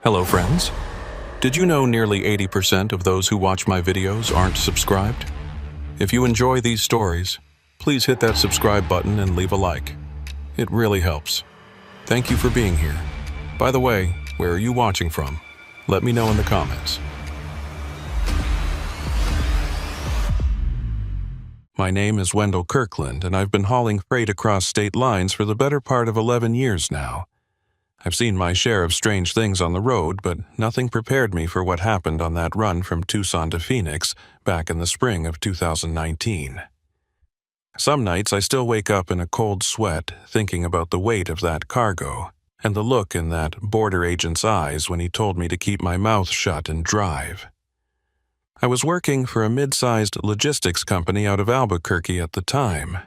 Hello friends. Did you know nearly 80% of those who watch my videos aren't subscribed? If you enjoy these stories, please hit that subscribe button and leave a like. It really helps. Thank you for being here. By the way, where are you watching from? Let me know in the comments. My name is Wendell Kirkland, and I've been hauling freight across state lines for the better part of 11 years now. I've seen my share of strange things on the road, but nothing prepared me for what happened on that run from Tucson to Phoenix back in the spring of 2019. Some nights I still wake up in a cold sweat thinking about the weight of that cargo and the look in that border agent's eyes when he told me to keep my mouth shut and drive. I was working for a mid-sized logistics company out of Albuquerque at the time.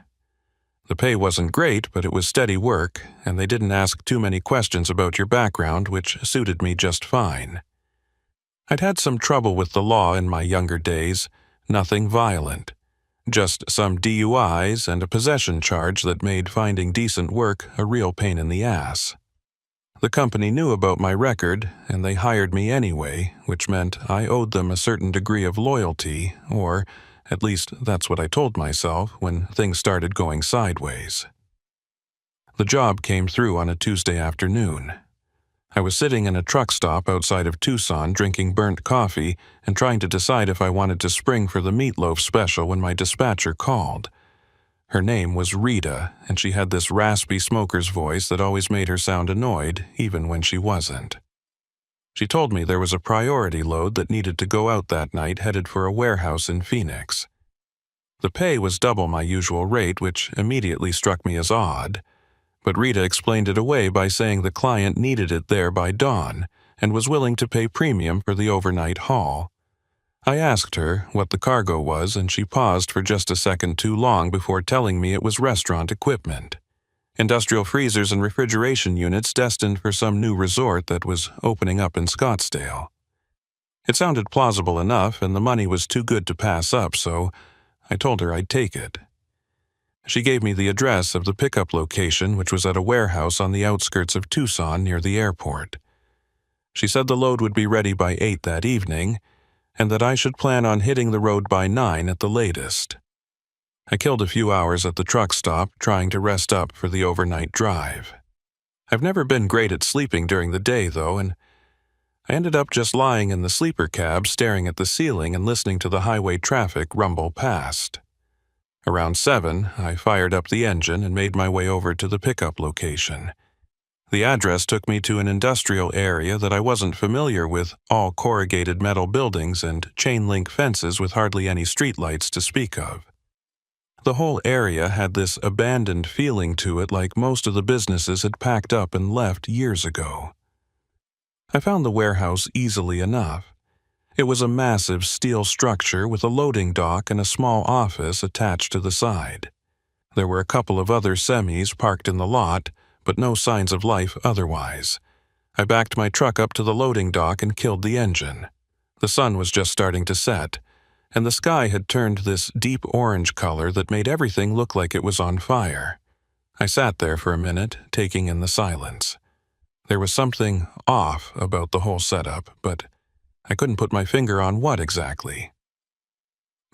The pay wasn't great, but it was steady work, and they didn't ask too many questions about your background, which suited me just fine. I'd had some trouble with the law in my younger days, nothing violent. Just some DUIs and a possession charge that made finding decent work a real pain in the ass. The company knew about my record, and they hired me anyway, which meant I owed them a certain degree of loyalty, or at least that's what I told myself when things started going sideways. The job came through on a Tuesday afternoon. I was sitting in a truck stop outside of Tucson drinking burnt coffee and trying to decide if I wanted to spring for the meatloaf special when my dispatcher called. Her name was Rita, and she had this raspy smoker's voice that always made her sound annoyed, even when she wasn't. She told me there was a priority load that needed to go out that night headed for a warehouse in Phoenix. The pay was double my usual rate, which immediately struck me as odd, but Rita explained it away by saying the client needed it there by dawn and was willing to pay premium for the overnight haul. I asked her what the cargo was, and she paused for just a second too long before telling me it was restaurant equipment. Industrial freezers and refrigeration units destined for some new resort that was opening up in Scottsdale. It sounded plausible enough, and the money was too good to pass up, so I told her I'd take it. She gave me the address of the pickup location, which was at a warehouse on the outskirts of Tucson near the airport. She said the load would be ready by 8 that evening, and that I should plan on hitting the road by 9 at the latest. I killed a few hours at the truck stop trying to rest up for the overnight drive. I've never been great at sleeping during the day, though, and I ended up just lying in the sleeper cab staring at the ceiling and listening to the highway traffic rumble past. Around 7, I fired up the engine and made my way over to the pickup location. The address took me to an industrial area that I wasn't familiar with, all corrugated metal buildings and chain-link fences with hardly any streetlights to speak of. The whole area had this abandoned feeling to it, like most of the businesses had packed up and left years ago. I found the warehouse easily enough. It was a massive steel structure with a loading dock and a small office attached to the side. There were a couple of other semis parked in the lot, but no signs of life otherwise. I backed my truck up to the loading dock and killed the engine. The sun was just starting to set, and the sky had turned this deep orange color that made everything look like it was on fire. I sat there for a minute, taking in the silence. There was something off about the whole setup, but I couldn't put my finger on what exactly.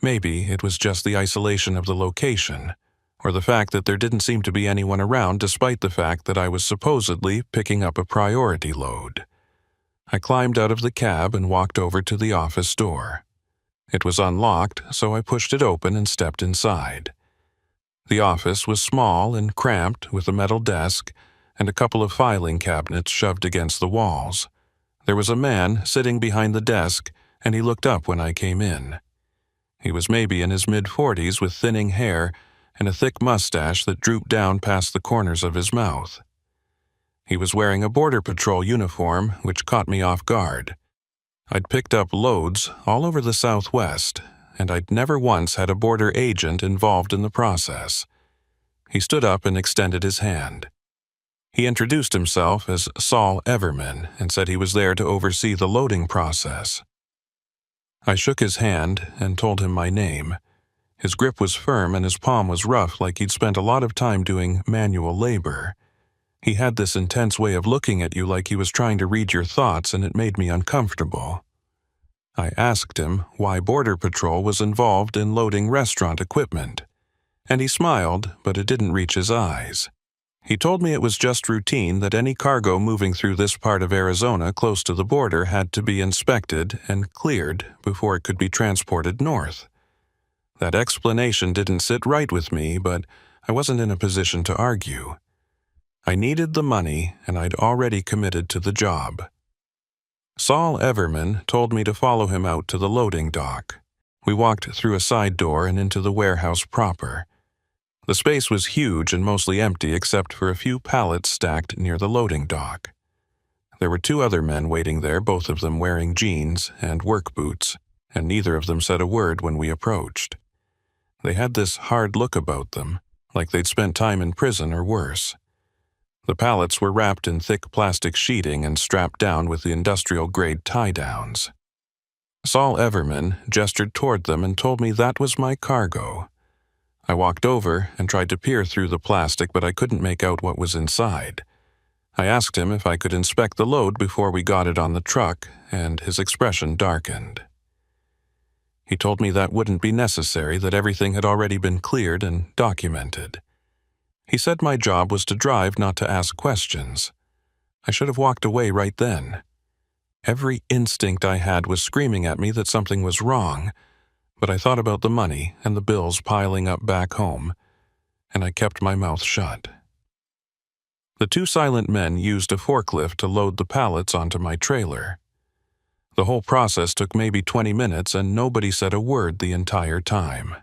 Maybe it was just the isolation of the location, or the fact that there didn't seem to be anyone around despite the fact that I was supposedly picking up a priority load. I climbed out of the cab and walked over to the office door. It was unlocked, so I pushed it open and stepped inside. The office was small and cramped with a metal desk and a couple of filing cabinets shoved against the walls. There was a man sitting behind the desk, and he looked up when I came in. He was maybe in his mid-40s with thinning hair and a thick mustache that drooped down past the corners of his mouth. He was wearing a Border Patrol uniform, which caught me off guard. I'd picked up loads all over the Southwest, and I'd never once had a border agent involved in the process. He stood up and extended his hand. He introduced himself as Saul Everman and said he was there to oversee the loading process. I shook his hand and told him my name. His grip was firm and his palm was rough, like he'd spent a lot of time doing manual labor. He had this intense way of looking at you like he was trying to read your thoughts, and it made me uncomfortable. I asked him why Border Patrol was involved in loading restaurant equipment, and he smiled, but it didn't reach his eyes. He told me it was just routine that any cargo moving through this part of Arizona close to the border had to be inspected and cleared before it could be transported north. That explanation didn't sit right with me, but I wasn't in a position to argue. I needed the money, and I'd already committed to the job. Saul Everman told me to follow him out to the loading dock. We walked through a side door and into the warehouse proper. The space was huge and mostly empty except for a few pallets stacked near the loading dock. There were 2 other men waiting there, both of them wearing jeans and work boots, and neither of them said a word when we approached. They had this hard look about them, like they'd spent time in prison or worse. The pallets were wrapped in thick plastic sheeting and strapped down with the industrial-grade tie-downs. Saul Everman gestured toward them and told me that was my cargo. I walked over and tried to peer through the plastic, but I couldn't make out what was inside. I asked him if I could inspect the load before we got it on the truck, and his expression darkened. He told me that wouldn't be necessary, that everything had already been cleared and documented. He said my job was to drive, not to ask questions. I should have walked away right then. Every instinct I had was screaming at me that something was wrong, but I thought about the money and the bills piling up back home, and I kept my mouth shut. The 2 silent men used a forklift to load the pallets onto my trailer. The whole process took maybe 20 minutes, and nobody said a word the entire time.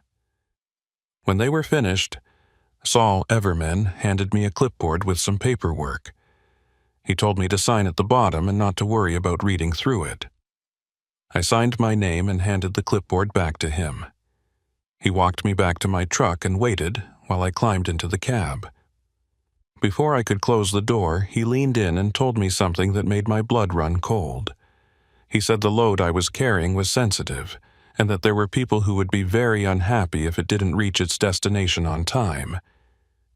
When they were finished, Saul Everman handed me a clipboard with some paperwork. He told me to sign at the bottom and not to worry about reading through it. I signed my name and handed the clipboard back to him. He walked me back to my truck and waited while I climbed into the cab. Before I could close the door, he leaned in and told me something that made my blood run cold. He said the load I was carrying was sensitive, and that there were people who would be very unhappy if it didn't reach its destination on time.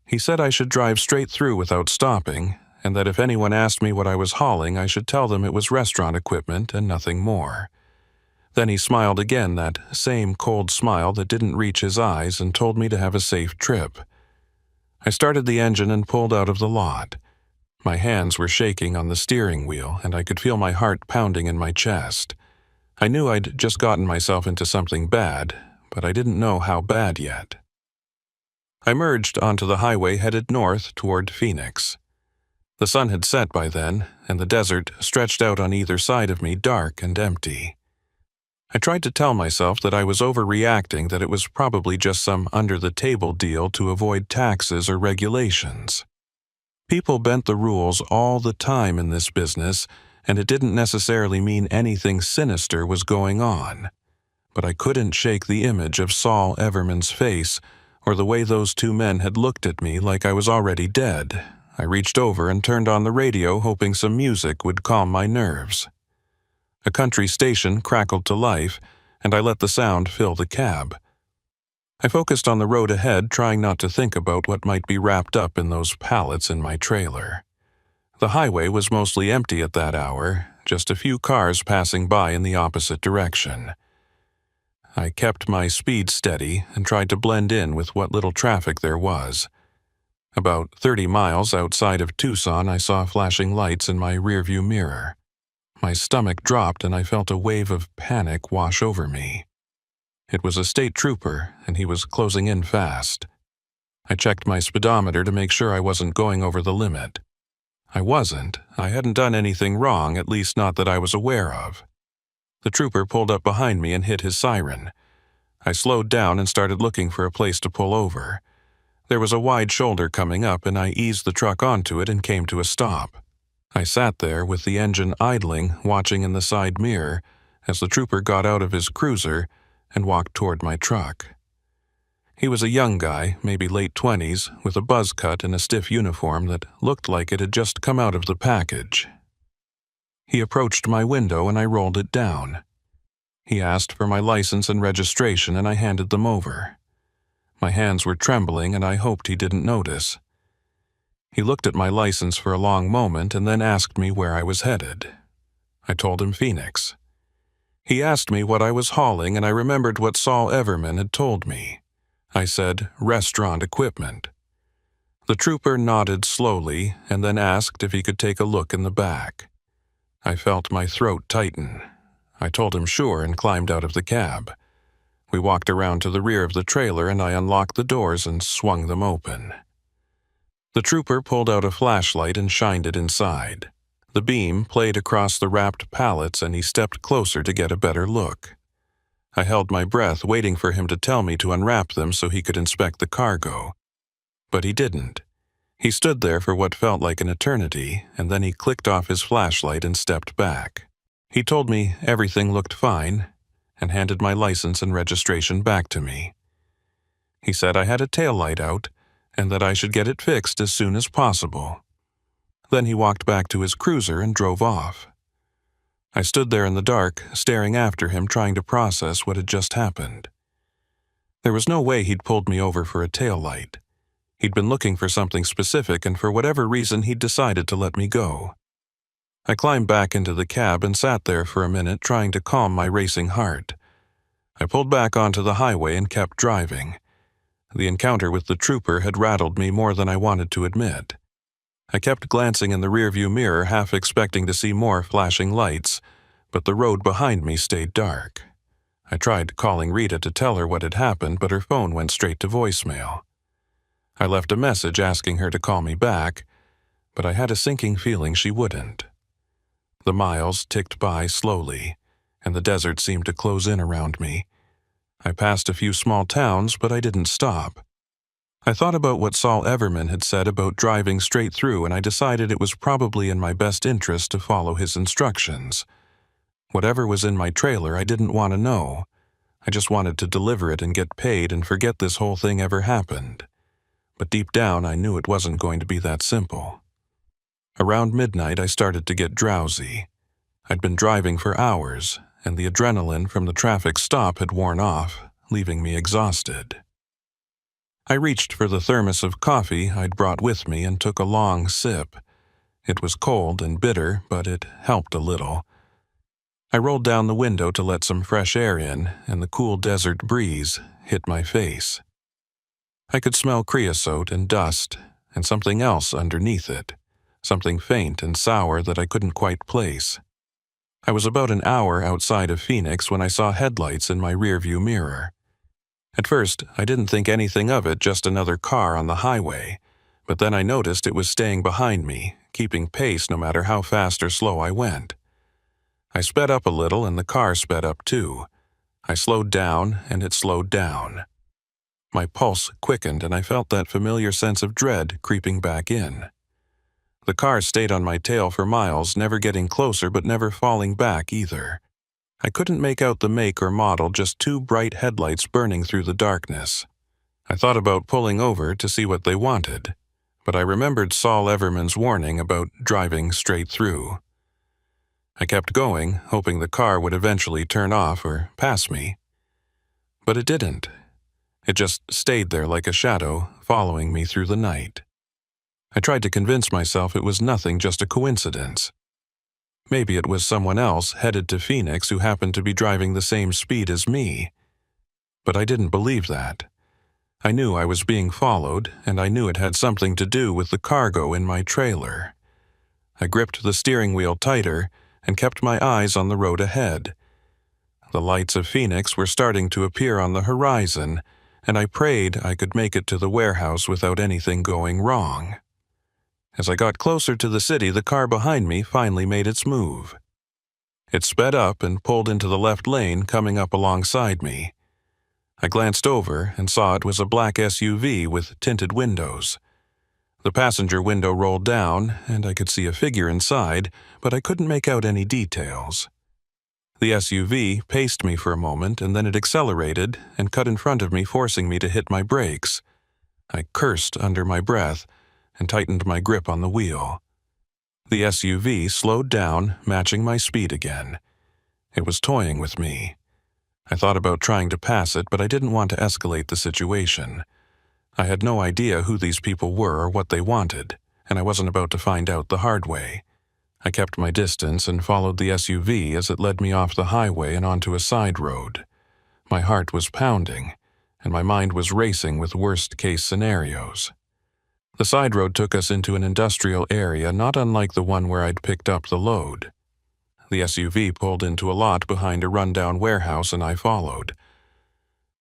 He said I should drive straight through without stopping, and that if anyone asked me what I was hauling, I should tell them it was restaurant equipment and nothing more. Then he smiled again, that same cold smile that didn't reach his eyes, and told me to have a safe trip. I started the engine and pulled out of the lot. My hands were shaking on the steering wheel, and I could feel my heart pounding in my chest. I knew I'd just gotten myself into something bad, but I didn't know how bad yet. I merged onto the highway headed north toward Phoenix. The sun had set by then, and the desert stretched out on either side of me, dark and empty. I tried to tell myself that I was overreacting, that it was probably just some under-the-table deal to avoid taxes or regulations. People bent the rules all the time in this business, and it didn't necessarily mean anything sinister was going on. But I couldn't shake the image of Saul Everman's face, or the way those 2 men had looked at me like I was already dead. I reached over and turned on the radio, hoping some music would calm my nerves. A country station crackled to life, and I let the sound fill the cab. I focused on the road ahead, trying not to think about what might be wrapped up in those pallets in my trailer. The highway was mostly empty at that hour, just a few cars passing by in the opposite direction. I kept my speed steady and tried to blend in with what little traffic there was. About 30 miles outside of Tucson, I saw flashing lights in my rearview mirror. My stomach dropped and I felt a wave of panic wash over me. It was a state trooper, and he was closing in fast. I checked my speedometer to make sure I wasn't going over the limit. I wasn't. I hadn't done anything wrong, at least not that I was aware of. The trooper pulled up behind me and hit his siren. I slowed down and started looking for a place to pull over. There was a wide shoulder coming up, and I eased the truck onto it and came to a stop. I sat there with the engine idling, watching in the side mirror, as the trooper got out of his cruiser and walked toward my truck. He was a young guy, maybe late 20s, with a buzz cut and a stiff uniform that looked like it had just come out of the package. He approached my window and I rolled it down. He asked for my license and registration, and I handed them over. My hands were trembling and I hoped he didn't notice. He looked at my license for a long moment and then asked me where I was headed. I told him Phoenix. He asked me what I was hauling, and I remembered what Saul Everman had told me. I said, restaurant equipment. The trooper nodded slowly and then asked if he could take a look in the back. I felt my throat tighten. I told him sure and climbed out of the cab. We walked around to the rear of the trailer and I unlocked the doors and swung them open. The trooper pulled out a flashlight and shined it inside. The beam played across the wrapped pallets and he stepped closer to get a better look. I held my breath waiting for him to tell me to unwrap them so he could inspect the cargo. But he didn't. He stood there for what felt like an eternity, and then he clicked off his flashlight and stepped back. He told me everything looked fine and handed my license and registration back to me. He said I had a taillight out and that I should get it fixed as soon as possible. Then he walked back to his cruiser and drove off. I stood there in the dark, staring after him, trying to process what had just happened. There was no way he'd pulled me over for a taillight. He'd been looking for something specific, and for whatever reason he'd decided to let me go. I climbed back into the cab and sat there for a minute, trying to calm my racing heart. I pulled back onto the highway and kept driving. The encounter with the trooper had rattled me more than I wanted to admit. I kept glancing in the rearview mirror, half expecting to see more flashing lights, but the road behind me stayed dark. I tried calling Rita to tell her what had happened, but her phone went straight to voicemail. I left a message asking her to call me back, but I had a sinking feeling she wouldn't. The miles ticked by slowly, and the desert seemed to close in around me. I passed a few small towns, but I didn't stop. I thought about what Saul Everman had said about driving straight through, and I decided it was probably in my best interest to follow his instructions. Whatever was in my trailer, I didn't want to know. I just wanted to deliver it and get paid and forget this whole thing ever happened. But deep down, I knew it wasn't going to be that simple. Around midnight, I started to get drowsy. I'd been driving for hours, and the adrenaline from the traffic stop had worn off, leaving me exhausted. I reached for the thermos of coffee I'd brought with me and took a long sip. It was cold and bitter, but it helped a little. I rolled down the window to let some fresh air in, and the cool desert breeze hit my face. I could smell creosote and dust, and something else underneath it, something faint and sour that I couldn't quite place. I was about an hour outside of Phoenix when I saw headlights in my rearview mirror. At first, I didn't think anything of it, just another car on the highway, but then I noticed it was staying behind me, keeping pace no matter how fast or slow I went. I sped up a little and the car sped up too. I slowed down and it slowed down. My pulse quickened and I felt that familiar sense of dread creeping back in. The car stayed on my tail for miles, never getting closer but never falling back either. I couldn't make out the make or model, just two bright headlights burning through the darkness. I thought about pulling over to see what they wanted, but I remembered Saul Everman's warning about driving straight through. I kept going, hoping the car would eventually turn off or pass me. But it didn't. It just stayed there like a shadow, following me through the night. I tried to convince myself it was nothing, just a coincidence. Maybe it was someone else headed to Phoenix who happened to be driving the same speed as me. But I didn't believe that. I knew I was being followed, and I knew it had something to do with the cargo in my trailer. I gripped the steering wheel tighter and kept my eyes on the road ahead. The lights of Phoenix were starting to appear on the horizon, and I prayed I could make it to the warehouse without anything going wrong. As I got closer to the city, the car behind me finally made its move. It sped up and pulled into the left lane, coming up alongside me. I glanced over and saw it was a black SUV with tinted windows. The passenger window rolled down, and I could see a figure inside, but I couldn't make out any details. The SUV paced me for a moment, and then it accelerated and cut in front of me, forcing me to hit my brakes. I cursed under my breath and tightened my grip on the wheel. The SUV slowed down, matching my speed again. It was toying with me. I thought about trying to pass it, but I didn't want to escalate the situation. I had no idea who these people were or what they wanted, and I wasn't about to find out the hard way. I kept my distance and followed the SUV as it led me off the highway and onto a side road. My heart was pounding, and my mind was racing with worst-case scenarios. The side road took us into an industrial area not unlike the one where I'd picked up the load. The SUV pulled into a lot behind a rundown warehouse and I followed.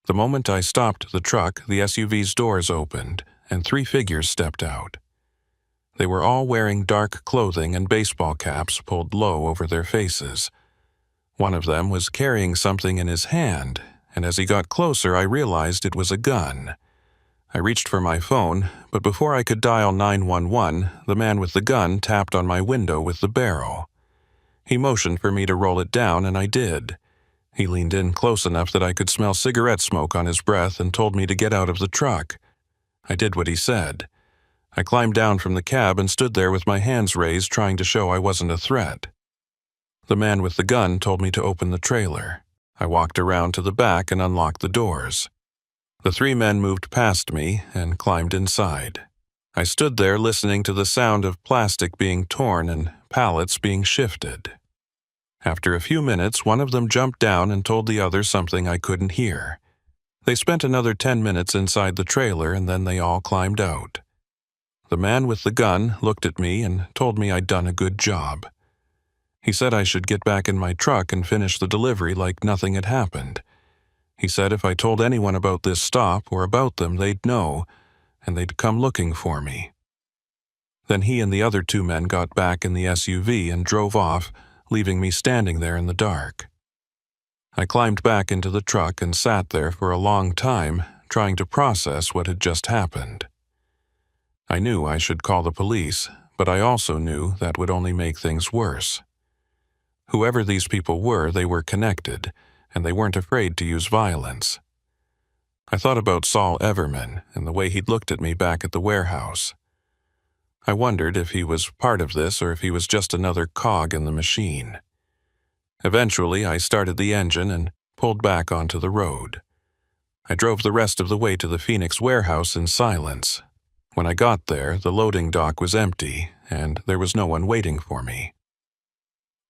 The moment I stopped the truck, the SUV's doors opened and 3 figures stepped out. They were all wearing dark clothing and baseball caps pulled low over their faces. One of them was carrying something in his hand, and as he got closer I realized it was a gun. I reached for my phone, but before I could dial 911, the man with the gun tapped on my window with the barrel. He motioned for me to roll it down, and I did. He leaned in close enough that I could smell cigarette smoke on his breath and told me to get out of the truck. I did what he said. I climbed down from the cab and stood there with my hands raised, trying to show I wasn't a threat. The man with the gun told me to open the trailer. I walked around to the back and unlocked the doors. The 3 men moved past me and climbed inside. I stood there listening to the sound of plastic being torn and pallets being shifted. After a few minutes, one of them jumped down and told the other something I couldn't hear. They spent another 10 minutes inside the trailer and then they all climbed out. The man with the gun looked at me and told me I'd done a good job. He said I should get back in my truck and finish the delivery like nothing had happened. He said if I told anyone about this stop or about them, they'd know, and they'd come looking for me. Then he and the other 2 men got back in the SUV and drove off, leaving me standing there in the dark. I climbed back into the truck and sat there for a long time, trying to process what had just happened. I knew I should call the police, but I also knew that would only make things worse. Whoever these people were, they were connected, and they weren't afraid to use violence. I thought about Saul Everman and the way he'd looked at me back at the warehouse. I wondered if he was part of this or if he was just another cog in the machine. Eventually, I started the engine and pulled back onto the road. I drove the rest of the way to the Phoenix warehouse in silence. When I got there, the loading dock was empty, and there was no one waiting for me.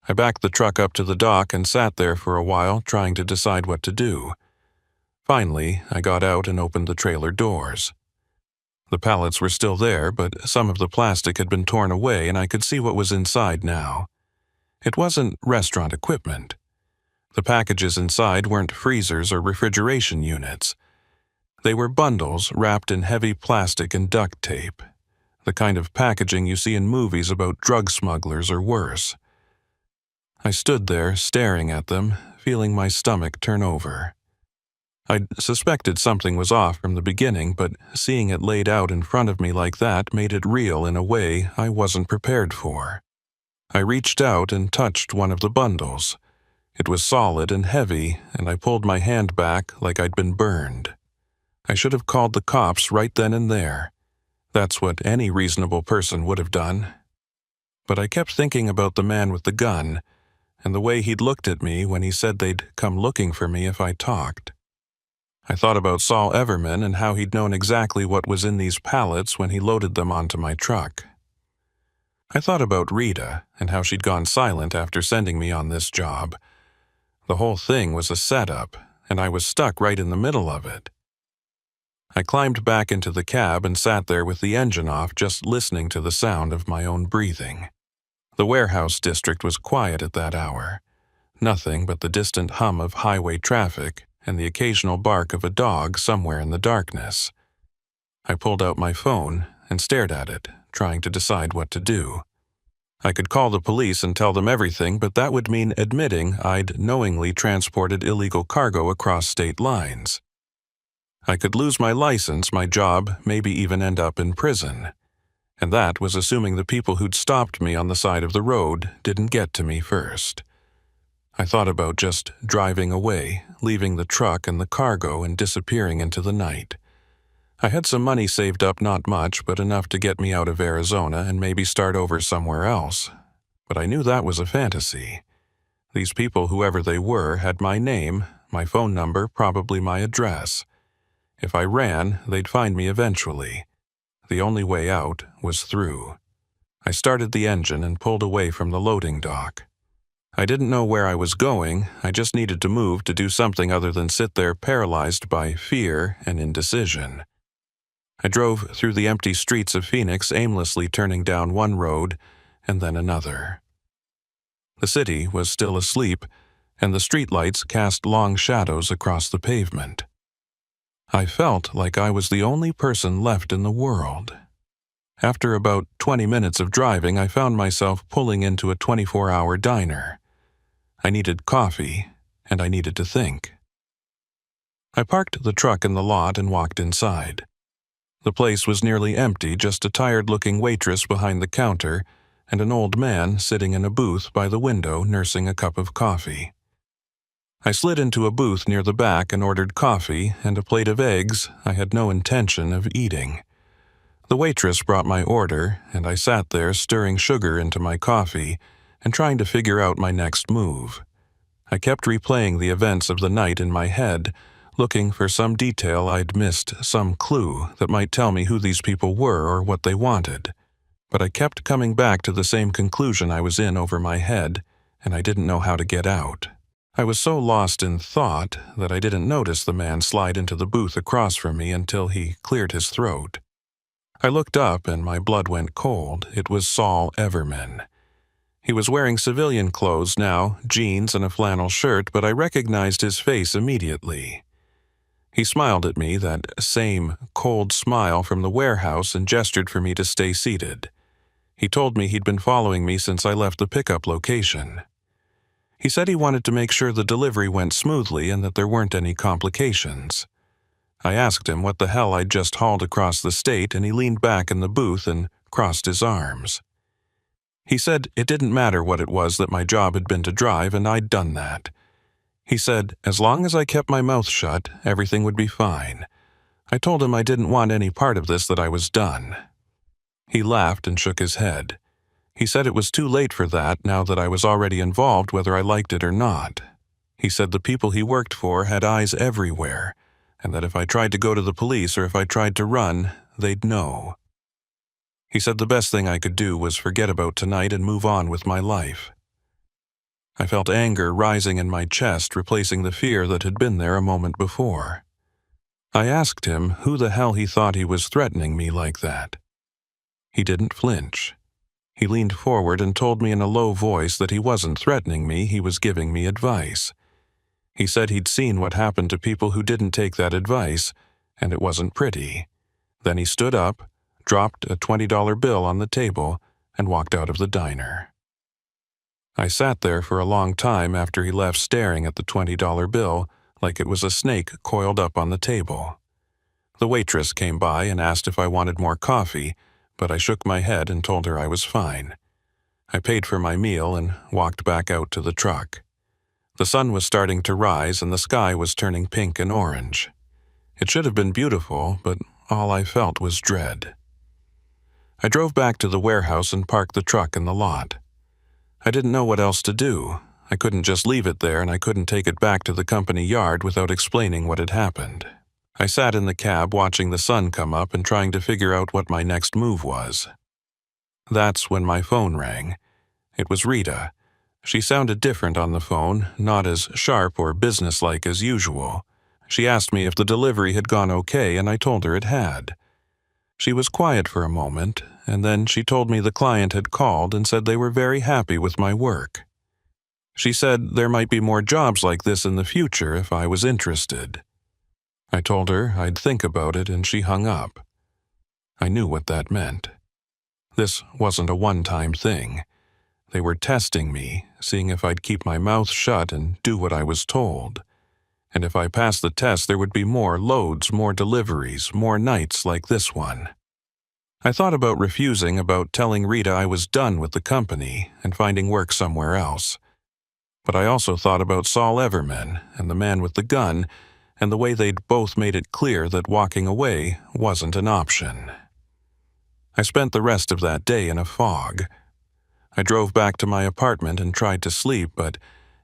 I backed the truck up to the dock and sat there for a while, trying to decide what to do. Finally, I got out and opened the trailer doors. The pallets were still there, but some of the plastic had been torn away and I could see what was inside now. It wasn't restaurant equipment. The packages inside weren't freezers or refrigeration units. They were bundles wrapped in heavy plastic and duct tape, the kind of packaging you see in movies about drug smugglers or worse. I stood there staring at them, feeling my stomach turn over. I'd suspected something was off from the beginning, but seeing it laid out in front of me like that made it real in a way I wasn't prepared for. I reached out and touched one of the bundles. It was solid and heavy, and I pulled my hand back like I'd been burned. I should have called the cops right then and there. That's what any reasonable person would have done. But I kept thinking about the man with the gun, and the way he'd looked at me when he said they'd come looking for me if I talked. I thought about Saul Everman and how he'd known exactly what was in these pallets when he loaded them onto my truck. I thought about Rita and how she'd gone silent after sending me on this job. The whole thing was a setup, and I was stuck right in the middle of it. I climbed back into the cab and sat there with the engine off, just listening to the sound of my own breathing. The warehouse district was quiet at that hour. Nothing but the distant hum of highway traffic and the occasional bark of a dog somewhere in the darkness. I pulled out my phone and stared at it, trying to decide what to do. I could call the police and tell them everything, but that would mean admitting I'd knowingly transported illegal cargo across state lines. I could lose my license, my job, maybe even end up in prison. And that was assuming the people who'd stopped me on the side of the road didn't get to me first. I thought about just driving away, leaving the truck and the cargo and disappearing into the night. I had some money saved up, not much, but enough to get me out of Arizona and maybe start over somewhere else. But I knew that was a fantasy. These people, whoever they were, had my name, my phone number, probably my address. If I ran, they'd find me eventually. The only way out was through. I started the engine and pulled away from the loading dock. I didn't know where I was going, I just needed to move to do something other than sit there paralyzed by fear and indecision. I drove through the empty streets of Phoenix, aimlessly turning down one road and then another. The city was still asleep, and the streetlights cast long shadows across the pavement. I felt like I was the only person left in the world. After about 20 minutes of driving, I found myself pulling into a 24-hour diner. I needed coffee, and I needed to think. I parked the truck in the lot and walked inside. The place was nearly empty, just a tired-looking waitress behind the counter and an old man sitting in a booth by the window nursing a cup of coffee. I slid into a booth near the back and ordered coffee and a plate of eggs I had no intention of eating. The waitress brought my order, and I sat there stirring sugar into my coffee and trying to figure out my next move. I kept replaying the events of the night in my head, looking for some detail I'd missed, some clue that might tell me who these people were or what they wanted. But I kept coming back to the same conclusion I was in over my head, and I didn't know how to get out. I was so lost in thought that I didn't notice the man slide into the booth across from me until he cleared his throat. I looked up and my blood went cold. It was Saul Everman. He was wearing civilian clothes now, jeans and a flannel shirt, but I recognized his face immediately. He smiled at me, that same cold smile from the warehouse, and gestured for me to stay seated. He told me he'd been following me since I left the pickup location. He said he wanted to make sure the delivery went smoothly and that there weren't any complications. I asked him what the hell I'd just hauled across the state, and he leaned back in the booth and crossed his arms. He said it didn't matter what it was, that my job had been to drive, and I'd done that. He said as long as I kept my mouth shut, everything would be fine. I told him I didn't want any part of this, that I was done. He laughed and shook his head. He said it was too late for that now that I was already involved, whether I liked it or not. He said the people he worked for had eyes everywhere, and that if I tried to go to the police or if I tried to run, they'd know. He said the best thing I could do was forget about tonight and move on with my life. I felt anger rising in my chest, replacing the fear that had been there a moment before. I asked him who the hell he thought he was threatening me like that. He didn't flinch. He leaned forward and told me in a low voice that he wasn't threatening me, he was giving me advice. He said he'd seen what happened to people who didn't take that advice, and it wasn't pretty. Then he stood up, dropped a $20 bill on the table, and walked out of the diner. I sat there for a long time after he left, staring at the $20 bill like it was a snake coiled up on the table. The waitress came by and asked if I wanted more coffee, but I shook my head and told her I was fine. I paid for my meal and walked back out to the truck. The sun was starting to rise and the sky was turning pink and orange. It should have been beautiful, but all I felt was dread. I drove back to the warehouse and parked the truck in the lot. I didn't know what else to do. I couldn't just leave it there, and I couldn't take it back to the company yard without explaining what had happened. I sat in the cab watching the sun come up and trying to figure out what my next move was. That's when my phone rang. It was Rita. She sounded different on the phone, not as sharp or businesslike as usual. She asked me if the delivery had gone okay, and I told her it had. She was quiet for a moment, and then she told me the client had called and said they were very happy with my work. She said there might be more jobs like this in the future if I was interested. I told her I'd think about it, and she hung up. I knew what that meant. This wasn't a one-time thing. They were testing me, seeing if I'd keep my mouth shut and do what I was told. And if I passed the test, there would be more loads, more deliveries, more nights like this one. I thought about refusing, about telling Rita I was done with the company and finding work somewhere else. But I also thought about Saul Everman and the man with the gun, and the way they'd both made it clear that walking away wasn't an option. I spent the rest of that day in a fog. I drove back to my apartment and tried to sleep, but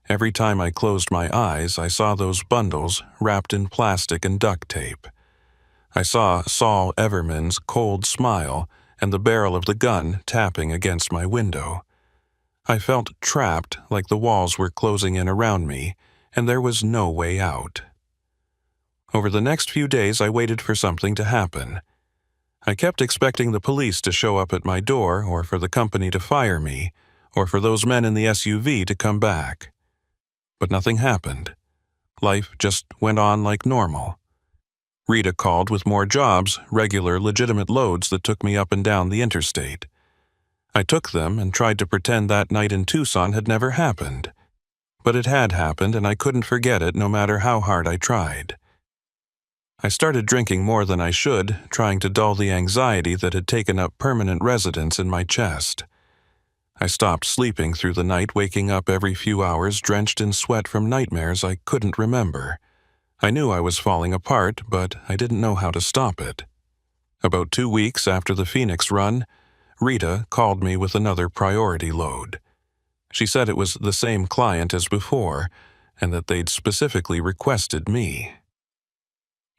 every time I closed my eyes, I saw those bundles wrapped in plastic and duct tape. I saw Saul Everman's cold smile and the barrel of the gun tapping against my window. I felt trapped, like the walls were closing in around me, and there was no way out. Over the next few days, I waited for something to happen. I kept expecting the police to show up at my door, or for the company to fire me, or for those men in the SUV to come back. But nothing happened. Life just went on like normal. Rita called with more jobs, regular, legitimate loads that took me up and down the interstate. I took them and tried to pretend that night in Tucson had never happened. But it had happened, and I couldn't forget it no matter how hard I tried. I started drinking more than I should, trying to dull the anxiety that had taken up permanent residence in my chest. I stopped sleeping through the night, waking up every few hours drenched in sweat from nightmares I couldn't remember. I knew I was falling apart, but I didn't know how to stop it. About 2 weeks after the Phoenix run, Rita called me with another priority load. She said it was the same client as before, and that they'd specifically requested me.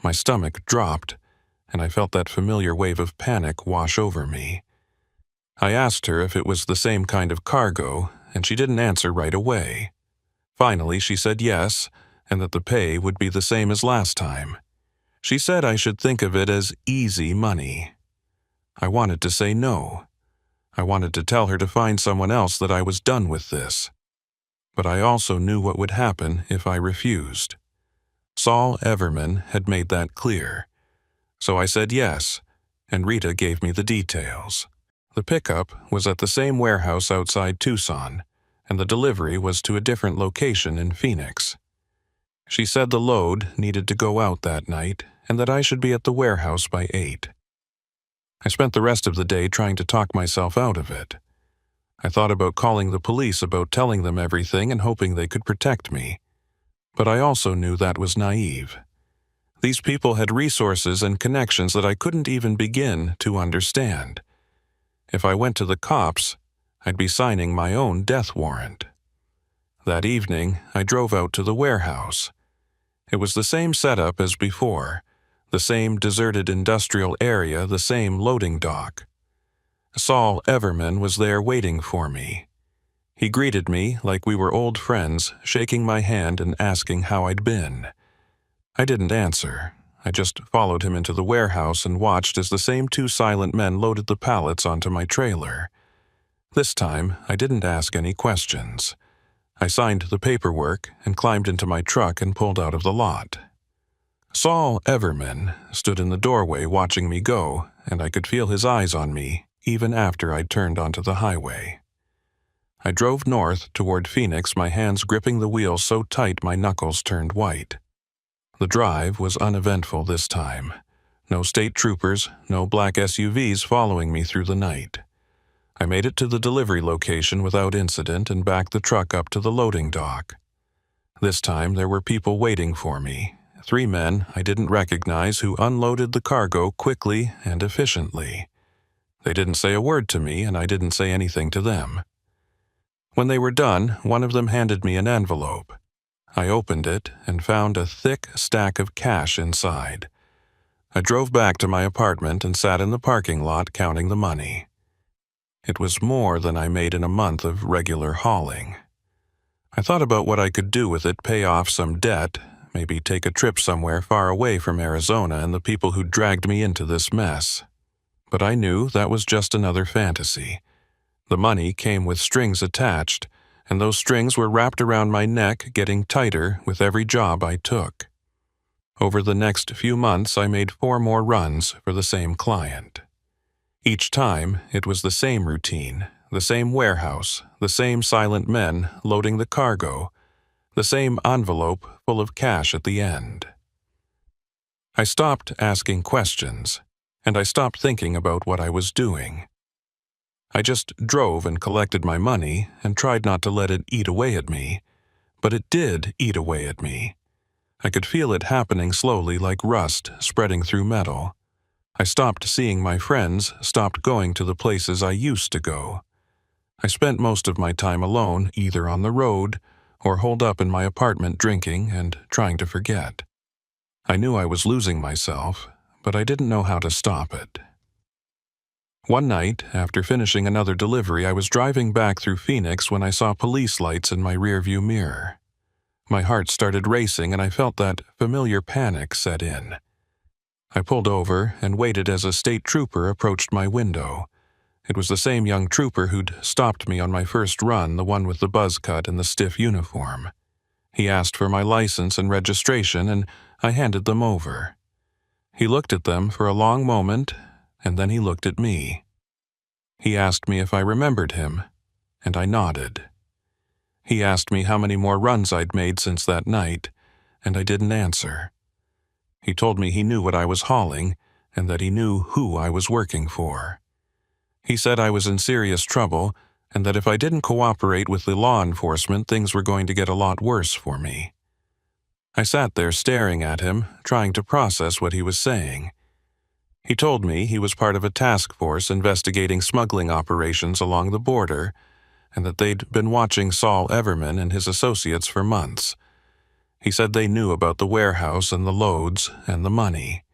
My stomach dropped, and I felt that familiar wave of panic wash over me. I asked her if it was the same kind of cargo, and she didn't answer right away. Finally, she said yes, and that the pay would be the same as last time. She said I should think of it as easy money. I wanted to say no. I wanted to tell her to find someone else, that I was done with this. But I also knew what would happen if I refused. Saul Everman had made that clear. So I said yes, and Rita gave me the details. The pickup was at the same warehouse outside Tucson, and the delivery was to a different location in Phoenix. She said the load needed to go out that night, and that I should be at the warehouse by 8. I spent the rest of the day trying to talk myself out of it. I thought about calling the police, about telling them everything and hoping they could protect me. But I also knew that was naive. These people had resources and connections that I couldn't even begin to understand. If I went to the cops, I'd be signing my own death warrant. That evening, I drove out to the warehouse. It was the same setup as before. The same deserted industrial area, the same loading dock. Saul Everman was there waiting for me. He greeted me like we were old friends, shaking my hand and asking how I'd been. I didn't answer. I just followed him into the warehouse and watched as the same 2 silent men loaded the pallets onto my trailer. This time, I didn't ask any questions. I signed the paperwork and climbed into my truck and pulled out of the lot. Saul Everman stood in the doorway watching me go, and I could feel his eyes on me even after I'd turned onto the highway. I drove north toward Phoenix, my hands gripping the wheel so tight my knuckles turned white. The drive was uneventful this time. No state troopers, no black SUVs following me through the night. I made it to the delivery location without incident and backed the truck up to the loading dock. This time there were people waiting for me. 3 men I didn't recognize who unloaded the cargo quickly and efficiently. They didn't say a word to me, and I didn't say anything to them. When they were done, one of them handed me an envelope. I opened it and found a thick stack of cash inside. I drove back to my apartment and sat in the parking lot counting the money. It was more than I made in a month of regular hauling. I thought about what I could do with it, pay off some debt, maybe take a trip somewhere far away from Arizona and the people who dragged me into this mess. But I knew that was just another fantasy. The money came with strings attached, and those strings were wrapped around my neck, getting tighter with every job I took. Over the next few months, I made 4 more runs for the same client. Each time, it was the same routine, the same warehouse, the same silent men loading the cargo, the same envelope full of cash at the end. I stopped asking questions, and I stopped thinking about what I was doing. I just drove and collected my money and tried not to let it eat away at me, but it did eat away at me. I could feel it happening slowly, like rust spreading through metal. I stopped seeing my friends, stopped going to the places I used to go. I spent most of my time alone, either on the road or holed up in my apartment drinking and trying to forget. I knew I was losing myself, but I didn't know how to stop it. One night, after finishing another delivery, I was driving back through Phoenix when I saw police lights in my rearview mirror. My heart started racing and I felt that familiar panic set in. I pulled over and waited as a state trooper approached my window. It was the same young trooper who'd stopped me on my first run, the one with the buzz cut and the stiff uniform. He asked for my license and registration, and I handed them over. He looked at them for a long moment, and then he looked at me. He asked me if I remembered him, and I nodded. He asked me how many more runs I'd made since that night, and I didn't answer. He told me he knew what I was hauling, and that he knew who I was working for. He said I was in serious trouble, and that if I didn't cooperate with the law enforcement, things were going to get a lot worse for me. I sat there staring at him, trying to process what he was saying. He told me he was part of a task force investigating smuggling operations along the border, and that they'd been watching Saul Everman and his associates for months. He said they knew about the warehouse and the loads and the money.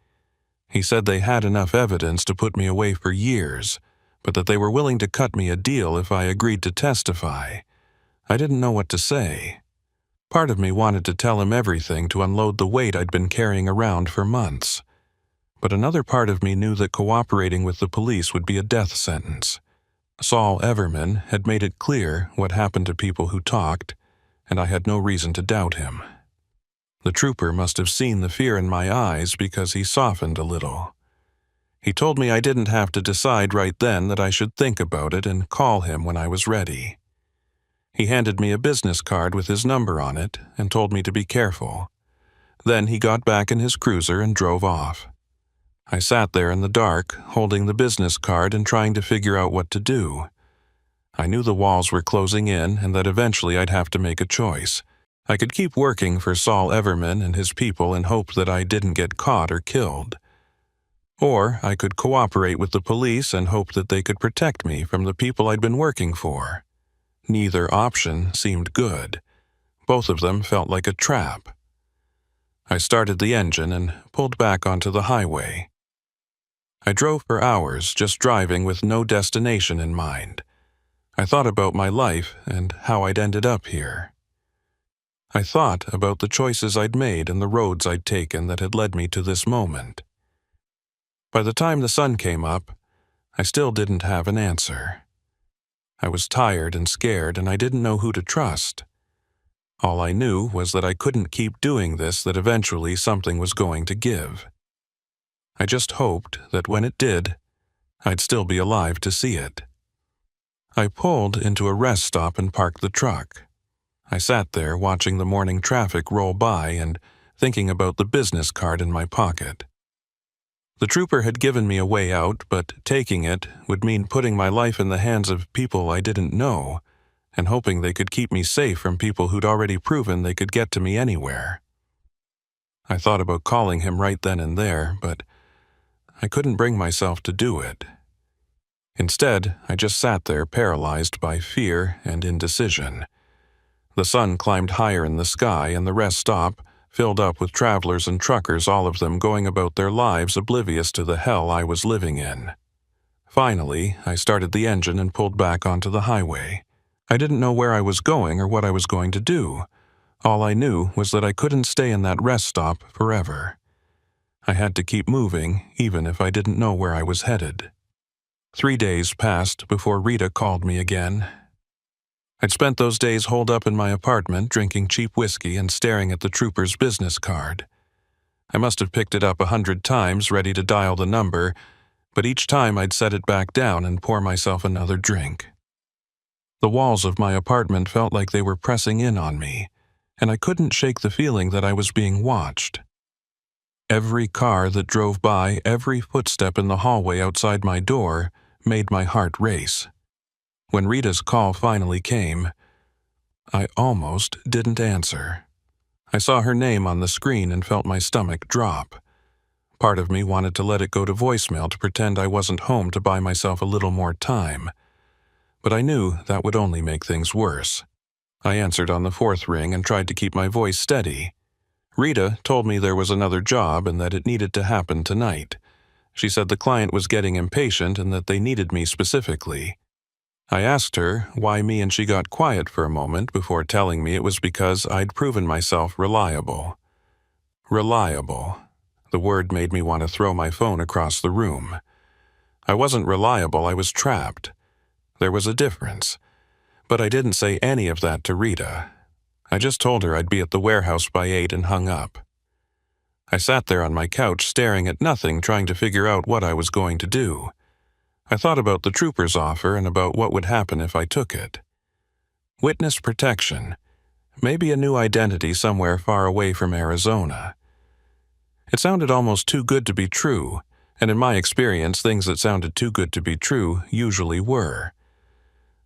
He said they had enough evidence to put me away for years, but that they were willing to cut me a deal if I agreed to testify. I didn't know what to say. Part of me wanted to tell him everything to unload the weight I'd been carrying around for months. But another part of me knew that cooperating with the police would be a death sentence. Saul Everman had made it clear what happened to people who talked, and I had no reason to doubt him. The trooper must have seen the fear in my eyes because he softened a little. He told me I didn't have to decide right then, that I should think about it and call him when I was ready. He handed me a business card with his number on it and told me to be careful. Then he got back in his cruiser and drove off. I sat there in the dark, holding the business card and trying to figure out what to do. I knew the walls were closing in and that eventually I'd have to make a choice. I could keep working for Saul Everman and his people and hope that I didn't get caught or killed. Or I could cooperate with the police and hope that they could protect me from the people I'd been working for. Neither option seemed good. Both of them felt like a trap. I started the engine and pulled back onto the highway. I drove for hours, just driving with no destination in mind. I thought about my life and how I'd ended up here. I thought about the choices I'd made and the roads I'd taken that had led me to this moment. By the time the sun came up, I still didn't have an answer. I was tired and scared, and I didn't know who to trust. All I knew was that I couldn't keep doing this, that eventually something was going to give. I just hoped that when it did, I'd still be alive to see it. I pulled into a rest stop and parked the truck. I sat there watching the morning traffic roll by and thinking about the business card in my pocket. The trooper had given me a way out, but taking it would mean putting my life in the hands of people I didn't know, and hoping they could keep me safe from people who'd already proven they could get to me anywhere. I thought about calling him right then and there, but I couldn't bring myself to do it. Instead, I just sat there paralyzed by fear and indecision. The sun climbed higher in the sky, and the rest stop filled up with travelers and truckers, all of them going about their lives oblivious to the hell I was living in. Finally, I started the engine and pulled back onto the highway. I didn't know where I was going or what I was going to do. All I knew was that I couldn't stay in that rest stop forever. I had to keep moving, even if I didn't know where I was headed. 3 days passed before Rita called me again. I'd spent those days holed up in my apartment, drinking cheap whiskey and staring at the trooper's business card. I must have picked it up 100 times, ready to dial the number, but each time I'd set it back down and pour myself another drink. The walls of my apartment felt like they were pressing in on me, and I couldn't shake the feeling that I was being watched. Every car that drove by, every footstep in the hallway outside my door, made my heart race. When Rita's call finally came, I almost didn't answer. I saw her name on the screen and felt my stomach drop. Part of me wanted to let it go to voicemail to pretend I wasn't home to buy myself a little more time. But I knew that would only make things worse. I answered on the 4th ring and tried to keep my voice steady. Rita told me there was another job and that it needed to happen tonight. She said the client was getting impatient and that they needed me specifically. I asked her why me, and she got quiet for a moment before telling me it was because I'd proven myself reliable. Reliable. The word made me want to throw my phone across the room. I wasn't reliable, I was trapped. There was a difference. But I didn't say any of that to Rita. I just told her I'd be at the warehouse by 8 and hung up. I sat there on my couch staring at nothing, trying to figure out what I was going to do. I thought about the trooper's offer and about what would happen if I took it. Witness protection. Maybe a new identity somewhere far away from Arizona. It sounded almost too good to be true, and in my experience, things that sounded too good to be true usually were.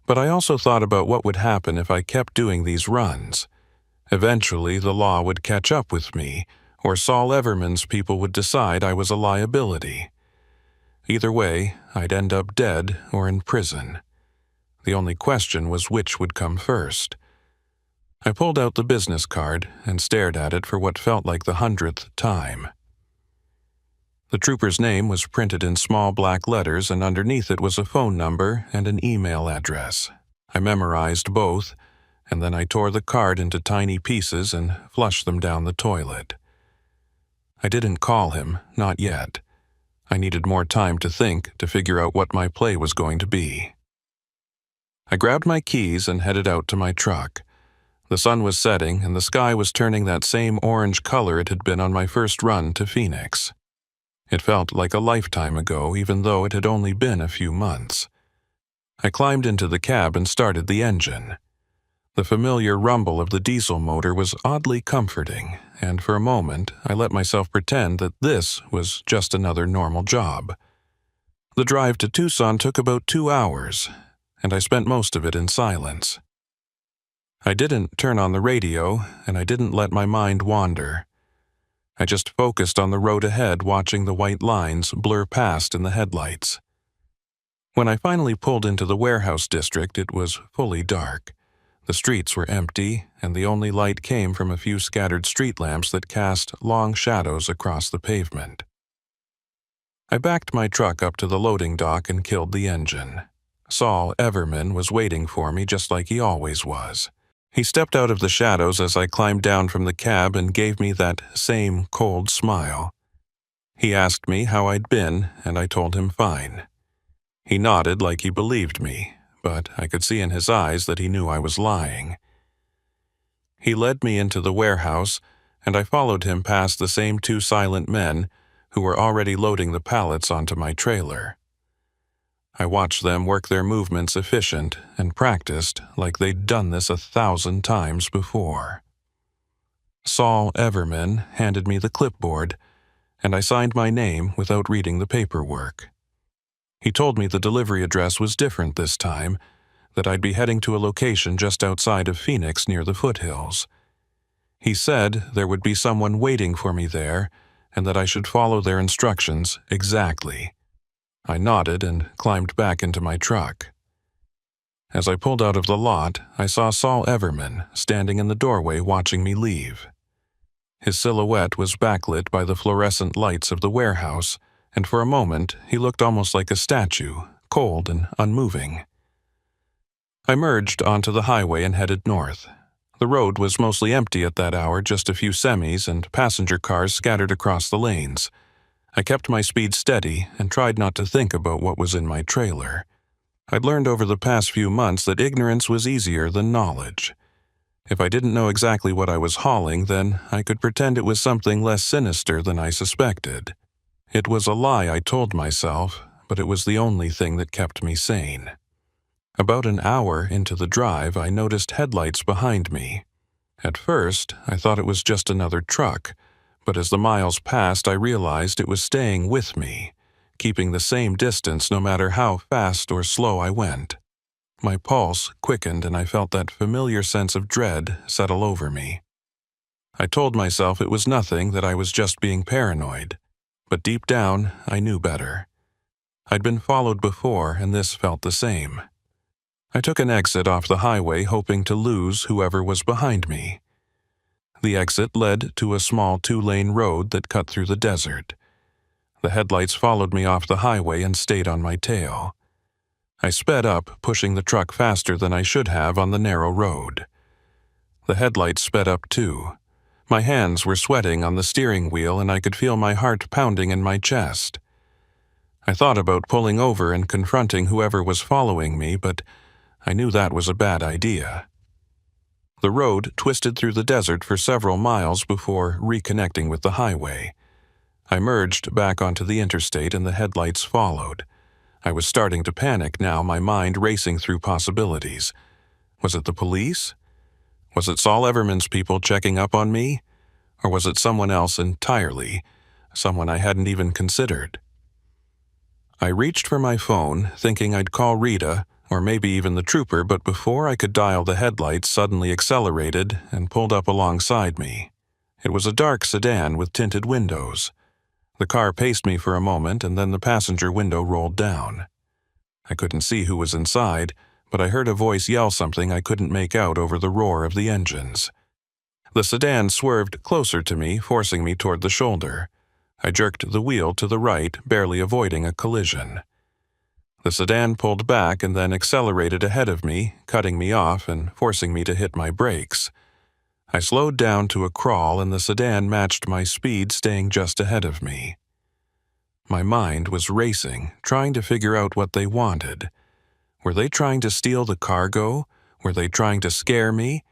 But I also thought about what would happen if I kept doing these runs. Eventually, the law would catch up with me, or Saul Everman's people would decide I was a liability. Either way, I'd end up dead or in prison. The only question was which would come first. I pulled out the business card and stared at it for what felt like the 100th time. The trooper's name was printed in small black letters, and underneath it was a phone number and an email address. I memorized both, and then I tore the card into tiny pieces and flushed them down the toilet. I didn't call him, not yet. I needed more time to think, to figure out what my play was going to be. I grabbed my keys and headed out to my truck. The sun was setting, and the sky was turning that same orange color it had been on my first run to Phoenix. It felt like a lifetime ago, even though it had only been a few months. I climbed into the cab and started the engine. The familiar rumble of the diesel motor was oddly comforting, and for a moment I let myself pretend that this was just another normal job. The drive to Tucson took about 2 hours, and I spent most of it in silence. I didn't turn on the radio, and I didn't let my mind wander. I just focused on the road ahead, watching the white lines blur past in the headlights. When I finally pulled into the warehouse district, it was fully dark. The streets were empty, and the only light came from a few scattered street lamps that cast long shadows across the pavement. I backed my truck up to the loading dock and killed the engine. Saul Everman was waiting for me just like he always was. He stepped out of the shadows as I climbed down from the cab and gave me that same cold smile. He asked me how I'd been, and I told him fine. He nodded like he believed me, but I could see in his eyes that he knew I was lying. He led me into the warehouse, and I followed him past the same 2 silent men who were already loading the pallets onto my trailer. I watched them work their movements efficient and practiced like they'd done this 1,000 times before. Saul Everman handed me the clipboard, and I signed my name without reading the paperwork. He told me the delivery address was different this time, that I'd be heading to a location just outside of Phoenix near the foothills. He said there would be someone waiting for me there, and that I should follow their instructions exactly. I nodded and climbed back into my truck. As I pulled out of the lot, I saw Saul Everman standing in the doorway watching me leave. His silhouette was backlit by the fluorescent lights of the warehouse, and for a moment he looked almost like a statue, cold and unmoving. I merged onto the highway and headed north. The road was mostly empty at that hour, just a few semis and passenger cars scattered across the lanes. I kept my speed steady and tried not to think about what was in my trailer. I'd learned over the past few months that ignorance was easier than knowledge. If I didn't know exactly what I was hauling, then I could pretend it was something less sinister than I suspected. It was a lie I told myself, but it was the only thing that kept me sane. About an hour into the drive, I noticed headlights behind me. At first, I thought it was just another truck, but as the miles passed, I realized it was staying with me, keeping the same distance no matter how fast or slow I went. My pulse quickened and I felt that familiar sense of dread settle over me. I told myself it was nothing, that I was just being paranoid, but deep down, I knew better. I'd been followed before, and this felt the same. I took an exit off the highway, hoping to lose whoever was behind me. The exit led to a small 2-lane road that cut through the desert. The headlights followed me off the highway and stayed on my tail. I sped up, pushing the truck faster than I should have on the narrow road. The headlights sped up too. My hands were sweating on the steering wheel and I could feel my heart pounding in my chest. I thought about pulling over and confronting whoever was following me, but I knew that was a bad idea. The road twisted through the desert for several miles before reconnecting with the highway. I merged back onto the interstate and the headlights followed. I was starting to panic now, my mind racing through possibilities. Was it the police? Was it Saul Everman's people checking up on me? Or was it someone else entirely, someone I hadn't even considered? I reached for my phone, thinking I'd call Rita, or maybe even the trooper, but before I could dial, the headlights suddenly accelerated and pulled up alongside me. It was a dark sedan with tinted windows. The car paced me for a moment, and then the passenger window rolled down. I couldn't see who was inside, but I heard a voice yell something I couldn't make out over the roar of the engines. The sedan swerved closer to me, forcing me toward the shoulder. I jerked the wheel to the right, barely avoiding a collision. The sedan pulled back and then accelerated ahead of me, cutting me off and forcing me to hit my brakes. I slowed down to a crawl and the sedan matched my speed, staying just ahead of me. My mind was racing, trying to figure out what they wanted. Were they trying to steal the cargo? Were they trying to scare me?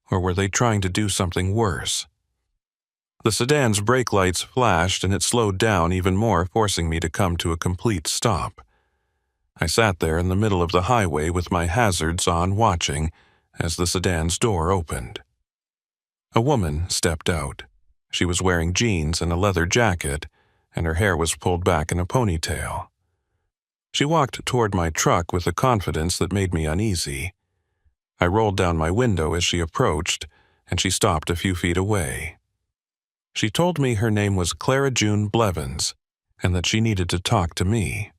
Or were they trying to do something worse? The sedan's brake lights flashed and it slowed down even more, forcing me to come to a complete stop. I sat there in the middle of the highway with my hazards on, watching as the sedan's door opened. A woman stepped out. She was wearing jeans and a leather jacket, and her hair was pulled back in a ponytail. She walked toward my truck with a confidence that made me uneasy. I rolled down my window as she approached, and she stopped a few feet away. She told me her name was Clara June Blevins, and that she needed to talk to me.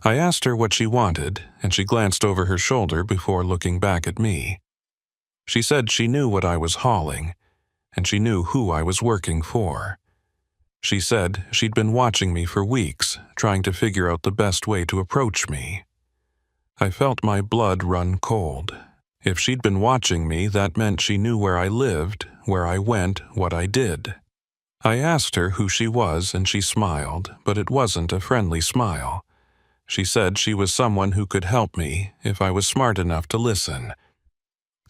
I asked her what she wanted, and she glanced over her shoulder before looking back at me. She said she knew what I was hauling, and she knew who I was working for. She said she'd been watching me for weeks, trying to figure out the best way to approach me. I felt my blood run cold. If she'd been watching me, that meant she knew where I lived, where I went, what I did. I asked her who she was, and she smiled, but it wasn't a friendly smile. She said she was someone who could help me if I was smart enough to listen.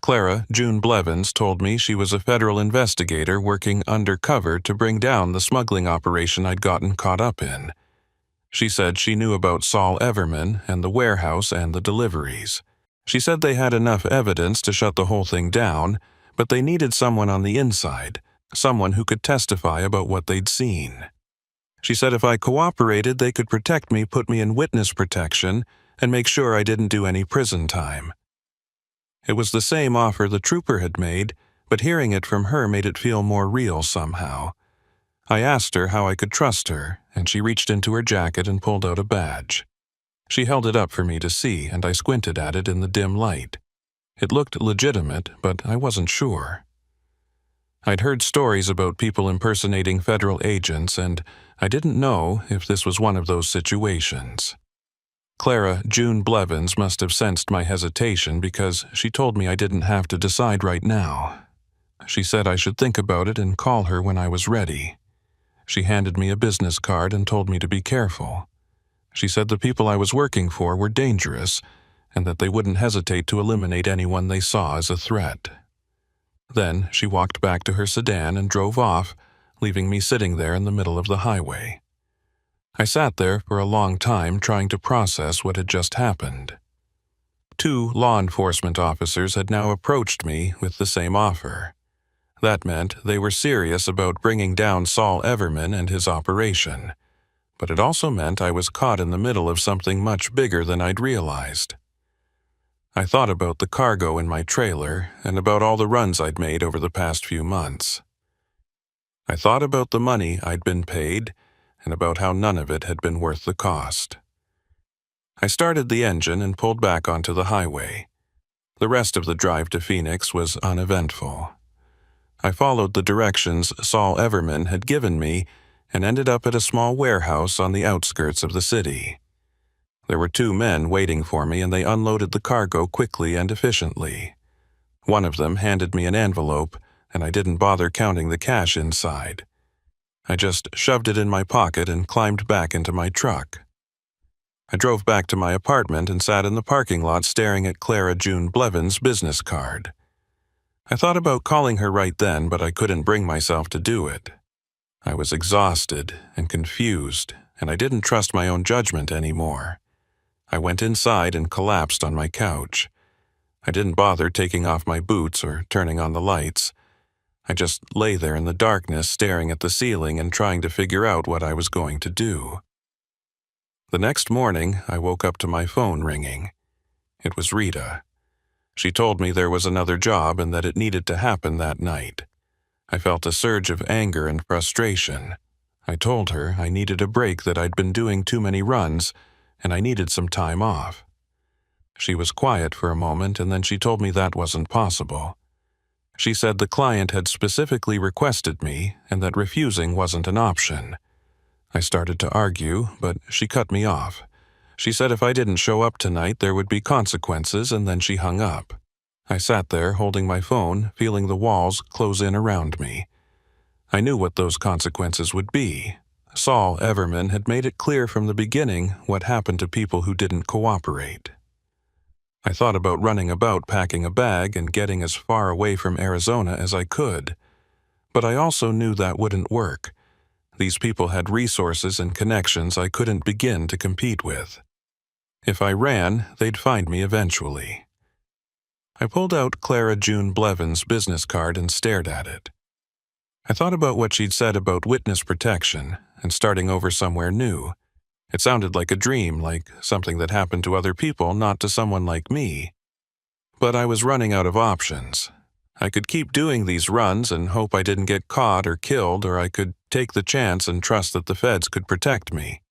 Clara June Blevins told me she was a federal investigator working undercover to bring down the smuggling operation I'd gotten caught up in. She said she knew about Saul Everman and the warehouse and the deliveries. She said they had enough evidence to shut the whole thing down, but they needed someone on the inside, someone who could testify about what they'd seen. She said if I cooperated, they could protect me, put me in witness protection, and make sure I didn't do any prison time. It was the same offer the trooper had made, but hearing it from her made it feel more real somehow. I asked her how I could trust her, and she reached into her jacket and pulled out a badge. She held it up for me to see, and I squinted at it in the dim light. It looked legitimate, but I wasn't sure. I'd heard stories about people impersonating federal agents, and I didn't know if this was one of those situations. Clara June Blevins must have sensed my hesitation because she told me I didn't have to decide right now. She said I should think about it and call her when I was ready. She handed me a business card and told me to be careful. She said the people I was working for were dangerous and that they wouldn't hesitate to eliminate anyone they saw as a threat. Then she walked back to her sedan and drove off, leaving me sitting there in the middle of the highway. I sat there for a long time trying to process what had just happened. 2 law enforcement officers had now approached me with the same offer. That meant they were serious about bringing down Saul Everman and his operation, but it also meant I was caught in the middle of something much bigger than I'd realized. I thought about the cargo in my trailer and about all the runs I'd made over the past few months. I thought about the money I'd been paid and about how none of it had been worth the cost. I started the engine and pulled back onto the highway. The rest of the drive to Phoenix was uneventful. I followed the directions Saul Everman had given me and ended up at a small warehouse on the outskirts of the city. There were 2 men waiting for me, and they unloaded the cargo quickly and efficiently. One of them handed me an envelope, and I didn't bother counting the cash inside. I just shoved it in my pocket and climbed back into my truck. I drove back to my apartment and sat in the parking lot staring at Clara June Blevins' business card. I thought about calling her right then, but I couldn't bring myself to do it. I was exhausted and confused, and I didn't trust my own judgment anymore. I went inside and collapsed on my couch. I didn't bother taking off my boots or turning on the lights. I just lay there in the darkness staring at the ceiling and trying to figure out what I was going to do. The next morning, I woke up to my phone ringing. It was Rita. She told me there was another job and that it needed to happen that night. I felt a surge of anger and frustration. I told her I needed a break, that I'd been doing too many runs, and I needed some time off. She was quiet for a moment, and then she told me that wasn't possible. She said the client had specifically requested me and that refusing wasn't an option. I started to argue, but she cut me off. She said if I didn't show up tonight, there would be consequences, and then she hung up. I sat there holding my phone, feeling the walls close in around me. I knew what those consequences would be. Saul Everman had made it clear from the beginning what happened to people who didn't cooperate. I thought about running about packing a bag and getting as far away from Arizona as I could. But I also knew that wouldn't work. These people had resources and connections I couldn't begin to compete with. If I ran, they'd find me eventually. I pulled out Clara June Blevins' business card and stared at it. I thought about what she'd said about witness protection and starting over somewhere new. It sounded like a dream, like something that happened to other people, not to someone like me. But I was running out of options. I could keep doing these runs and hope I didn't get caught or killed, or I could take the chance and trust that the feds could protect me.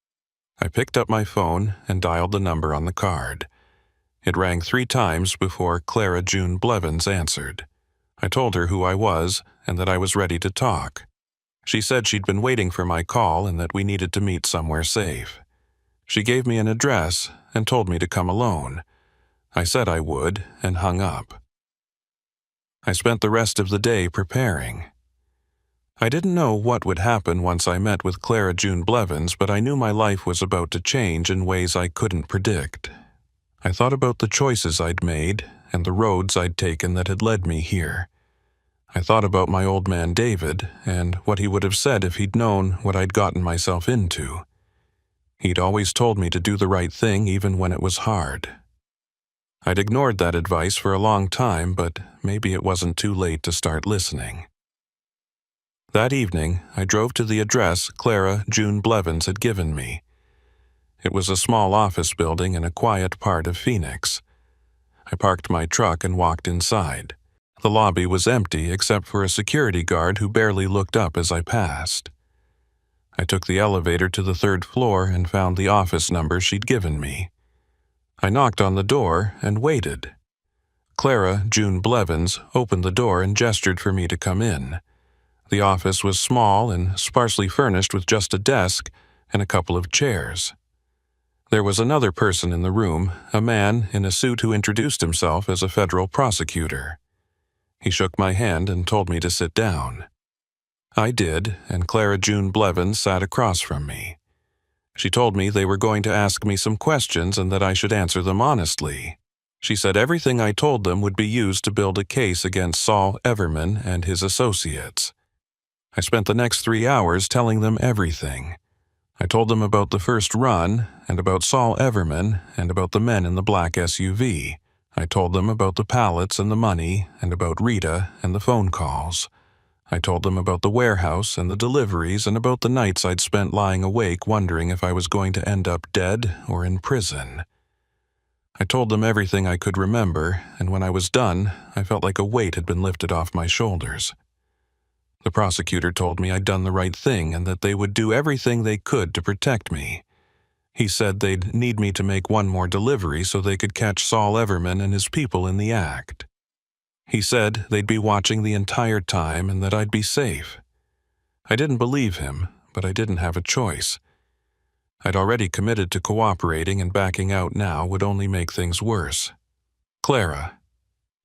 I picked up my phone and dialed the number on the card. It rang 3 times before Clara June Blevins answered. I told her who I was and that I was ready to talk. She said she'd been waiting for my call and that we needed to meet somewhere safe. She gave me an address and told me to come alone. I said I would and hung up. I spent the rest of the day preparing. I didn't know what would happen once I met with Clara June Blevins, but I knew my life was about to change in ways I couldn't predict. I thought about the choices I'd made and the roads I'd taken that had led me here. I thought about my old man David and what he would have said if he'd known what I'd gotten myself into. He'd always told me to do the right thing even when it was hard. I'd ignored that advice for a long time, but maybe it wasn't too late to start listening. That evening, I drove to the address Clara June Blevins had given me. It was a small office building in a quiet part of Phoenix. I parked my truck and walked inside. The lobby was empty except for a security guard who barely looked up as I passed. I took the elevator to the 3rd floor and found the office number she'd given me. I knocked on the door and waited. Clara June Blevins opened the door and gestured for me to come in. The office was small and sparsely furnished with just a desk and a couple of chairs. There was another person in the room, a man in a suit who introduced himself as a federal prosecutor. He shook my hand and told me to sit down. I did, and Clara June Blevins sat across from me. She told me they were going to ask me some questions and that I should answer them honestly. She said everything I told them would be used to build a case against Saul Everman and his associates. I spent the next 3 hours telling them everything. I told them about the first run, and about Saul Everman, and about the men in the black SUV. I told them about the pallets and the money, and about Rita and the phone calls. I told them about the warehouse and the deliveries, and about the nights I'd spent lying awake wondering if I was going to end up dead or in prison. I told them everything I could remember, and when I was done, I felt like a weight had been lifted off my shoulders. The prosecutor told me I'd done the right thing and that they would do everything they could to protect me. He said they'd need me to make one more delivery so they could catch Saul Everman and his people in the act. He said they'd be watching the entire time and that I'd be safe. I didn't believe him, but I didn't have a choice. I'd already committed to cooperating, and backing out now would only make things worse. Clara.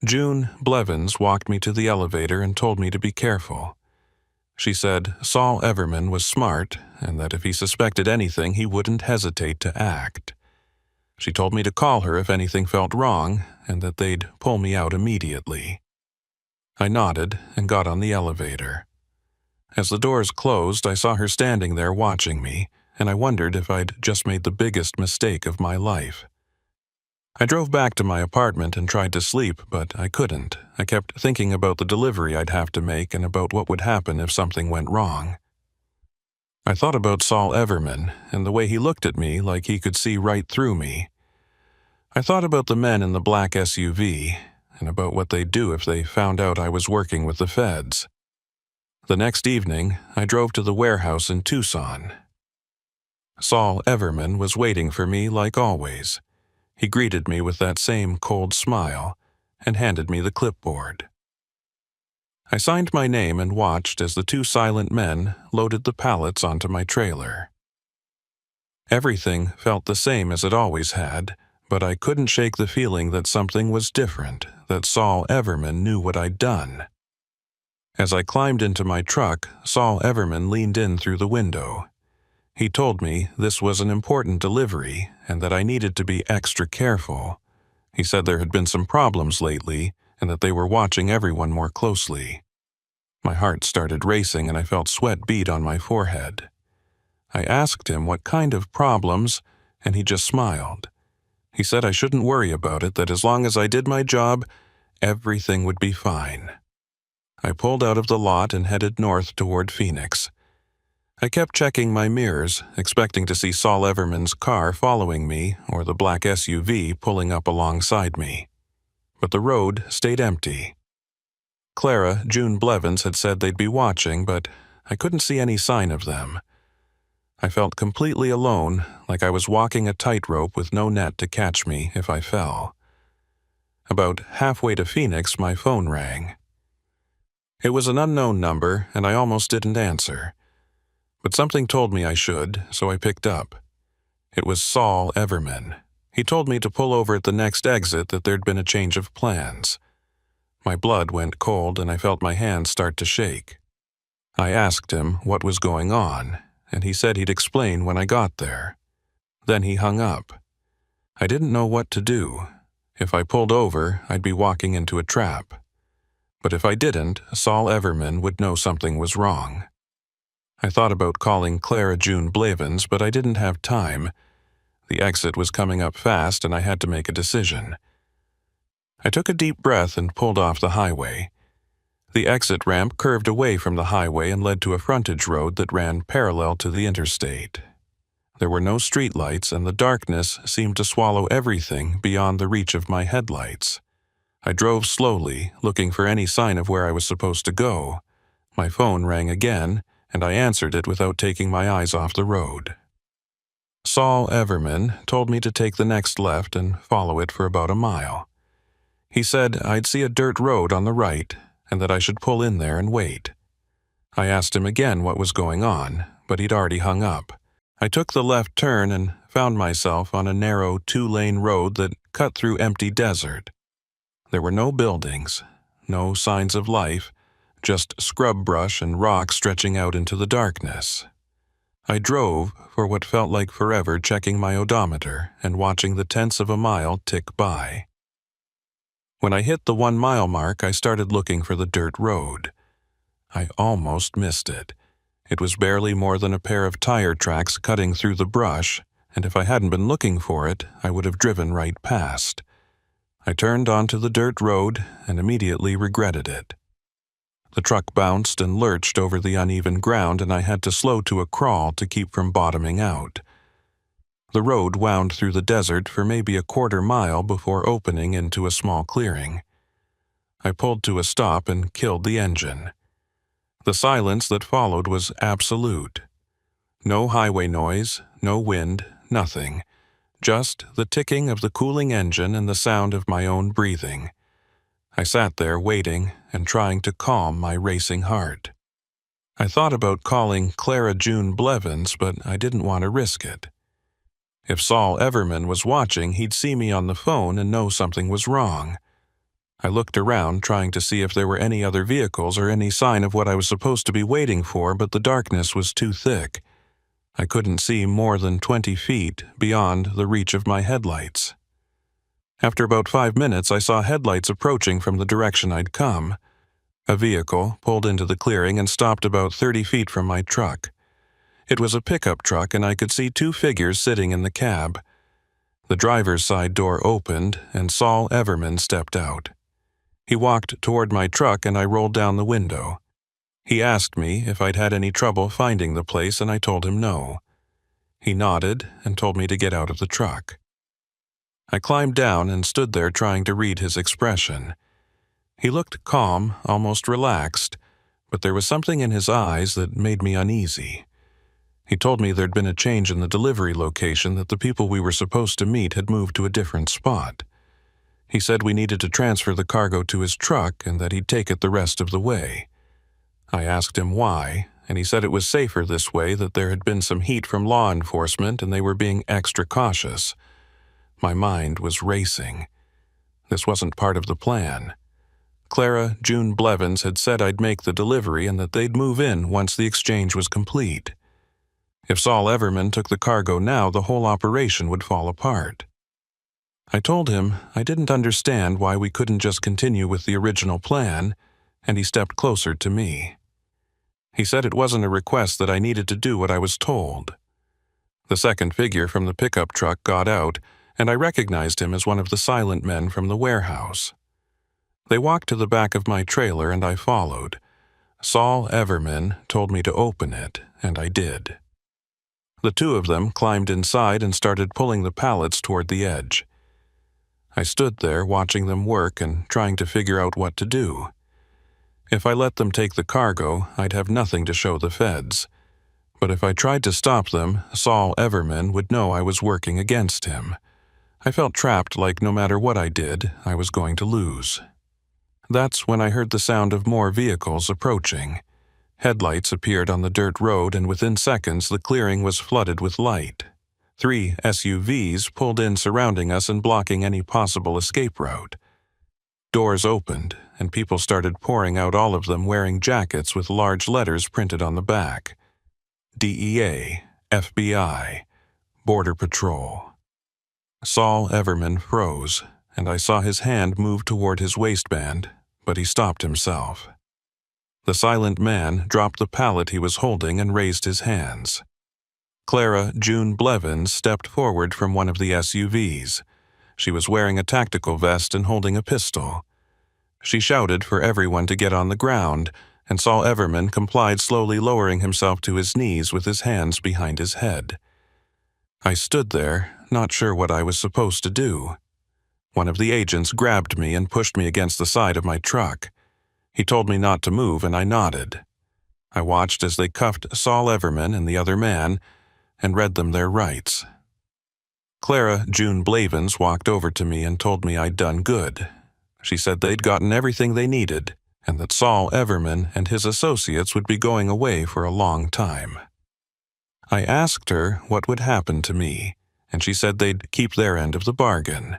June Blevins walked me to the elevator and told me to be careful. She said Saul Everman was smart and that if he suspected anything, he wouldn't hesitate to act. She told me to call her if anything felt wrong and that they'd pull me out immediately. I nodded and got on the elevator. As the doors closed, I saw her standing there watching me, and I wondered if I'd just made the biggest mistake of my life. I drove back to my apartment and tried to sleep, but I couldn't. I kept thinking about the delivery I'd have to make and about what would happen if something went wrong. I thought about Saul Everman and the way he looked at me like he could see right through me. I thought about the men in the black SUV and about what they'd do if they found out I was working with the feds. The next evening, I drove to the warehouse in Tucson. Saul Everman was waiting for me like always. He greeted me with that same cold smile and handed me the clipboard. I signed my name and watched as the two silent men loaded the pallets onto my trailer. Everything felt the same as it always had, but I couldn't shake the feeling that something was different, that Saul Everman knew what I'd done. As I climbed into my truck, Saul Everman leaned in through the window. He told me this was an important delivery and that I needed to be extra careful. He said there had been some problems lately and that they were watching everyone more closely. My heart started racing and I felt sweat bead on my forehead. I asked him what kind of problems, and he just smiled. He said I shouldn't worry about it, that as long as I did my job, everything would be fine. I pulled out of the lot and headed north toward Phoenix. I kept checking my mirrors, expecting to see Saul Everman's car following me or the black SUV pulling up alongside me. But the road stayed empty. Clara, June Blevins had said they'd be watching, but I couldn't see any sign of them. I felt completely alone, like I was walking a tightrope with no net to catch me if I fell. About halfway to Phoenix, my phone rang. It was an unknown number, and I almost didn't answer. But something told me I should, so I picked up. It was Saul Everman. He told me to pull over at the next exit, that there'd been a change of plans. My blood went cold and I felt my hands start to shake. I asked him what was going on, and he said he'd explain when I got there. Then he hung up. I didn't know what to do. If I pulled over, I'd be walking into a trap. But if I didn't, Saul Everman would know something was wrong. I thought about calling Clara June Blevins, but I didn't have time. The exit was coming up fast and I had to make a decision. I took a deep breath and pulled off the highway. The exit ramp curved away from the highway and led to a frontage road that ran parallel to the interstate. There were no streetlights and the darkness seemed to swallow everything beyond the reach of my headlights. I drove slowly, looking for any sign of where I was supposed to go. My phone rang again, and I answered it without taking my eyes off the road. Saul Everman told me to take the next left and follow it for about a mile. He said I'd see a dirt road on the right and that I should pull in there and wait. I asked him again what was going on, but he'd already hung up. I took the left turn and found myself on a narrow 2-lane road that cut through empty desert. There were no buildings, no signs of life, just scrub brush and rocks stretching out into the darkness. I drove for what felt like forever, checking my odometer and watching the tenths of a mile tick by. When I hit the 1-mile mark, I started looking for the dirt road. I almost missed it. It was barely more than a pair of tire tracks cutting through the brush, and if I hadn't been looking for it, I would have driven right past. I turned onto the dirt road and immediately regretted it. The truck bounced and lurched over the uneven ground, and I had to slow to a crawl to keep from bottoming out. The road wound through the desert for maybe a quarter mile before opening into a small clearing. I pulled to a stop and killed the engine. The silence that followed was absolute. No highway noise, no wind, nothing. Just the ticking of the cooling engine and the sound of my own breathing. I sat there waiting and trying to calm my racing heart. I thought about calling Clara June Blevins, but I didn't want to risk it. If Saul Everman was watching, he'd see me on the phone and know something was wrong. I looked around, trying to see if there were any other vehicles or any sign of what I was supposed to be waiting for, but the darkness was too thick. I couldn't see more than 20 feet beyond the reach of my headlights. After about 5 minutes, I saw headlights approaching from the direction I'd come. A vehicle pulled into the clearing and stopped about 30 feet from my truck. It was a pickup truck, and I could see 2 figures sitting in the cab. The driver's side door opened, and Saul Everman stepped out. He walked toward my truck, and I rolled down the window. He asked me if I'd had any trouble finding the place, and I told him no. He nodded and told me to get out of the truck. I climbed down and stood there trying to read his expression. He looked calm, almost relaxed, but there was something in his eyes that made me uneasy. He told me there'd been a change in the delivery location, that the people we were supposed to meet had moved to a different spot. He said we needed to transfer the cargo to his truck and that he'd take it the rest of the way. I asked him why, and he said it was safer this way, that there had been some heat from law enforcement and they were being extra cautious. My mind was racing. This wasn't part of the plan. Clara June Blevins had said I'd make the delivery and that they'd move in once the exchange was complete. If Saul Everman took the cargo now, the whole operation would fall apart. I told him I didn't understand why we couldn't just continue with the original plan, and he stepped closer to me. He said it wasn't a request, that I needed to do what I was told. The second figure from the pickup truck got out, and I recognized him as one of the silent men from the warehouse. They walked to the back of my trailer, and I followed. Saul Everman told me to open it, and I did. The 2 of them climbed inside and started pulling the pallets toward the edge. I stood there watching them work and trying to figure out what to do. If I let them take the cargo, I'd have nothing to show the feds. But if I tried to stop them, Saul Everman would know I was working against him. I felt trapped, like no matter what I did, I was going to lose. That's when I heard the sound of more vehicles approaching. Headlights appeared on the dirt road, and within seconds the clearing was flooded with light. 3 SUVs pulled in, surrounding us and blocking any possible escape route. Doors opened, and people started pouring out, all of them wearing jackets with large letters printed on the back. DEA, FBI, Border Patrol. Saul Everman froze, and I saw his hand move toward his waistband, but he stopped himself. The silent man dropped the pallet he was holding and raised his hands. Clara June Blevins stepped forward from one of the SUVs. She was wearing a tactical vest and holding a pistol. She shouted for everyone to get on the ground, and Saul Everman complied, slowly lowering himself to his knees with his hands behind his head. I stood there, not sure what I was supposed to do. One of the agents grabbed me and pushed me against the side of my truck. He told me not to move, and I nodded. I watched as they cuffed Saul Everman and the other man and read them their rights. Clara June Blevins walked over to me and told me I'd done good. She said they'd gotten everything they needed, and that Saul Everman and his associates would be going away for a long time. I asked her what would happen to me, and she said they'd keep their end of the bargain.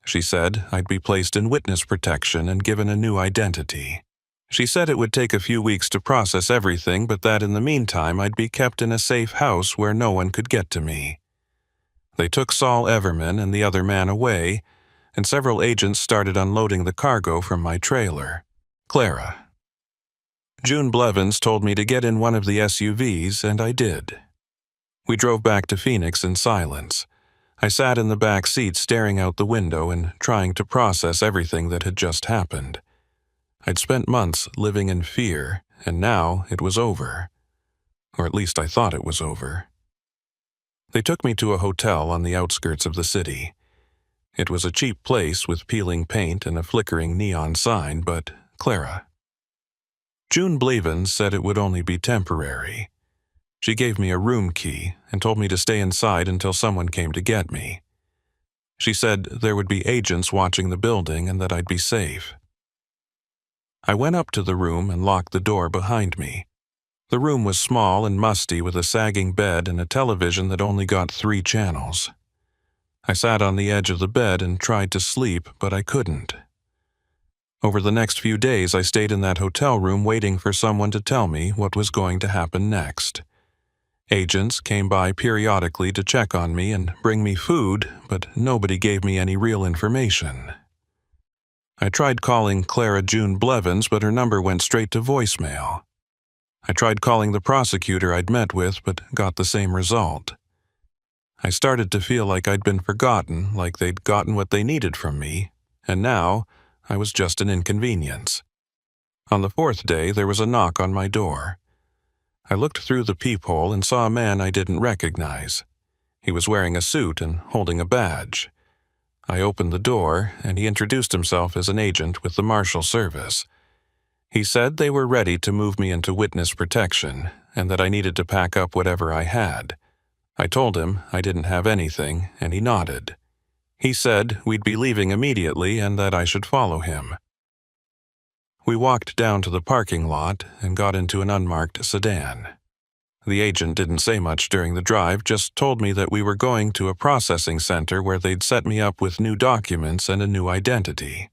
She said I'd be placed in witness protection and given a new identity. She said it would take a few weeks to process everything, but that in the meantime I'd be kept in a safe house where no one could get to me. They took Saul Everman and the other man away, and several agents started unloading the cargo from my trailer. Clara June Blevins told me to get in one of the SUVs, and I did. We drove back to Phoenix in silence. I sat in the back seat staring out the window and trying to process everything that had just happened. I'd spent months living in fear, and now it was over. Or at least I thought it was over. They took me to a hotel on the outskirts of the city. It was a cheap place with peeling paint and a flickering neon sign, but Clara June Blevins said it would only be temporary. She gave me a room key and told me to stay inside until someone came to get me. She said there would be agents watching the building and that I'd be safe. I went up to the room and locked the door behind me. The room was small and musty with a sagging bed and a television that only got 3 channels. I sat on the edge of the bed and tried to sleep, but I couldn't. Over the next few days, I stayed in that hotel room waiting for someone to tell me what was going to happen next. Agents came by periodically to check on me and bring me food, but nobody gave me any real information. I tried calling Clara June Blevins, but her number went straight to voicemail. I tried calling the prosecutor I'd met with, but got the same result. I started to feel like I'd been forgotten, like they'd gotten what they needed from me, and now I was just an inconvenience. On the 4th day, there was a knock on my door. I looked through the peephole and saw a man I didn't recognize. He was wearing a suit and holding a badge. I opened the door, and he introduced himself as an agent with the Marshal Service. He said they were ready to move me into witness protection, and that I needed to pack up whatever I had. I told him I didn't have anything, and he nodded. He said we'd be leaving immediately and that I should follow him. We walked down to the parking lot and got into an unmarked sedan. The agent didn't say much during the drive, just told me that we were going to a processing center where they'd set me up with new documents and a new identity.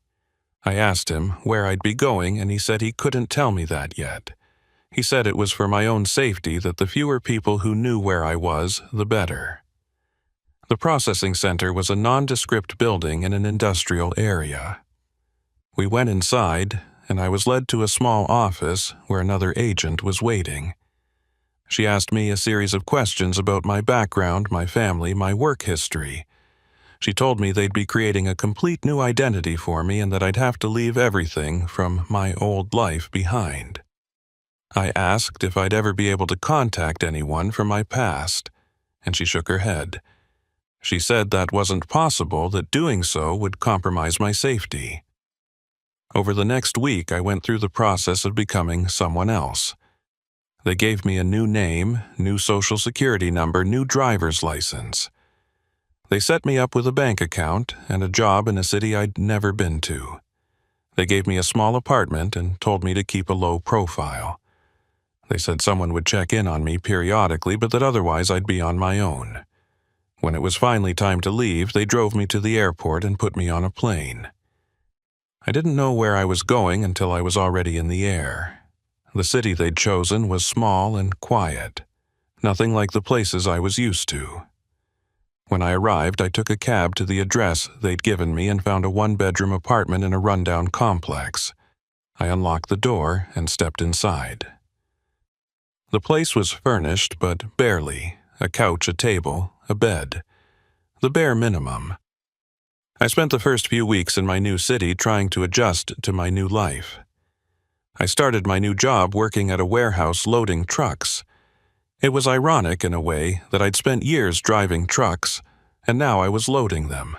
I asked him where I'd be going, and he said he couldn't tell me that yet. He said it was for my own safety that the fewer people who knew where I was, the better. The processing center was a nondescript building in an industrial area. We went inside, and I was led to a small office where another agent was waiting. She asked me a series of questions about my background, my family, my work history. She told me they'd be creating a complete new identity for me and that I'd have to leave everything from my old life behind. I asked if I'd ever be able to contact anyone from my past, and she shook her head. She said that wasn't possible, that doing so would compromise my safety. Over the next week, I went through the process of becoming someone else. They gave me a new name, new social security number, new driver's license. They set me up with a bank account and a job in a city I'd never been to. They gave me a small apartment and told me to keep a low profile. They said someone would check in on me periodically, but that otherwise I'd be on my own. When it was finally time to leave, they drove me to the airport and put me on a plane. I didn't know where I was going until I was already in the air. The city they'd chosen was small and quiet, nothing like the places I was used to. When I arrived, I took a cab to the address they'd given me and found a 1-bedroom apartment in a rundown complex. I unlocked the door and stepped inside. The place was furnished, but barely. A couch, a table, a bed. The bare minimum. I spent the first few weeks in my new city trying to adjust to my new life. I started my new job working at a warehouse loading trucks. It was ironic in a way that I'd spent years driving trucks, and now I was loading them.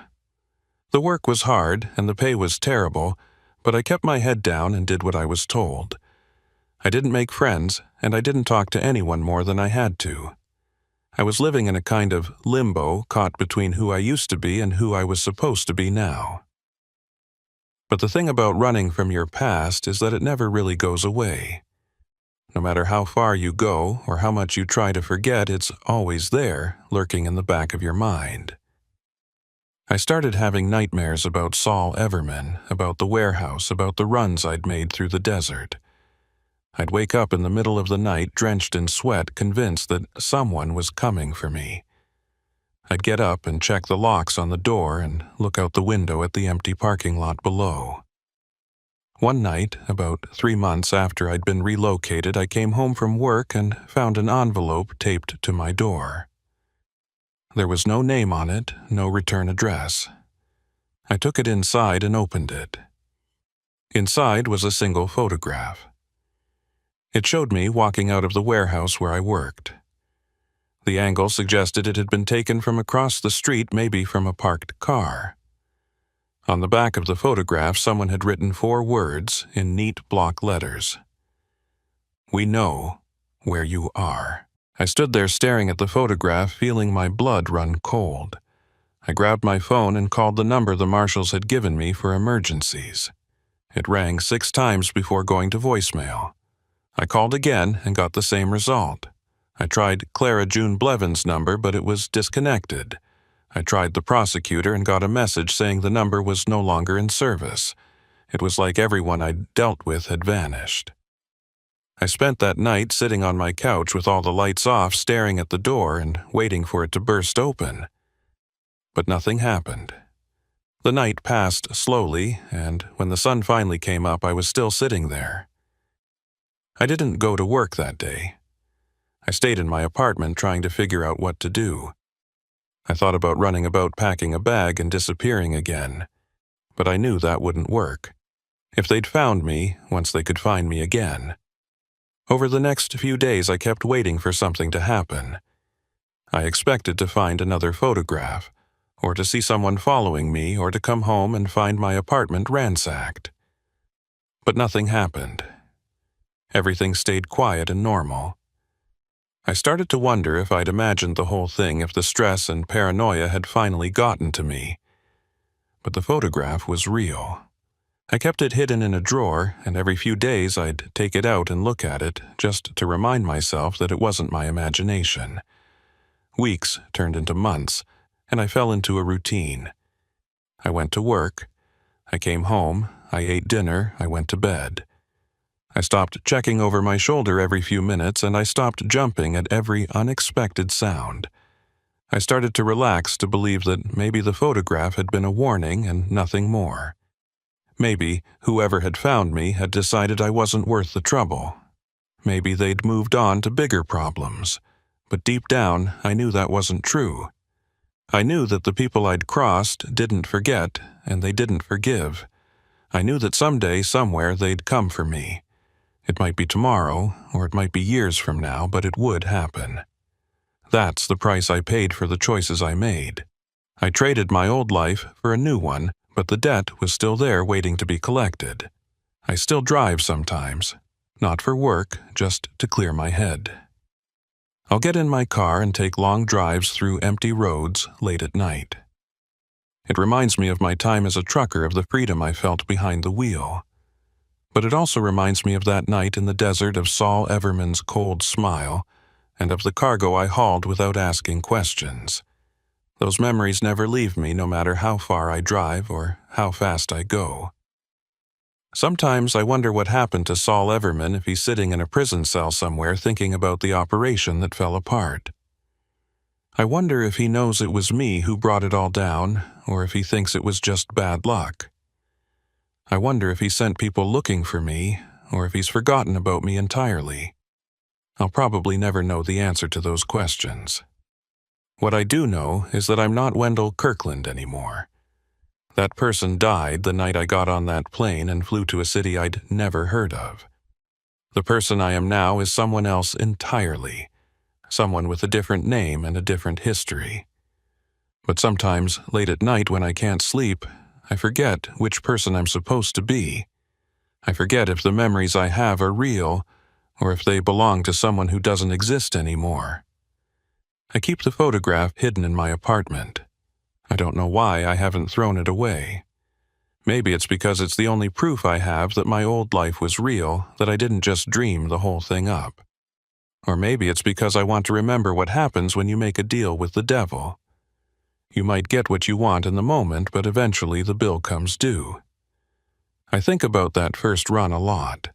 The work was hard and the pay was terrible, but I kept my head down and did what I was told. I didn't make friends, and I didn't talk to anyone more than I had to. I was living in a kind of limbo, caught between who I used to be and who I was supposed to be now. But the thing about running from your past is that it never really goes away. No matter how far you go or how much you try to forget, it's always there, lurking in the back of your mind. I started having nightmares about Saul Everman, about the warehouse, about the runs I'd made through the desert. I'd wake up in the middle of the night drenched in sweat, convinced that someone was coming for me. I'd get up and check the locks on the door and look out the window at the empty parking lot below. One night, about 3 months after I'd been relocated, I came home from work and found an envelope taped to my door. There was no name on it, no return address. I took it inside and opened it. Inside was a single photograph. It showed me walking out of the warehouse where I worked. The angle suggested it had been taken from across the street, maybe from a parked car. On the back of the photograph, someone had written 4 words in neat block letters. "We know where you are." I stood there staring at the photograph, feeling my blood run cold. I grabbed my phone and called the number the marshals had given me for emergencies. It rang 6 times before going to voicemail. I called again and got the same result. I tried Clara June Blevins' number, but it was disconnected. I tried the prosecutor and got a message saying the number was no longer in service. It was like everyone I'd dealt with had vanished. I spent that night sitting on my couch with all the lights off, staring at the door and waiting for it to burst open. But nothing happened. The night passed slowly, and when the sun finally came up, I was still sitting there. I didn't go to work that day. I stayed in my apartment trying to figure out what to do. I thought about running about packing a bag and disappearing again, but I knew that wouldn't work. If they'd found me, once they could find me again. Over the next few days, I kept waiting for something to happen. I expected to find another photograph, or to see someone following me, or to come home and find my apartment ransacked. But nothing happened. Everything stayed quiet and normal. I started to wonder if I'd imagined the whole thing, if the stress and paranoia had finally gotten to me. But the photograph was real. I kept it hidden in a drawer, and every few days I'd take it out and look at it, just to remind myself that it wasn't my imagination. Weeks turned into months, and I fell into a routine. I went to work. I came home. I ate dinner. I went to bed. I stopped checking over my shoulder every few minutes, and I stopped jumping at every unexpected sound. I started to relax, to believe that maybe the photograph had been a warning and nothing more. Maybe whoever had found me had decided I wasn't worth the trouble. Maybe they'd moved on to bigger problems. But deep down, I knew that wasn't true. I knew that the people I'd crossed didn't forget, and they didn't forgive. I knew that someday, somewhere, they'd come for me. It might be tomorrow, or it might be years from now, but it would happen. That's the price I paid for the choices I made. I traded my old life for a new one, but the debt was still there waiting to be collected. I still drive sometimes, not for work, just to clear my head. I'll get in my car and take long drives through empty roads late at night. It reminds me of my time as a trucker, of the freedom I felt behind the wheel. But it also reminds me of that night in the desert, of Saul Everman's cold smile, and of the cargo I hauled without asking questions. Those memories never leave me, no matter how far I drive or how fast I go. Sometimes I wonder what happened to Saul Everman, if he's sitting in a prison cell somewhere thinking about the operation that fell apart. I wonder if he knows it was me who brought it all down, or if he thinks it was just bad luck. I wonder if he sent people looking for me, or if he's forgotten about me entirely. I'll probably never know the answer to those questions. What I do know is that I'm not Wendell Kirkland anymore. That person died the night I got on that plane and flew to a city I'd never heard of. The person I am now is someone else entirely, someone with a different name and a different history. But sometimes, late at night when I can't sleep, I forget which person I'm supposed to be. I forget if the memories I have are real, or if they belong to someone who doesn't exist anymore. I keep the photograph hidden in my apartment. I don't know why I haven't thrown it away. Maybe it's because it's the only proof I have that my old life was real, that I didn't just dream the whole thing up. Or maybe it's because I want to remember what happens when you make a deal with the devil. You might get what you want in the moment, but eventually the bill comes due. I think about that first run a lot.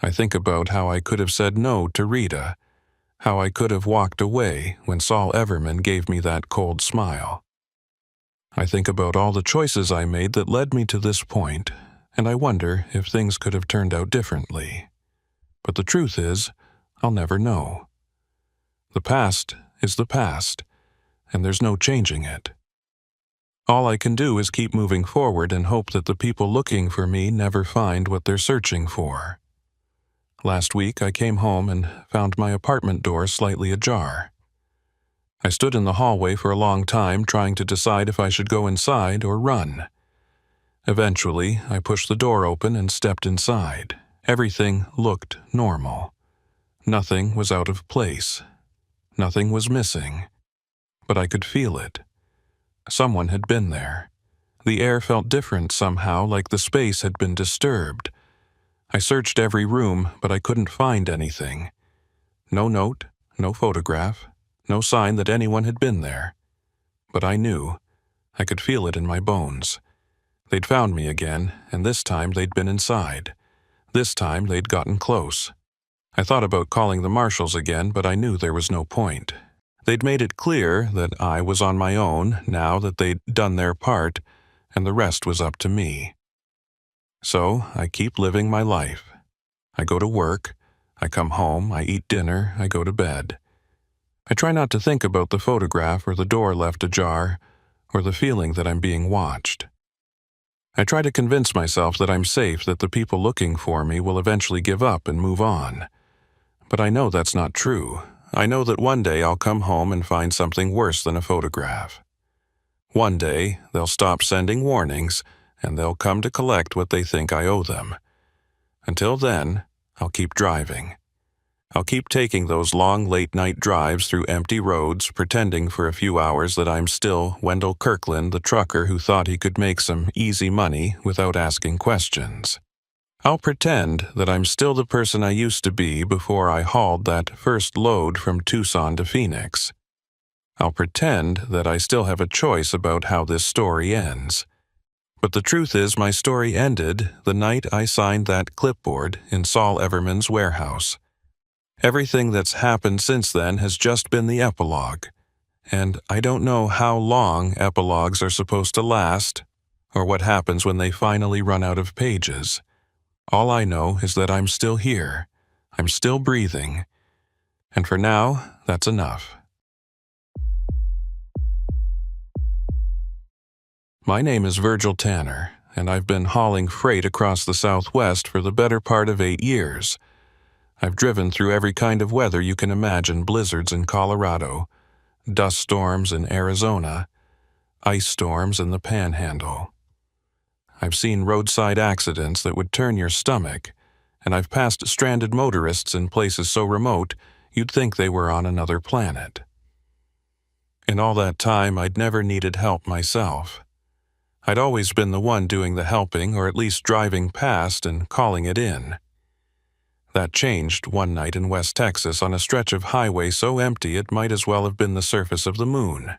I think about how I could have said no to Rita, how I could have walked away when Saul Everman gave me that cold smile. I think about all the choices I made that led me to this point, and I wonder if things could have turned out differently. But the truth is, I'll never know. The past is the past, and there's no changing it. All I can do is keep moving forward and hope that the people looking for me never find what they're searching for. Last week, I came home and found my apartment door slightly ajar. I stood in the hallway for a long time, trying to decide if I should go inside or run. Eventually, I pushed the door open and stepped inside. Everything looked normal. Nothing was out of place. Nothing was missing. But I could feel it. Someone had been there. The air felt different somehow, like the space had been disturbed. I searched every room, but I couldn't find anything. No note, no photograph, no sign that anyone had been there. But I knew. I could feel it in my bones. They'd found me again, and this time they'd been inside. This time they'd gotten close. I thought about calling the marshals again, but I knew there was no point. They'd made it clear that I was on my own now that they'd done their part, and the rest was up to me. So I keep living my life. I go to work, I come home, I eat dinner, I go to bed. I try not to think about the photograph or the door left ajar, or the feeling that I'm being watched. I try to convince myself that I'm safe, that the people looking for me will eventually give up and move on. But I know that's not true. I know that one day I'll come home and find something worse than a photograph. One day they'll stop sending warnings, and they'll come to collect what they think I owe them. Until then, I'll keep driving. I'll keep taking those long late-night drives through empty roads, pretending for a few hours that I'm still Wendell Kirkland, the trucker who thought he could make some easy money without asking questions. I'll pretend that I'm still the person I used to be before I hauled that first load from Tucson to Phoenix. I'll pretend that I still have a choice about how this story ends. But the truth is, my story ended the night I signed that clipboard in Saul Everman's warehouse. Everything that's happened since then has just been the epilogue, and I don't know how long epilogues are supposed to last, or what happens when they finally run out of pages. All I know is that I'm still here, I'm still breathing, and for now, that's enough. My name is Virgil Tanner, and I've been hauling freight across the Southwest for the better part of 8 years. I've driven through every kind of weather you can imagine: blizzards in Colorado, dust storms in Arizona, ice storms in the Panhandle. I've seen roadside accidents that would turn your stomach, and I've passed stranded motorists in places so remote you'd think they were on another planet. In all that time, I'd never needed help myself. I'd always been the one doing the helping, or at least driving past and calling it in. That changed one night in West Texas on a stretch of highway so empty it might as well have been the surface of the moon.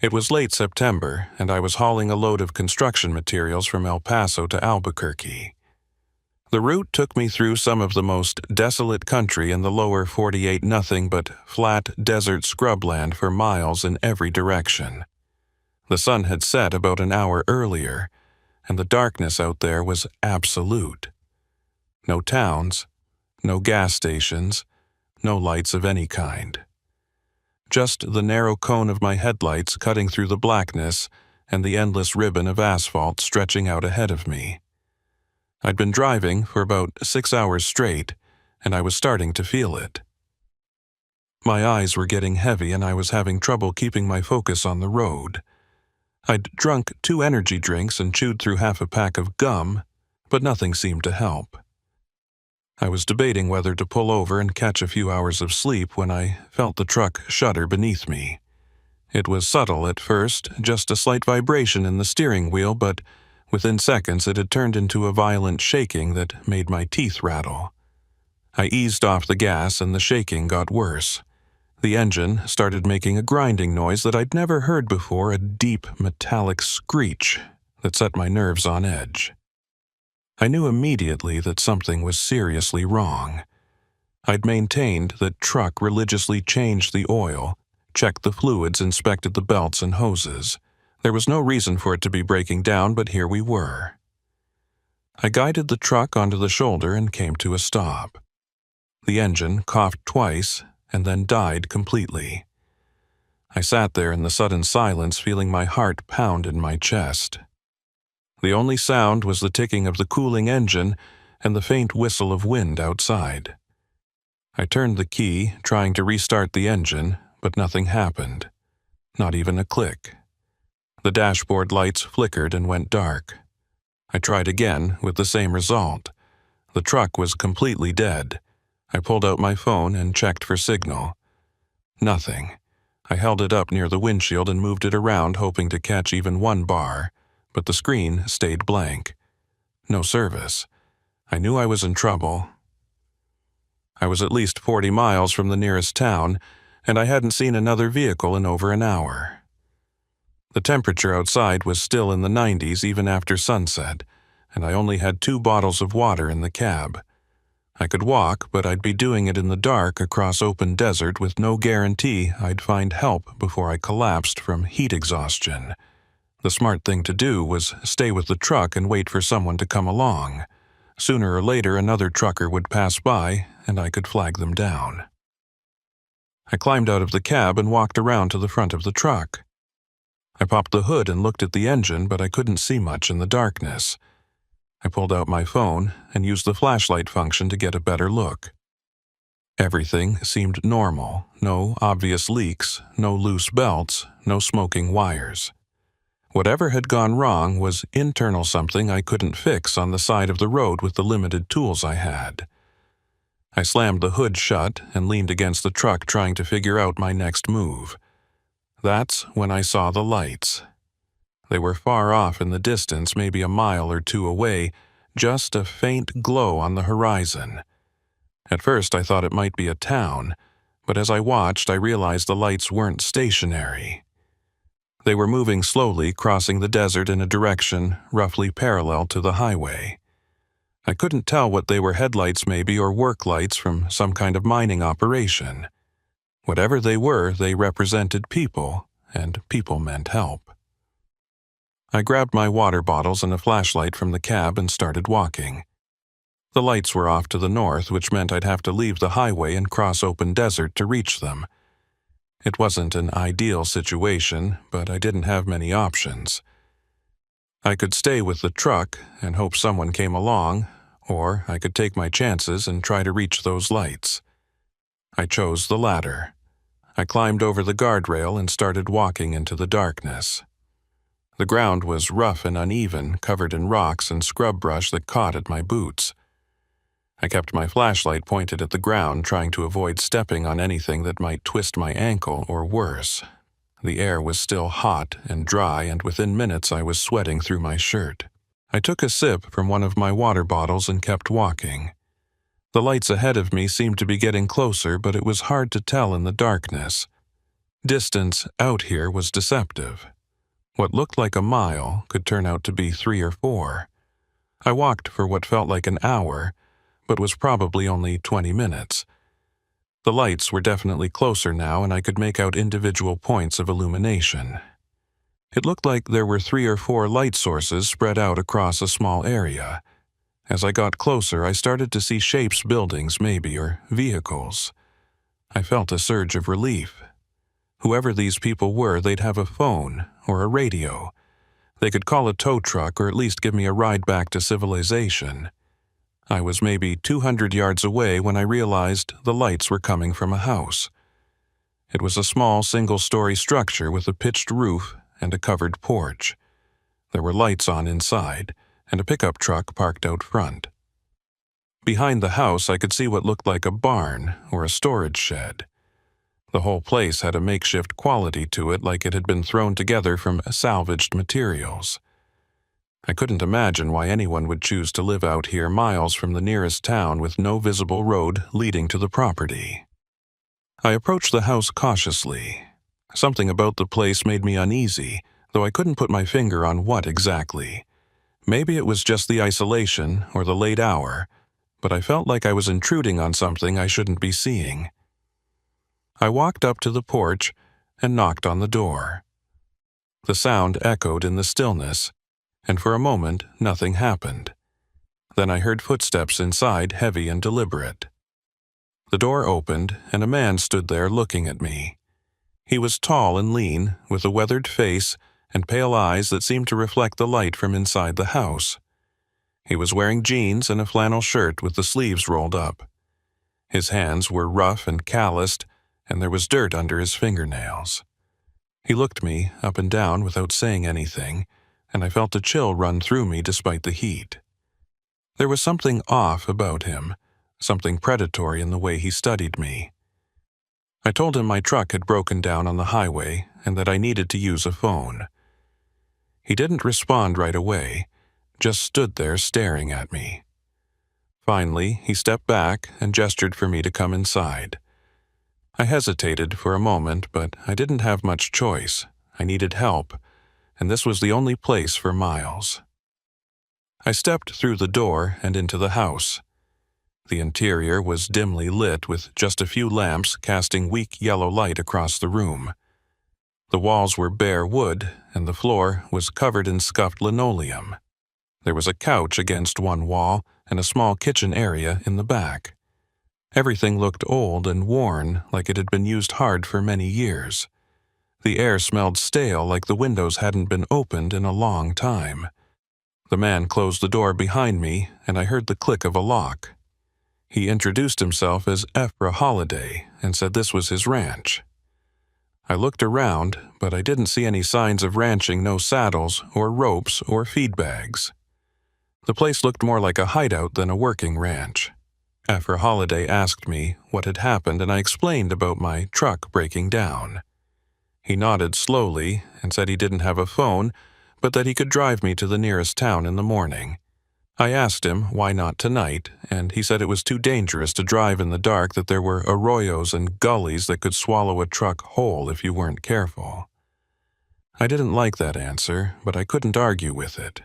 It was late September, and I was hauling a load of construction materials from El Paso to Albuquerque. The route took me through some of the most desolate country in the lower 48, nothing but flat desert scrubland for miles in every direction. The sun had set about an hour earlier, and the darkness out there was absolute. No towns, no gas stations, no lights of any kind. Just the narrow cone of my headlights cutting through the blackness and the endless ribbon of asphalt stretching out ahead of me. I'd been driving for about 6 hours straight, and I was starting to feel it. My eyes were getting heavy, and I was having trouble keeping my focus on the road. I'd drunk 2 energy drinks and chewed through half a pack of gum, but nothing seemed to help. I was debating whether to pull over and catch a few hours of sleep when I felt the truck shudder beneath me. It was subtle at first, just a slight vibration in the steering wheel, but within seconds it had turned into a violent shaking that made my teeth rattle. I eased off the gas and the shaking got worse. The engine started making a grinding noise that I'd never heard before, a deep metallic screech that set my nerves on edge. I knew immediately that something was seriously wrong. I'd maintained that truck religiously changed the oil, checked the fluids, inspected the belts and hoses. There was no reason for it to be breaking down, but here we were. I guided the truck onto the shoulder and came to a stop. The engine coughed twice and then died completely. I sat there in the sudden silence, feeling my heart pound in my chest. The only sound was the ticking of the cooling engine and the faint whistle of wind outside. I turned the key, trying to restart the engine, but nothing happened. Not even a click. The dashboard lights flickered and went dark. I tried again with the same result. The truck was completely dead. I pulled out my phone and checked for signal. Nothing. I held it up near the windshield and moved it around, hoping to catch even one bar, but the screen stayed blank. No service. I knew I was in trouble. I was at least 40 miles from the nearest town, and I hadn't seen another vehicle in over an hour. The temperature outside was still in the 90s even after sunset, and I only had 2 bottles of water in the cab. I could walk, but I'd be doing it in the dark across open desert with no guarantee I'd find help before I collapsed from heat exhaustion. The smart thing to do was stay with the truck and wait for someone to come along. Sooner or later, another trucker would pass by, and I could flag them down. I climbed out of the cab and walked around to the front of the truck. I popped the hood and looked at the engine, but I couldn't see much in the darkness. I pulled out my phone and used the flashlight function to get a better look. Everything seemed normal. No obvious leaks, no loose belts, no smoking wires. Whatever had gone wrong was internal something I couldn't fix on the side of the road with the limited tools I had. I slammed the hood shut and leaned against the truck trying to figure out my next move. That's when I saw the lights. They were far off in the distance, maybe a mile or 2 away, just a faint glow on the horizon. At first I thought it might be a town, but as I watched I realized the lights weren't stationary. They were moving slowly, crossing the desert in a direction roughly parallel to the highway. I couldn't tell what they were, headlights maybe, or work lights from some kind of mining operation. Whatever they were, they represented people, and people meant help. I grabbed my water bottles and a flashlight from the cab and started walking. The lights were off to the north, which meant I'd have to leave the highway and cross open desert to reach them. It wasn't an ideal situation, but I didn't have many options. I could stay with the truck and hope someone came along, or I could take my chances and try to reach those lights. I chose the latter. I climbed over the guardrail and started walking into the darkness. The ground was rough and uneven, covered in rocks and scrub brush that caught at my boots. I kept my flashlight pointed at the ground, trying to avoid stepping on anything that might twist my ankle or worse. The air was still hot and dry, and within minutes I was sweating through my shirt. I took a sip from one of my water bottles and kept walking. The lights ahead of me seemed to be getting closer, but it was hard to tell in the darkness. Distance out here was deceptive. What looked like a mile could turn out to be 3 or 4. I walked for what felt like an hour, but was probably only 20 minutes. The lights were definitely closer now, and I could make out individual points of illumination. It looked like there were 3 or 4 light sources spread out across a small area. As I got closer, I started to see shapes, buildings maybe, or vehicles. I felt a surge of relief. Whoever these people were, they'd have a phone or a radio. They could call a tow truck or at least give me a ride back to civilization. I was maybe 200 yards away when I realized the lights were coming from a house. It was a small single-story structure with a pitched roof and a covered porch. There were lights on inside, and a pickup truck parked out front. Behind the house, I could see what looked like a barn or a storage shed. The whole place had a makeshift quality to it, like it had been thrown together from salvaged materials. I couldn't imagine why anyone would choose to live out here miles from the nearest town with no visible road leading to the property. I approached the house cautiously. Something about the place made me uneasy, though I couldn't put my finger on what exactly. Maybe it was just the isolation or the late hour, but I felt like I was intruding on something I shouldn't be seeing. I walked up to the porch and knocked on the door. The sound echoed in the stillness, and for a moment nothing happened. Then I heard footsteps inside, heavy and deliberate. The door opened, and a man stood there looking at me. He was tall and lean, with a weathered face and pale eyes that seemed to reflect the light from inside the house. He was wearing jeans and a flannel shirt with the sleeves rolled up. His hands were rough and calloused, and there was dirt under his fingernails. He looked me up and down without saying anything, and I felt a chill run through me despite the heat. There was something off about him, something predatory in the way he studied me. I told him my truck had broken down on the highway and that I needed to use a phone. He didn't respond right away, just stood there staring at me. Finally, he stepped back and gestured for me to come inside. I hesitated for a moment, but I didn't have much choice. I needed help, and this was the only place for miles. I stepped through the door and into the house. The interior was dimly lit with just a few lamps casting weak yellow light across the room. The walls were bare wood, and the floor was covered in scuffed linoleum. There was a couch against one wall and a small kitchen area in the back. Everything looked old and worn, like it had been used hard for many years. The air smelled stale, like the windows hadn't been opened in a long time. The man closed the door behind me, and I heard the click of a lock. He introduced himself as Ephra Holiday and said this was his ranch. I looked around, but I didn't see any signs of ranching, no saddles or ropes or feed bags. The place looked more like a hideout than a working ranch. Ephra Holiday asked me what had happened, and I explained about my truck breaking down. He nodded slowly and said he didn't have a phone, but that he could drive me to the nearest town in the morning. I asked him why not tonight, and he said it was too dangerous to drive in the dark, that there were arroyos and gullies that could swallow a truck whole if you weren't careful. I didn't like that answer, but I couldn't argue with it.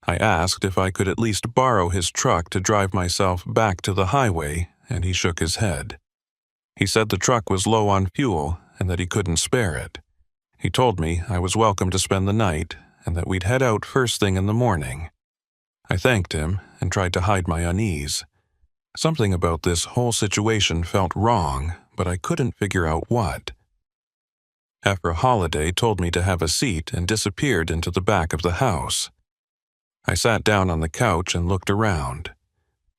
I asked if I could at least borrow his truck to drive myself back to the highway, and he shook his head. He said the truck was low on fuel and that he couldn't spare it. He told me I was welcome to spend the night and that we'd head out first thing in the morning. I thanked him and tried to hide my unease. Something about this whole situation felt wrong, but I couldn't figure out what. Ephra Holiday told me to have a seat and disappeared into the back of the house. I sat down on the couch and looked around.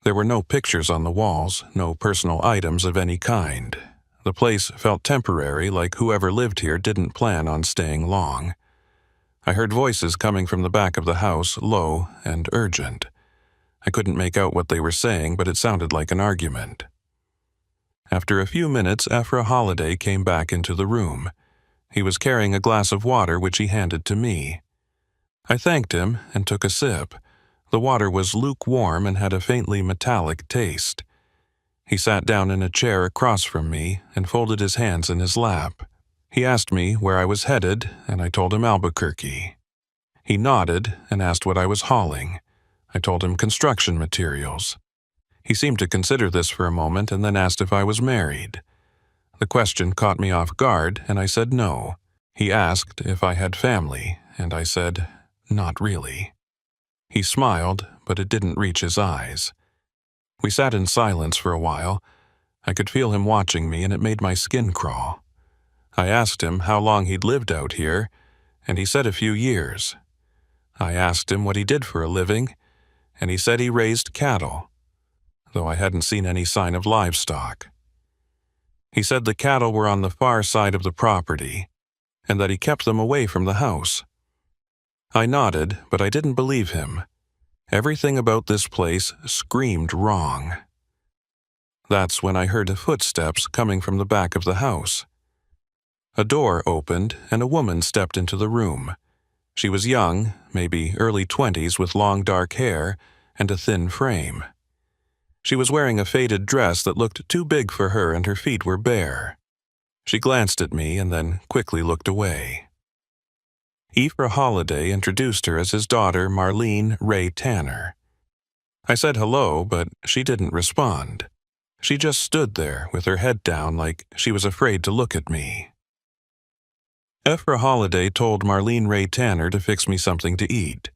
There were no pictures on the walls, no personal items of any kind. The place felt temporary, like whoever lived here didn't plan on staying long. I heard voices coming from the back of the house, low and urgent. I couldn't make out what they were saying, but it sounded like an argument. After a few minutes, Ephra Holiday came back into the room. He was carrying a glass of water, which he handed to me. I thanked him and took a sip. The water was lukewarm and had a faintly metallic taste. He sat down in a chair across from me and folded his hands in his lap. He asked me where I was headed, and I told him Albuquerque. He nodded and asked what I was hauling. I told him construction materials. He seemed to consider this for a moment and then asked if I was married. The question caught me off guard, and I said no. He asked if I had family, and I said, not really. He smiled, but it didn't reach his eyes. We sat in silence for a while. I could feel him watching me, and it made my skin crawl. I asked him how long he'd lived out here, and he said a few years. I asked him what he did for a living, and he said he raised cattle, though I hadn't seen any sign of livestock. He said the cattle were on the far side of the property, and that he kept them away from the house. I nodded, but I didn't believe him. Everything about this place screamed wrong. That's when I heard footsteps coming from the back of the house. A door opened, and a woman stepped into the room. She was young, maybe early 20s, with long dark hair and a thin frame. She was wearing a faded dress that looked too big for her, and her feet were bare. She glanced at me and then quickly looked away. Ephra Holiday introduced her as his daughter, Marlene Ray Tanner. I said hello, but she didn't respond. She just stood there with her head down, like she was afraid to look at me. Ephra Holiday told Marlene Ray Tanner to fix me something to eat.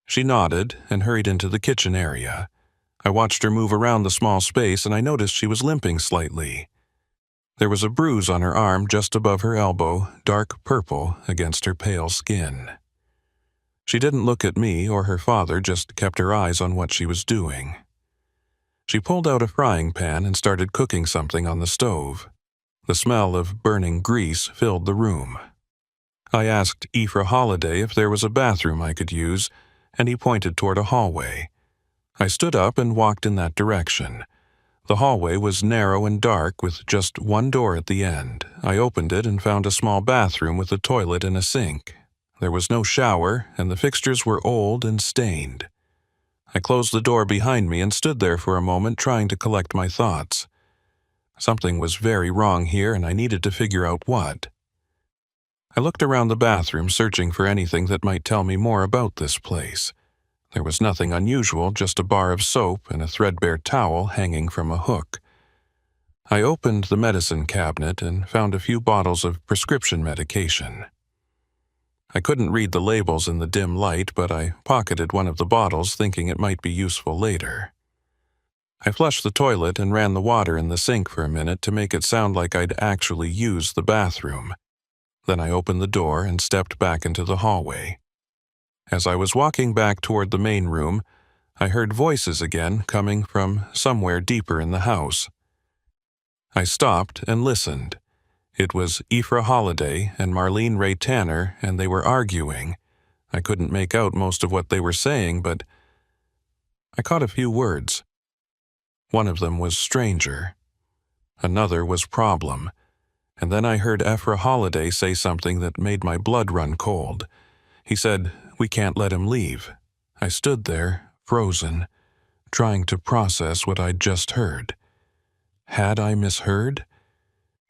She nodded and hurried into the kitchen area. I watched her move around the small space, and I noticed she was limping slightly. There was a bruise on her arm just above her elbow, dark purple against her pale skin. She didn't look at me or her father, just kept her eyes on what she was doing. She pulled out a frying pan and started cooking something on the stove. The smell of burning grease filled the room. I asked Ephra Holiday if there was a bathroom I could use, and he pointed toward a hallway. I stood up and walked in that direction. The hallway was narrow and dark, with just one door at the end. I opened it and found a small bathroom with a toilet and a sink. There was no shower, and the fixtures were old and stained. I closed the door behind me and stood there for a moment trying to collect my thoughts. Something was very wrong here and I needed to figure out what. I looked around the bathroom searching for anything that might tell me more about this place. There was nothing unusual, just a bar of soap and a threadbare towel hanging from a hook. I opened the medicine cabinet and found a few bottles of prescription medication. I couldn't read the labels in the dim light, but I pocketed one of the bottles thinking it might be useful later. I flushed the toilet and ran the water in the sink for a minute to make it sound like I'd actually used the bathroom. Then I opened the door and stepped back into the hallway. As I was walking back toward the main room, I heard voices again coming from somewhere deeper in the house. I stopped and listened. It was Aoife Holliday and Marlene Ray Tanner, and they were arguing. I couldn't make out most of what they were saying, but I caught a few words. One of them was stranger. Another was problem. And then I heard Aoife Holliday say something that made my blood run cold. He said, "We can't let him leave." I stood there, frozen, trying to process what I'd just heard. Had I misheard?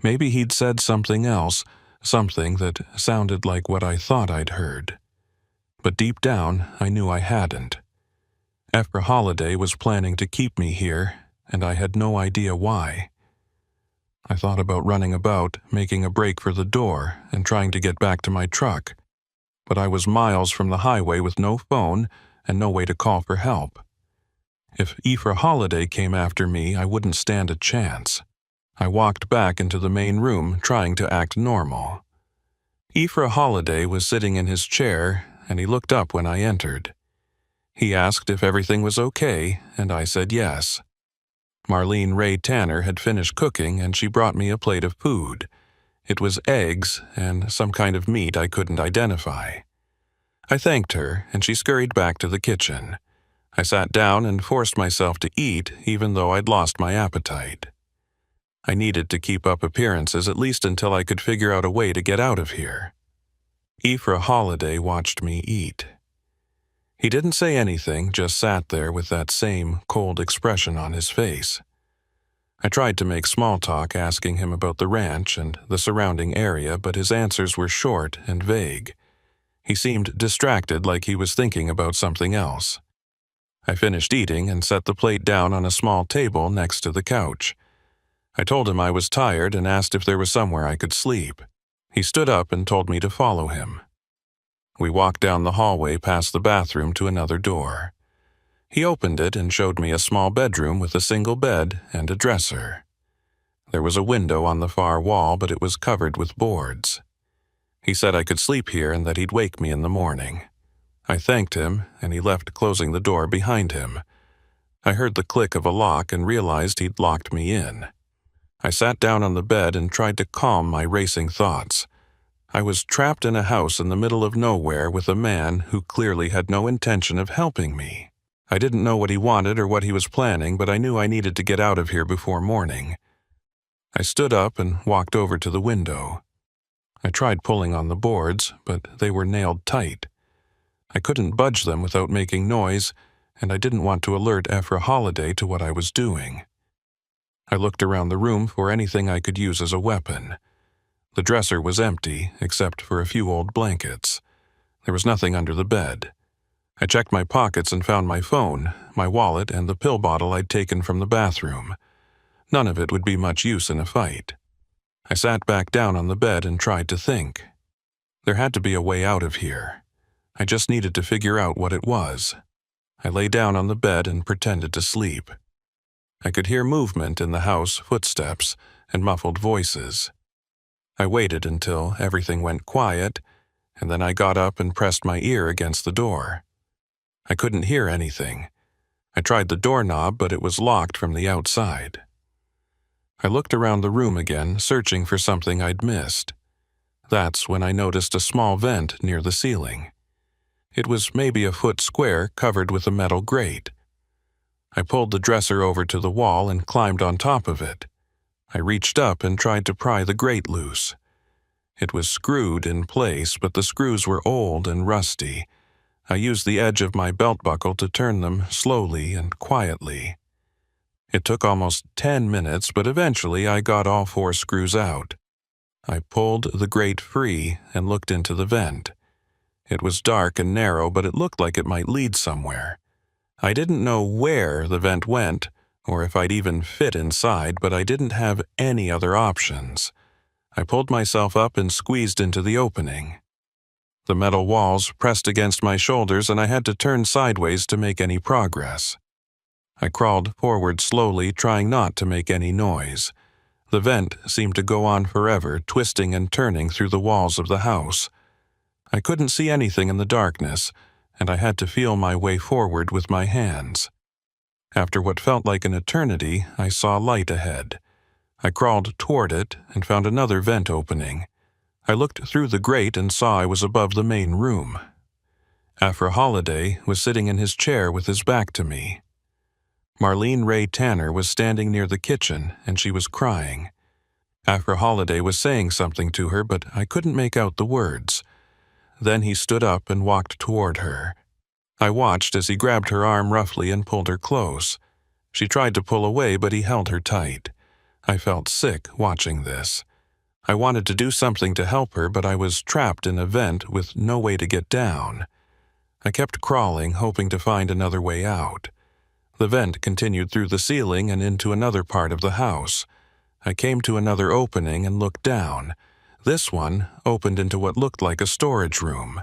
Maybe he'd said something else, something that sounded like what I thought I'd heard. But deep down, I knew I hadn't. Aoife Holliday was planning to keep me here, and I had no idea why. I thought about running about, making a break for the door, and trying to get back to my truck. But I was miles from the highway with no phone and no way to call for help. If Aoife Holliday came after me, I wouldn't stand a chance. I walked back into the main room, trying to act normal. Aoife Holliday was sitting in his chair, and he looked up when I entered. He asked if everything was okay, and I said yes. Marlene Ray Tanner had finished cooking, and she brought me a plate of food. It was eggs and some kind of meat I couldn't identify. I thanked her, and she scurried back to the kitchen. I sat down and forced myself to eat, even though I'd lost my appetite. I needed to keep up appearances at least until I could figure out a way to get out of here. Aoife Holliday watched me eat. He didn't say anything, just sat there with that same cold expression on his face. I tried to make small talk, asking him about the ranch and the surrounding area, but his answers were short and vague. He seemed distracted, like he was thinking about something else. I finished eating and set the plate down on a small table next to the couch. I told him I was tired and asked if there was somewhere I could sleep. He stood up and told me to follow him. We walked down the hallway past the bathroom to another door. He opened it and showed me a small bedroom with a single bed and a dresser. There was a window on the far wall, but it was covered with boards. He said I could sleep here and that he'd wake me in the morning. I thanked him, and he left, closing the door behind him. I heard the click of a lock and realized he'd locked me in. I sat down on the bed and tried to calm my racing thoughts. I was trapped in a house in the middle of nowhere with a man who clearly had no intention of helping me. I didn't know what he wanted or what he was planning, but I knew I needed to get out of here before morning. I stood up and walked over to the window. I tried pulling on the boards, but they were nailed tight. I couldn't budge them without making noise, and I didn't want to alert Aoife Holliday to what I was doing. I looked around the room for anything I could use as a weapon. The dresser was empty, except for a few old blankets. There was nothing under the bed. I checked my pockets and found my phone, my wallet, and the pill bottle I'd taken from the bathroom. None of it would be much use in a fight. I sat back down on the bed and tried to think. There had to be a way out of here. I just needed to figure out what it was. I lay down on the bed and pretended to sleep. I could hear movement in the house, footsteps, and muffled voices. I waited until everything went quiet, and then I got up and pressed my ear against the door. I couldn't hear anything. I tried the doorknob, but it was locked from the outside. I looked around the room again, searching for something I'd missed. That's when I noticed a small vent near the ceiling. It was maybe a foot square, covered with a metal grate. I pulled the dresser over to the wall and climbed on top of it. I reached up and tried to pry the grate loose. It was screwed in place, but the screws were old and rusty. I used the edge of my belt buckle to turn them slowly and quietly. It took almost 10 minutes, but eventually I got all 4 screws out. I pulled the grate free and looked into the vent. It was dark and narrow, but it looked like it might lead somewhere. I didn't know where the vent went, or if I'd even fit inside, but I didn't have any other options. I pulled myself up and squeezed into the opening. The metal walls pressed against my shoulders, and I had to turn sideways to make any progress. I crawled forward slowly, trying not to make any noise. The vent seemed to go on forever, twisting and turning through the walls of the house. I couldn't see anything in the darkness, and I had to feel my way forward with my hands. After what felt like an eternity, I saw light ahead. I crawled toward it and found another vent opening. I looked through the grate and saw I was above the main room. Afra Holliday was sitting in his chair with his back to me. Marlene Ray Tanner was standing near the kitchen, and she was crying. Afra Holliday was saying something to her, but I couldn't make out the words. Then he stood up and walked toward her. I watched as he grabbed her arm roughly and pulled her close. She tried to pull away, but he held her tight. I felt sick watching this. I wanted to do something to help her, but I was trapped in a vent with no way to get down. I kept crawling, hoping to find another way out. The vent continued through the ceiling and into another part of the house. I came to another opening and looked down. This one opened into what looked like a storage room.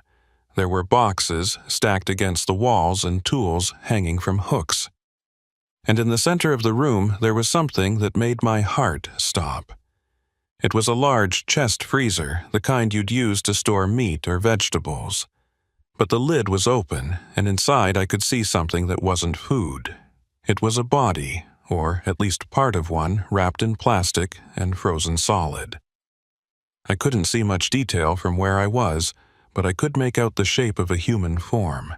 There were boxes stacked against the walls and tools hanging from hooks. And in the center of the room there was something that made my heart stop. It was a large chest freezer, the kind you'd use to store meat or vegetables. But the lid was open, and inside I could see something that wasn't food. It was a body, or at least part of one, wrapped in plastic and frozen solid. I couldn't see much detail from where I was, but I could make out the shape of a human form.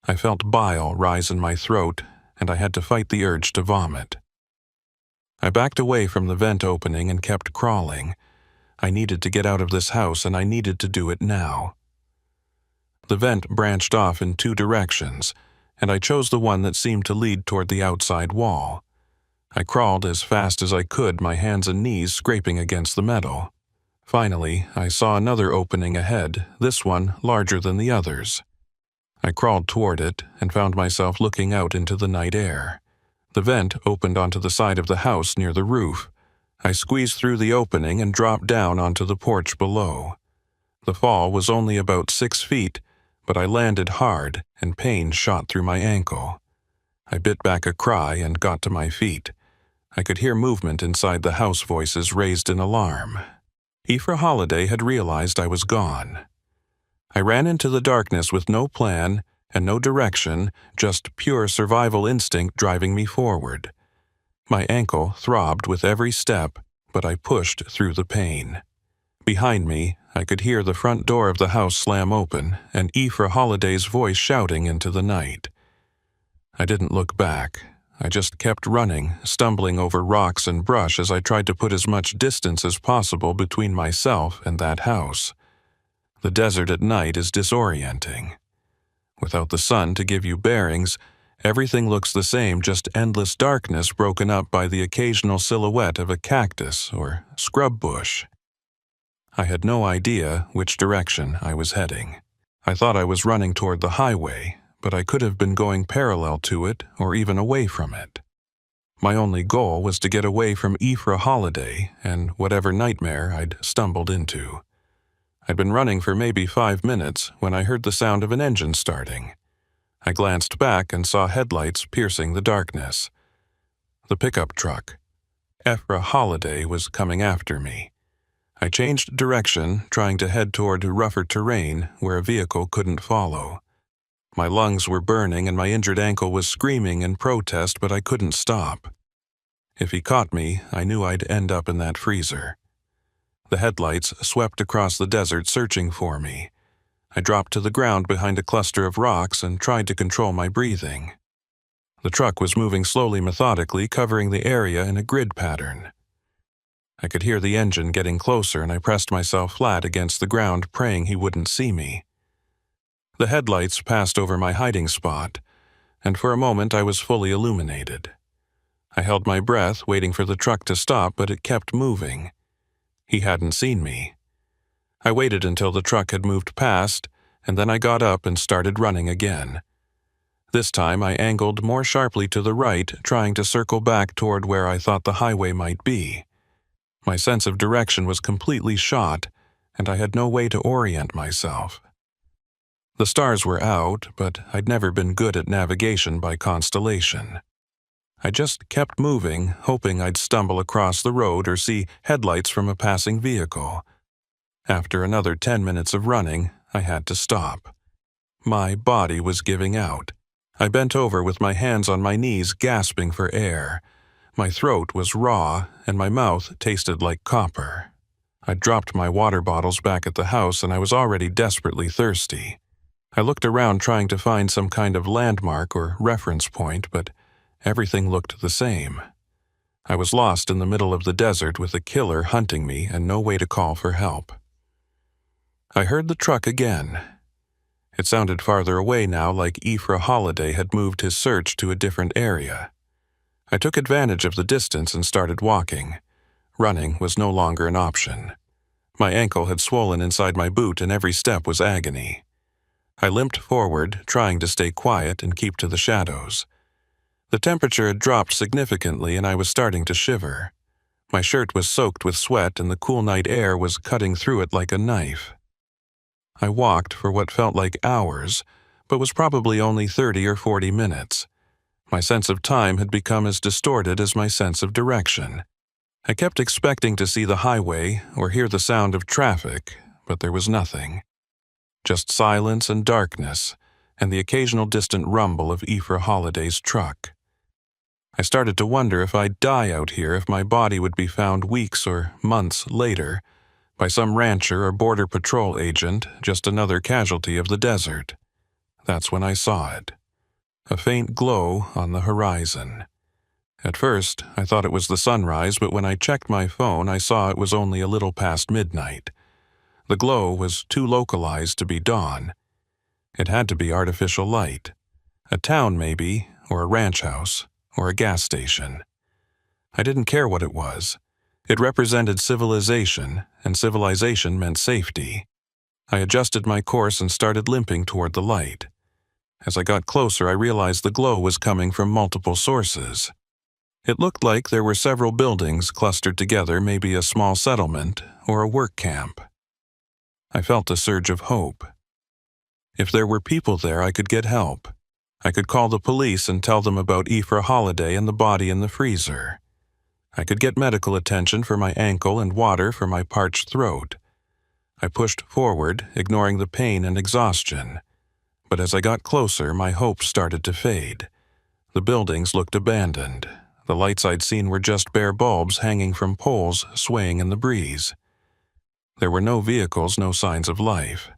I felt bile rise in my throat, and I had to fight the urge to vomit. I backed away from the vent opening and kept crawling. I needed to get out of this house, and I needed to do it now. The vent branched off in 2 directions, and I chose the one that seemed to lead toward the outside wall. I crawled as fast as I could, my hands and knees scraping against the metal. Finally, I saw another opening ahead, this one larger than the others. I crawled toward it and found myself looking out into the night air. The vent opened onto the side of the house near the roof. I squeezed through the opening and dropped down onto the porch below. The fall was only about 6 feet, but I landed hard and pain shot through my ankle. I bit back a cry and got to my feet. I could hear movement inside the house, voices raised in alarm. Afra Holliday had realized I was gone. I ran into the darkness with no plan and no direction, just pure survival instinct driving me forward. My ankle throbbed with every step, but I pushed through the pain. Behind me, I could hear the front door of the house slam open and Afra Holliday's voice shouting into the night. I didn't look back. I just kept running, stumbling over rocks and brush as I tried to put as much distance as possible between myself and that house. The desert at night is disorienting. Without the sun to give you bearings, everything looks the same, just endless darkness broken up by the occasional silhouette of a cactus or scrub bush. I had no idea which direction I was heading. I thought I was running toward the highway, but I could have been going parallel to it or even away from it. My only goal was to get away from Afra Holliday and whatever nightmare I'd stumbled into. I'd been running for maybe 5 minutes when I heard the sound of an engine starting. I glanced back and saw headlights piercing the darkness. The pickup truck. Afra Holliday was coming after me. I changed direction, trying to head toward rougher terrain where a vehicle couldn't follow. My lungs were burning and my injured ankle was screaming in protest, but I couldn't stop. If he caught me, I knew I'd end up in that freezer. The headlights swept across the desert searching for me. I dropped to the ground behind a cluster of rocks and tried to control my breathing. The truck was moving slowly, methodically, covering the area in a grid pattern. I could hear the engine getting closer, and I pressed myself flat against the ground, praying he wouldn't see me. The headlights passed over my hiding spot, and for a moment I was fully illuminated. I held my breath, waiting for the truck to stop, but it kept moving. He hadn't seen me. I waited until the truck had moved past, and then I got up and started running again. This time I angled more sharply to the right, trying to circle back toward where I thought the highway might be. My sense of direction was completely shot, and I had no way to orient myself. The stars were out, but I'd never been good at navigation by constellation. I just kept moving, hoping I'd stumble across the road or see headlights from a passing vehicle. After another 10 minutes of running, I had to stop. My body was giving out. I bent over with my hands on my knees, gasping for air. My throat was raw, and my mouth tasted like copper. I dropped my water bottles back at the house, and I was already desperately thirsty. I looked around trying to find some kind of landmark or reference point, but everything looked the same. I was lost in the middle of the desert with a killer hunting me and no way to call for help. I heard the truck again. It sounded farther away now, like Ephra Holiday had moved his search to a different area. I took advantage of the distance and started walking. Running was no longer an option. My ankle had swollen inside my boot and every step was agony. I limped forward, trying to stay quiet and keep to the shadows. The temperature had dropped significantly and I was starting to shiver. My shirt was soaked with sweat and the cool night air was cutting through it like a knife. I walked for what felt like hours, but was probably only 30 or 40 minutes. My sense of time had become as distorted as my sense of direction. I kept expecting to see the highway or hear the sound of traffic, but there was nothing. Just silence and darkness, and the occasional distant rumble of Ephra Holiday's truck. I started to wonder if I'd die out here, if my body would be found weeks or months later, by some rancher or border patrol agent, just another casualty of the desert. That's when I saw it. A faint glow on the horizon. At first, I thought it was the sunrise, but when I checked my phone, I saw it was only a little past midnight. The glow was too localized to be dawn. It had to be artificial light. A town, maybe, or a ranch house, or a gas station. I didn't care what it was. It represented civilization, and civilization meant safety. I adjusted my course and started limping toward the light. As I got closer, I realized the glow was coming from multiple sources. It looked like there were several buildings clustered together, maybe a small settlement or a work camp. I felt a surge of hope. If there were people there, I could get help. I could call the police and tell them about Ephra Holiday and the body in the freezer. I could get medical attention for my ankle and water for my parched throat. I pushed forward, ignoring the pain and exhaustion. But as I got closer, my hope started to fade. The buildings looked abandoned. The lights I'd seen were just bare bulbs hanging from poles swaying in the breeze. There were no vehicles, no signs of life.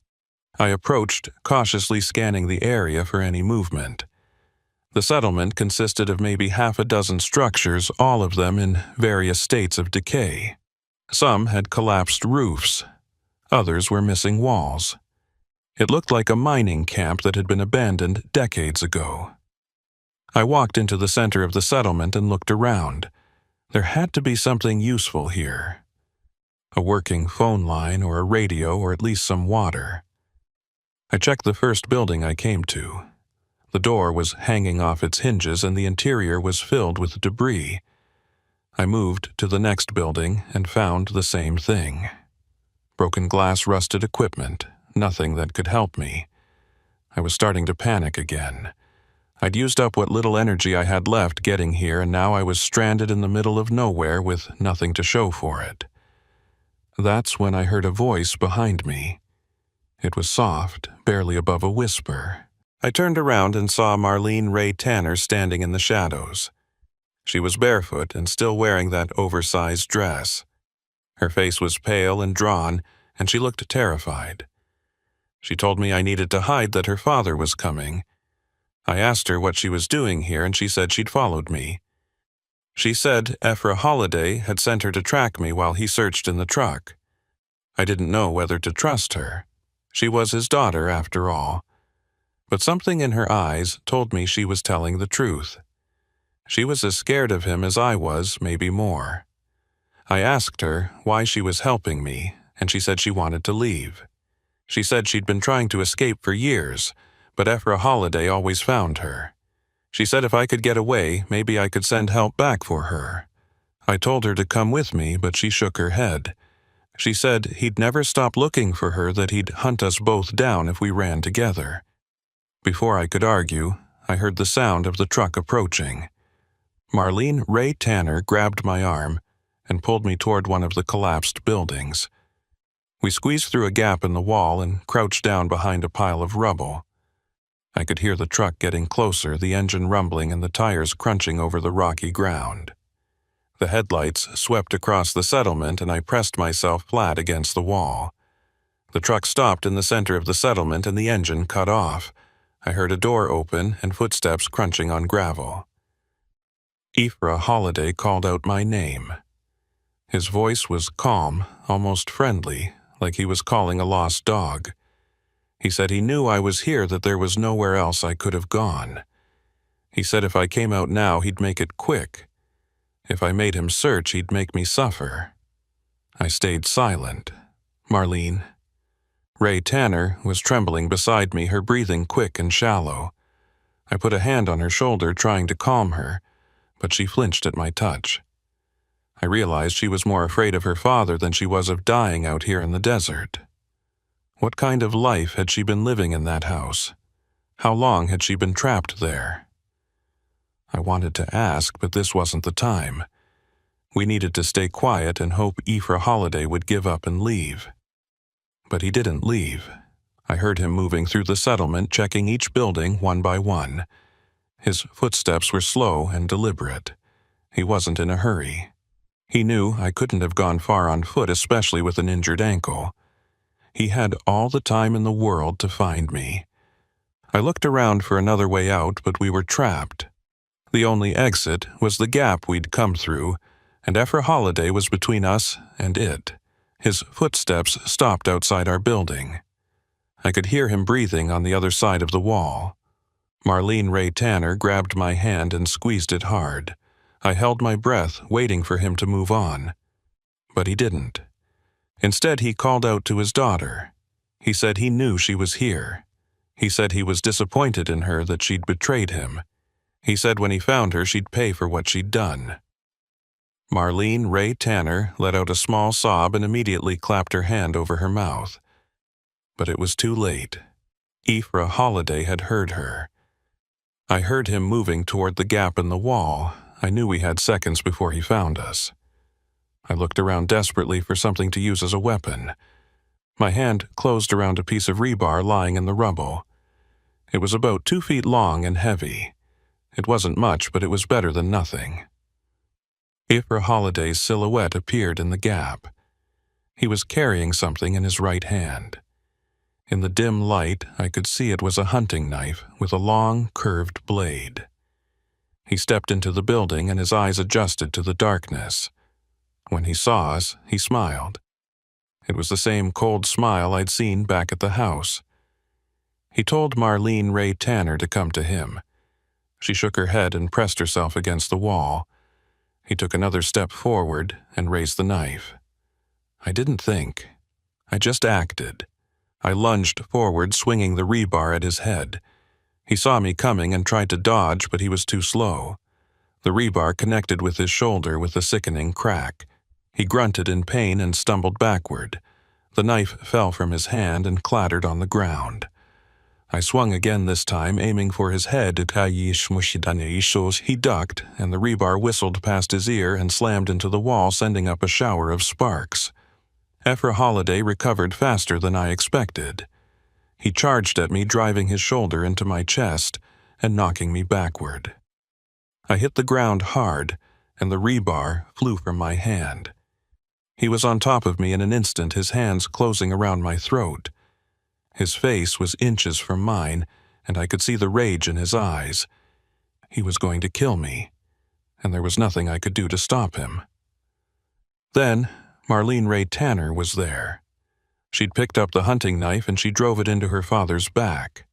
I approached, cautiously scanning the area for any movement. The settlement consisted of maybe half a dozen structures, all of them in various states of decay. Some had collapsed roofs. Others were missing walls. It looked like a mining camp that had been abandoned decades ago. I walked into the center of the settlement and looked around. There had to be something useful here. A working phone line or a radio or at least some water. I checked the first building I came to. The door was hanging off its hinges and the interior was filled with debris. I moved to the next building and found the same thing. Broken glass, rusted equipment, nothing that could help me. I was starting to panic again. I'd used up what little energy I had left getting here, and now I was stranded in the middle of nowhere with nothing to show for it. That's when I heard a voice behind me. It was soft, barely above a whisper. I turned around and saw Marlene Ray Tanner standing in the shadows. She was barefoot and still wearing that oversized dress. Her face was pale and drawn, and she looked terrified. She told me I needed to hide, that her father was coming. I asked her what she was doing here, and she said she'd followed me. She said Ephra Holiday had sent her to track me while he searched in the truck. I didn't know whether to trust her. She was his daughter, after all. But something in her eyes told me she was telling the truth. She was as scared of him as I was, maybe more. I asked her why she was helping me, and she said she wanted to leave. She said she'd been trying to escape for years, but after a holiday always found her. She said if I could get away, maybe I could send help back for her. I told her to come with me, but she shook her head. She said he'd never stop looking for her, that he'd hunt us both down if we ran together. Before I could argue, I heard the sound of the truck approaching. Marlene Ray Tanner grabbed my arm and pulled me toward one of the collapsed buildings. We squeezed through a gap in the wall and crouched down behind a pile of rubble. I could hear the truck getting closer, the engine rumbling and the tires crunching over the rocky ground. The headlights swept across the settlement and I pressed myself flat against the wall. The truck stopped in the center of the settlement and the engine cut off. I heard a door open and footsteps crunching on gravel. Ephra Holiday called out my name. His voice was calm, almost friendly, like he was calling a lost dog. He said he knew I was here, that there was nowhere else I could have gone. He said if I came out now, he'd make it quick. If I made him search, he'd make me suffer. I stayed silent. Marlene. Ray Tanner was trembling beside me, her breathing quick and shallow. I put a hand on her shoulder, trying to calm her, but she flinched at my touch. I realized she was more afraid of her father than she was of dying out here in the desert. What kind of life had she been living in that house? How long had she been trapped there? I wanted to ask, but this wasn't the time. We needed to stay quiet and hope Ephra Holiday would give up and leave. But he didn't leave. I heard him moving through the settlement, checking each building one by one. His footsteps were slow and deliberate. He wasn't in a hurry. He knew I couldn't have gone far on foot, especially with an injured ankle. He had all the time in the world to find me. I looked around for another way out, but we were trapped. The only exit was the gap we'd come through, and Ephra Holiday was between us and it. His footsteps stopped outside our building. I could hear him breathing on the other side of the wall. Marlene Ray Tanner grabbed my hand and squeezed it hard. I held my breath, waiting for him to move on. But he didn't. Instead, he called out to his daughter. He said he knew she was here. He said he was disappointed in her, that she'd betrayed him. He said when he found her, she'd pay for what she'd done. Marlene Ray Tanner let out a small sob and immediately clapped her hand over her mouth. But it was too late. Ephra Holiday had heard her. I heard him moving toward the gap in the wall. I knew we had seconds before he found us. I looked around desperately for something to use as a weapon. My hand closed around a piece of rebar lying in the rubble. It was about 2 feet long and heavy. It wasn't much, but it was better than nothing. Ephra Holiday's silhouette appeared in the gap. He was carrying something in his right hand. In the dim light, I could see it was a hunting knife with a long, curved blade. He stepped into the building and his eyes adjusted to the darkness. When he saw us, he smiled. It was the same cold smile I'd seen back at the house. He told Marlene Ray Tanner to come to him. She shook her head and pressed herself against the wall. He took another step forward and raised the knife. I didn't think. I just acted. I lunged forward, swinging the rebar at his head. He saw me coming and tried to dodge, but he was too slow. The rebar connected with his shoulder with a sickening crack. He grunted in pain and stumbled backward. The knife fell from his hand and clattered on the ground. I swung again this time, aiming for his head. He ducked, and the rebar whistled past his ear and slammed into the wall, sending up a shower of sparks. Ephra Holiday recovered faster than I expected. He charged at me, driving his shoulder into my chest and knocking me backward. I hit the ground hard, and the rebar flew from my hand. He was on top of me in an instant, his hands closing around my throat. His face was inches from mine, and I could see the rage in his eyes. He was going to kill me, and there was nothing I could do to stop him. Then, Marlene Ray Tanner was there. She'd picked up the hunting knife and she drove it into her father's back.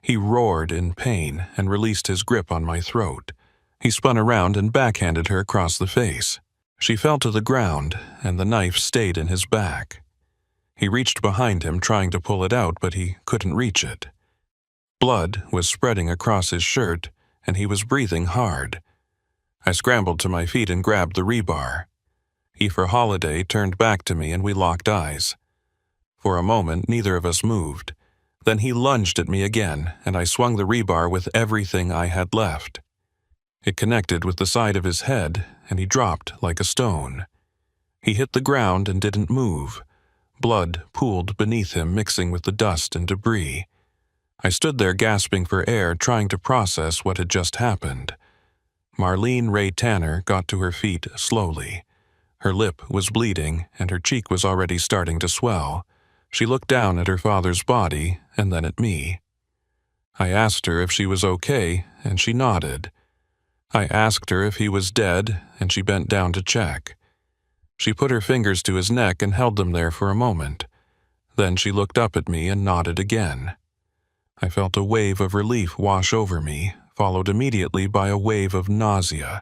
He roared in pain and released his grip on my throat. He spun around and backhanded her across the face. She fell to the ground, and the knife stayed in his back. He reached behind him trying to pull it out, but he couldn't reach it. Blood was spreading across his shirt, and he was breathing hard. I scrambled to my feet and grabbed the rebar. Aoife Holiday turned back to me and we locked eyes. For a moment, neither of us moved. Then he lunged at me again, and I swung the rebar with everything I had left. It connected with the side of his head, and he dropped like a stone. He hit the ground and didn't move. Blood pooled beneath him, mixing with the dust and debris. I stood there gasping for air, trying to process what had just happened. Marlene Ray Tanner got to her feet slowly. Her lip was bleeding, and her cheek was already starting to swell. She looked down at her father's body, and then at me. I asked her if she was okay, and she nodded. I asked her if he was dead, and she bent down to check. She put her fingers to his neck and held them there for a moment. Then she looked up at me and nodded again. I felt a wave of relief wash over me, followed immediately by a wave of nausea.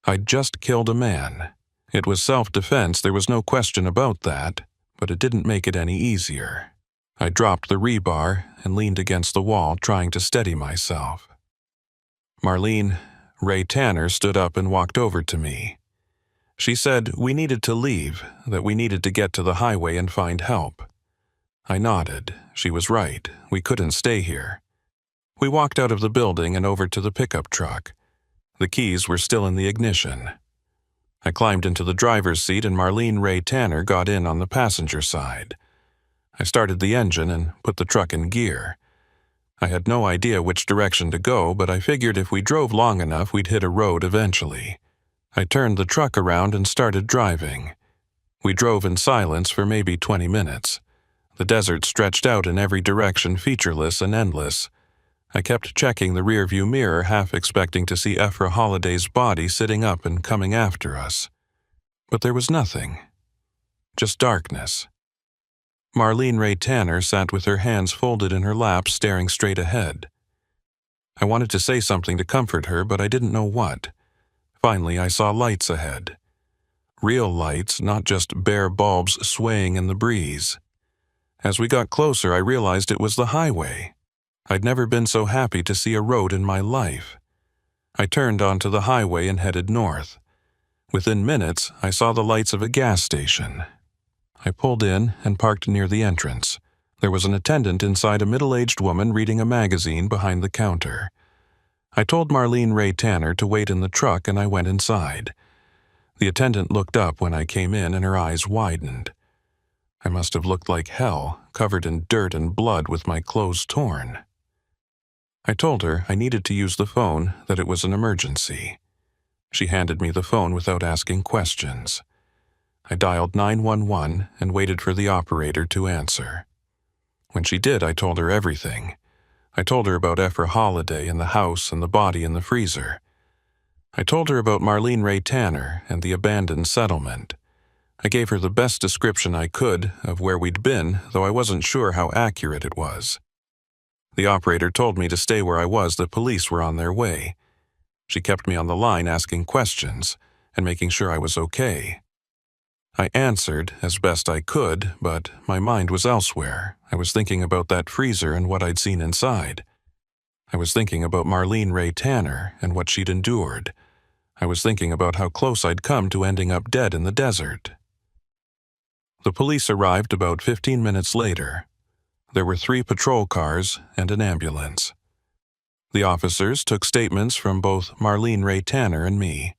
I'd just killed a man. It was self-defense, there was no question about that, but it didn't make it any easier. I dropped the rebar and leaned against the wall, trying to steady myself. Marlene Ray Tanner stood up and walked over to me. She said we needed to leave, that we needed to get to the highway and find help. I nodded. She was right. We couldn't stay here. We walked out of the building and over to the pickup truck. The keys were still in the ignition. I climbed into the driver's seat and Marlene Ray Tanner got in on the passenger side. I started the engine and put the truck in gear. I had no idea which direction to go, but I figured if we drove long enough we'd hit a road eventually. I turned the truck around and started driving. We drove in silence for maybe 20 minutes. The desert stretched out in every direction, featureless and endless. I kept checking the rearview mirror, half expecting to see Aoife Holiday's body sitting up and coming after us. But there was nothing. Just darkness. Marlene Ray Tanner sat with her hands folded in her lap, staring straight ahead. I wanted to say something to comfort her, but I didn't know what. Finally, I saw lights ahead. Real lights, not just bare bulbs swaying in the breeze. As we got closer, I realized it was the highway. I'd never been so happy to see a road in my life. I turned onto the highway and headed north. Within minutes, I saw the lights of a gas station. I pulled in and parked near the entrance. There was an attendant inside, a middle-aged woman reading a magazine behind the counter. I told Marlene Ray Tanner to wait in the truck and I went inside. The attendant looked up when I came in and her eyes widened. I must have looked like hell, covered in dirt and blood with my clothes torn. I told her I needed to use the phone, that it was an emergency. She handed me the phone without asking questions. I dialed 911 and waited for the operator to answer. When she did, I told her everything. I told her about Aoife Holiday and the house and the body in the freezer. I told her about Marlene Ray Tanner and the abandoned settlement. I gave her the best description I could of where we'd been, though I wasn't sure how accurate it was. The operator told me to stay where I was, the police were on their way. She kept me on the line asking questions and making sure I was okay. I answered as best I could, but my mind was elsewhere. I was thinking about that freezer and what I'd seen inside. I was thinking about Marlene Ray Tanner and what she'd endured. I was thinking about how close I'd come to ending up dead in the desert. The police arrived about 15 minutes later. There were 3 patrol cars and an ambulance. The officers took statements from both Marlene Ray Tanner and me.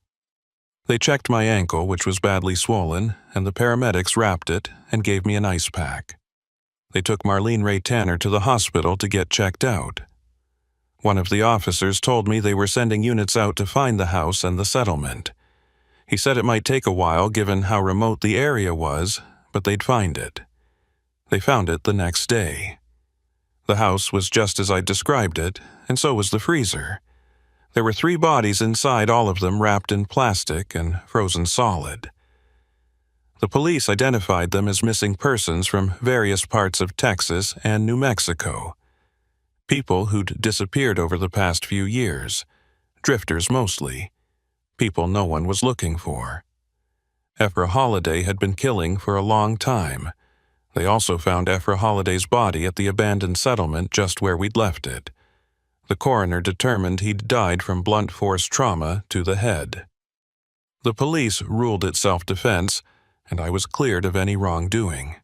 They checked my ankle, which was badly swollen, and the paramedics wrapped it and gave me an ice pack. They took Marlene Ray Tanner to the hospital to get checked out. One of the officers told me they were sending units out to find the house and the settlement. He said it might take a while given how remote the area was, but they'd find it. They found it the next day. The house was just as I'd described it, and so was the freezer. There were 3 bodies inside, all of them wrapped in plastic and frozen solid. The police identified them as missing persons from various parts of Texas and New Mexico. People who'd disappeared over the past few years, drifters mostly, people no one was looking for. Ephra Holliday had been killing for a long time. They also found Ephra Holliday's body at the abandoned settlement just where we'd left it. The coroner determined he'd died from blunt force trauma to the head. The police ruled it self-defense, and I was cleared of any wrongdoing.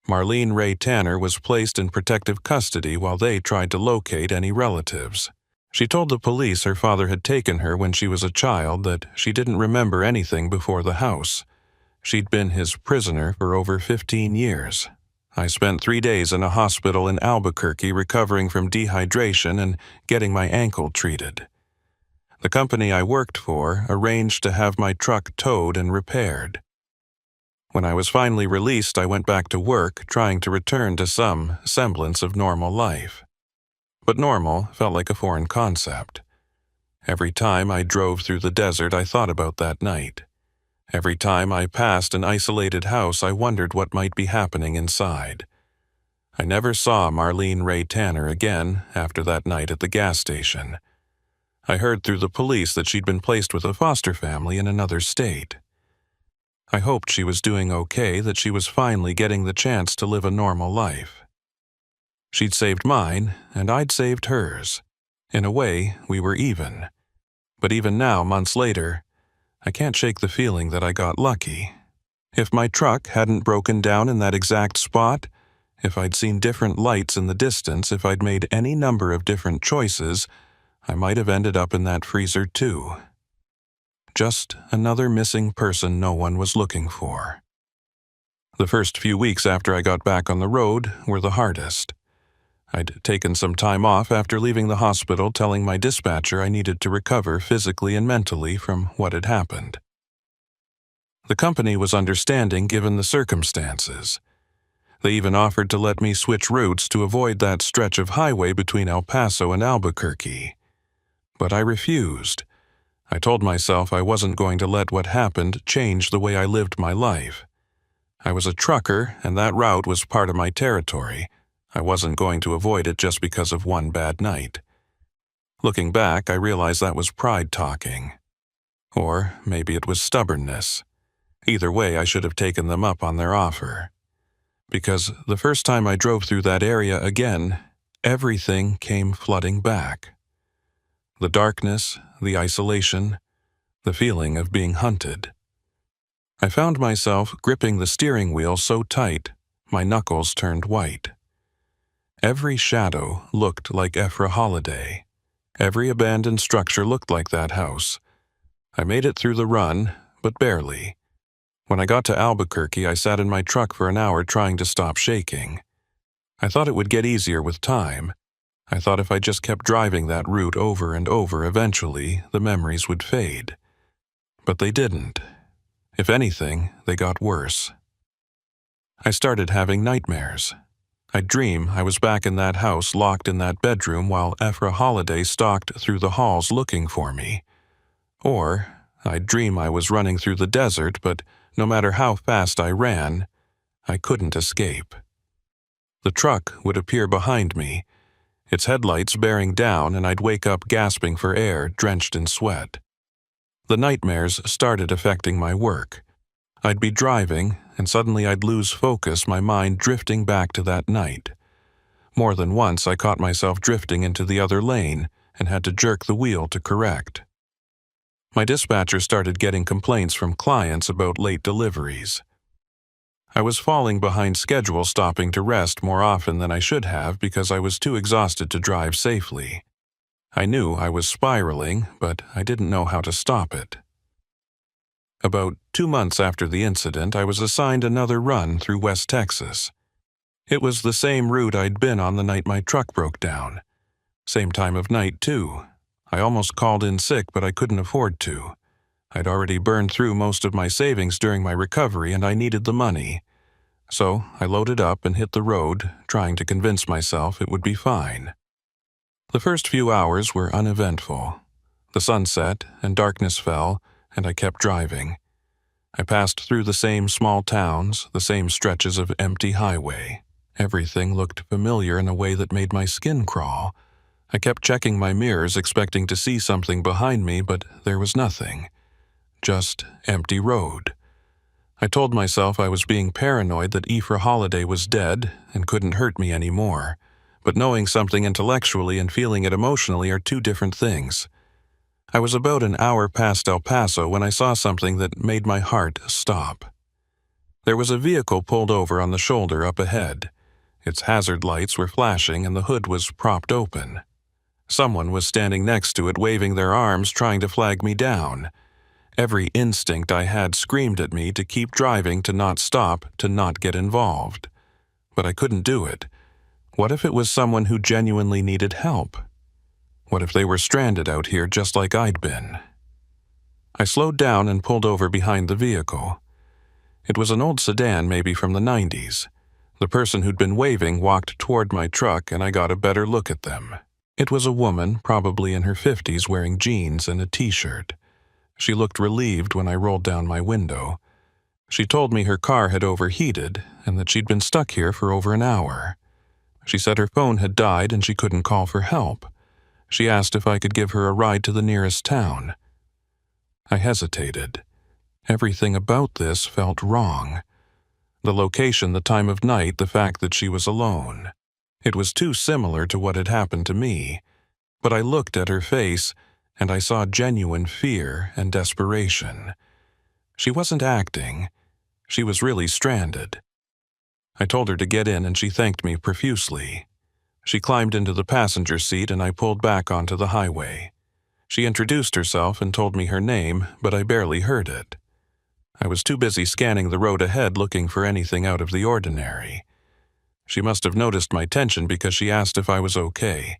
Marlene Ray Tanner was placed in protective custody while they tried to locate any relatives. She told the police her father had taken her when she was a child, that she didn't remember anything before the house. She'd been his prisoner for over 15 years. I spent 3 days in a hospital in Albuquerque recovering from dehydration and getting my ankle treated. The company I worked for arranged to have my truck towed and repaired. When I was finally released, I went back to work, trying to return to some semblance of normal life. But normal felt like a foreign concept. Every time I drove through the desert, I thought about that night. Every time I passed an isolated house, I wondered what might be happening inside. I never saw Marlene Ray Tanner again after that night at the gas station. I heard through the police that she'd been placed with a foster family in another state. I hoped she was doing okay, that she was finally getting the chance to live a normal life. She'd saved mine, and I'd saved hers. In a way, we were even. But even now, months later, I can't shake the feeling that I got lucky. If my truck hadn't broken down in that exact spot, if I'd seen different lights in the distance, if I'd made any number of different choices, I might have ended up in that freezer too. Just another missing person no one was looking for. The first few weeks after I got back on the road were the hardest. I'd taken some time off after leaving the hospital, telling my dispatcher I needed to recover physically and mentally from what had happened. The company was understanding given the circumstances. They even offered to let me switch routes to avoid that stretch of highway between El Paso and Albuquerque. But I refused. I told myself I wasn't going to let what happened change the way I lived my life. I was a trucker, and that route was part of my territory. I wasn't going to avoid it just because of one bad night. Looking back, I realized that was pride talking. Or maybe it was stubbornness. Either way, I should have taken them up on their offer. Because the first time I drove through that area again, everything came flooding back. The darkness, the isolation, the feeling of being hunted. I found myself gripping the steering wheel so tight, my knuckles turned white. Every shadow looked like Ephra Holliday. Every abandoned structure looked like that house. I made it through the run, but barely. When I got to Albuquerque, I sat in my truck for an hour trying to stop shaking. I thought it would get easier with time. I thought if I just kept driving that route over and over, eventually the memories would fade. But they didn't. If anything, they got worse. I started having nightmares. I'd dream I was back in that house, locked in that bedroom, while Ephra Holliday stalked through the halls looking for me. Or I'd dream I was running through the desert, but no matter how fast I ran, I couldn't escape. The truck would appear behind me, its headlights bearing down, and I'd wake up gasping for air, drenched in sweat. The nightmares started affecting my work. I'd be driving, and suddenly I'd lose focus, my mind drifting back to that night. More than once I caught myself drifting into the other lane and had to jerk the wheel to correct. My dispatcher started getting complaints from clients about late deliveries. I was falling behind schedule, stopping to rest more often than I should have because I was too exhausted to drive safely. I knew I was spiraling, but I didn't know how to stop it. About 2 months after the incident, I was assigned another run through West Texas. It was the same route I'd been on the night my truck broke down. Same time of night, too. I almost called in sick, but I couldn't afford to. I'd already burned through most of my savings during my recovery, and I needed the money. So I loaded up and hit the road, trying to convince myself it would be fine. The first few hours were uneventful. The sun set and darkness fell, and I kept driving. I passed through the same small towns, the same stretches of empty highway. Everything looked familiar in a way that made my skin crawl. I kept checking my mirrors, expecting to see something behind me, but there was nothing. Just empty road. I told myself I was being paranoid that Aoife Holiday was dead and couldn't hurt me anymore, but knowing something intellectually and feeling it emotionally are two different things. I was about an hour past El Paso when I saw something that made my heart stop. There was a vehicle pulled over on the shoulder up ahead. Its hazard lights were flashing and the hood was propped open. Someone was standing next to it, waving their arms, trying to flag me down. Every instinct I had screamed at me to keep driving, to not stop, to not get involved. But I couldn't do it. What if it was someone who genuinely needed help? What if they were stranded out here just like I'd been? I slowed down and pulled over behind the vehicle. It was an old sedan, maybe from the 90s. The person who'd been waving walked toward my truck and I got a better look at them. It was a woman, probably in her 50s, wearing jeans and a t-shirt. She looked relieved when I rolled down my window. She told me her car had overheated and that she'd been stuck here for over an hour. She said her phone had died and she couldn't call for help. She asked if I could give her a ride to the nearest town. I hesitated. Everything about this felt wrong. The location, the time of night, the fact that she was alone. It was too similar to what had happened to me. But I looked at her face and I saw genuine fear and desperation. She wasn't acting. She was really stranded. I told her to get in and she thanked me profusely. She climbed into the passenger seat and I pulled back onto the highway. She introduced herself and told me her name, but I barely heard it. I was too busy scanning the road ahead looking for anything out of the ordinary. She must have noticed my tension because she asked if I was okay.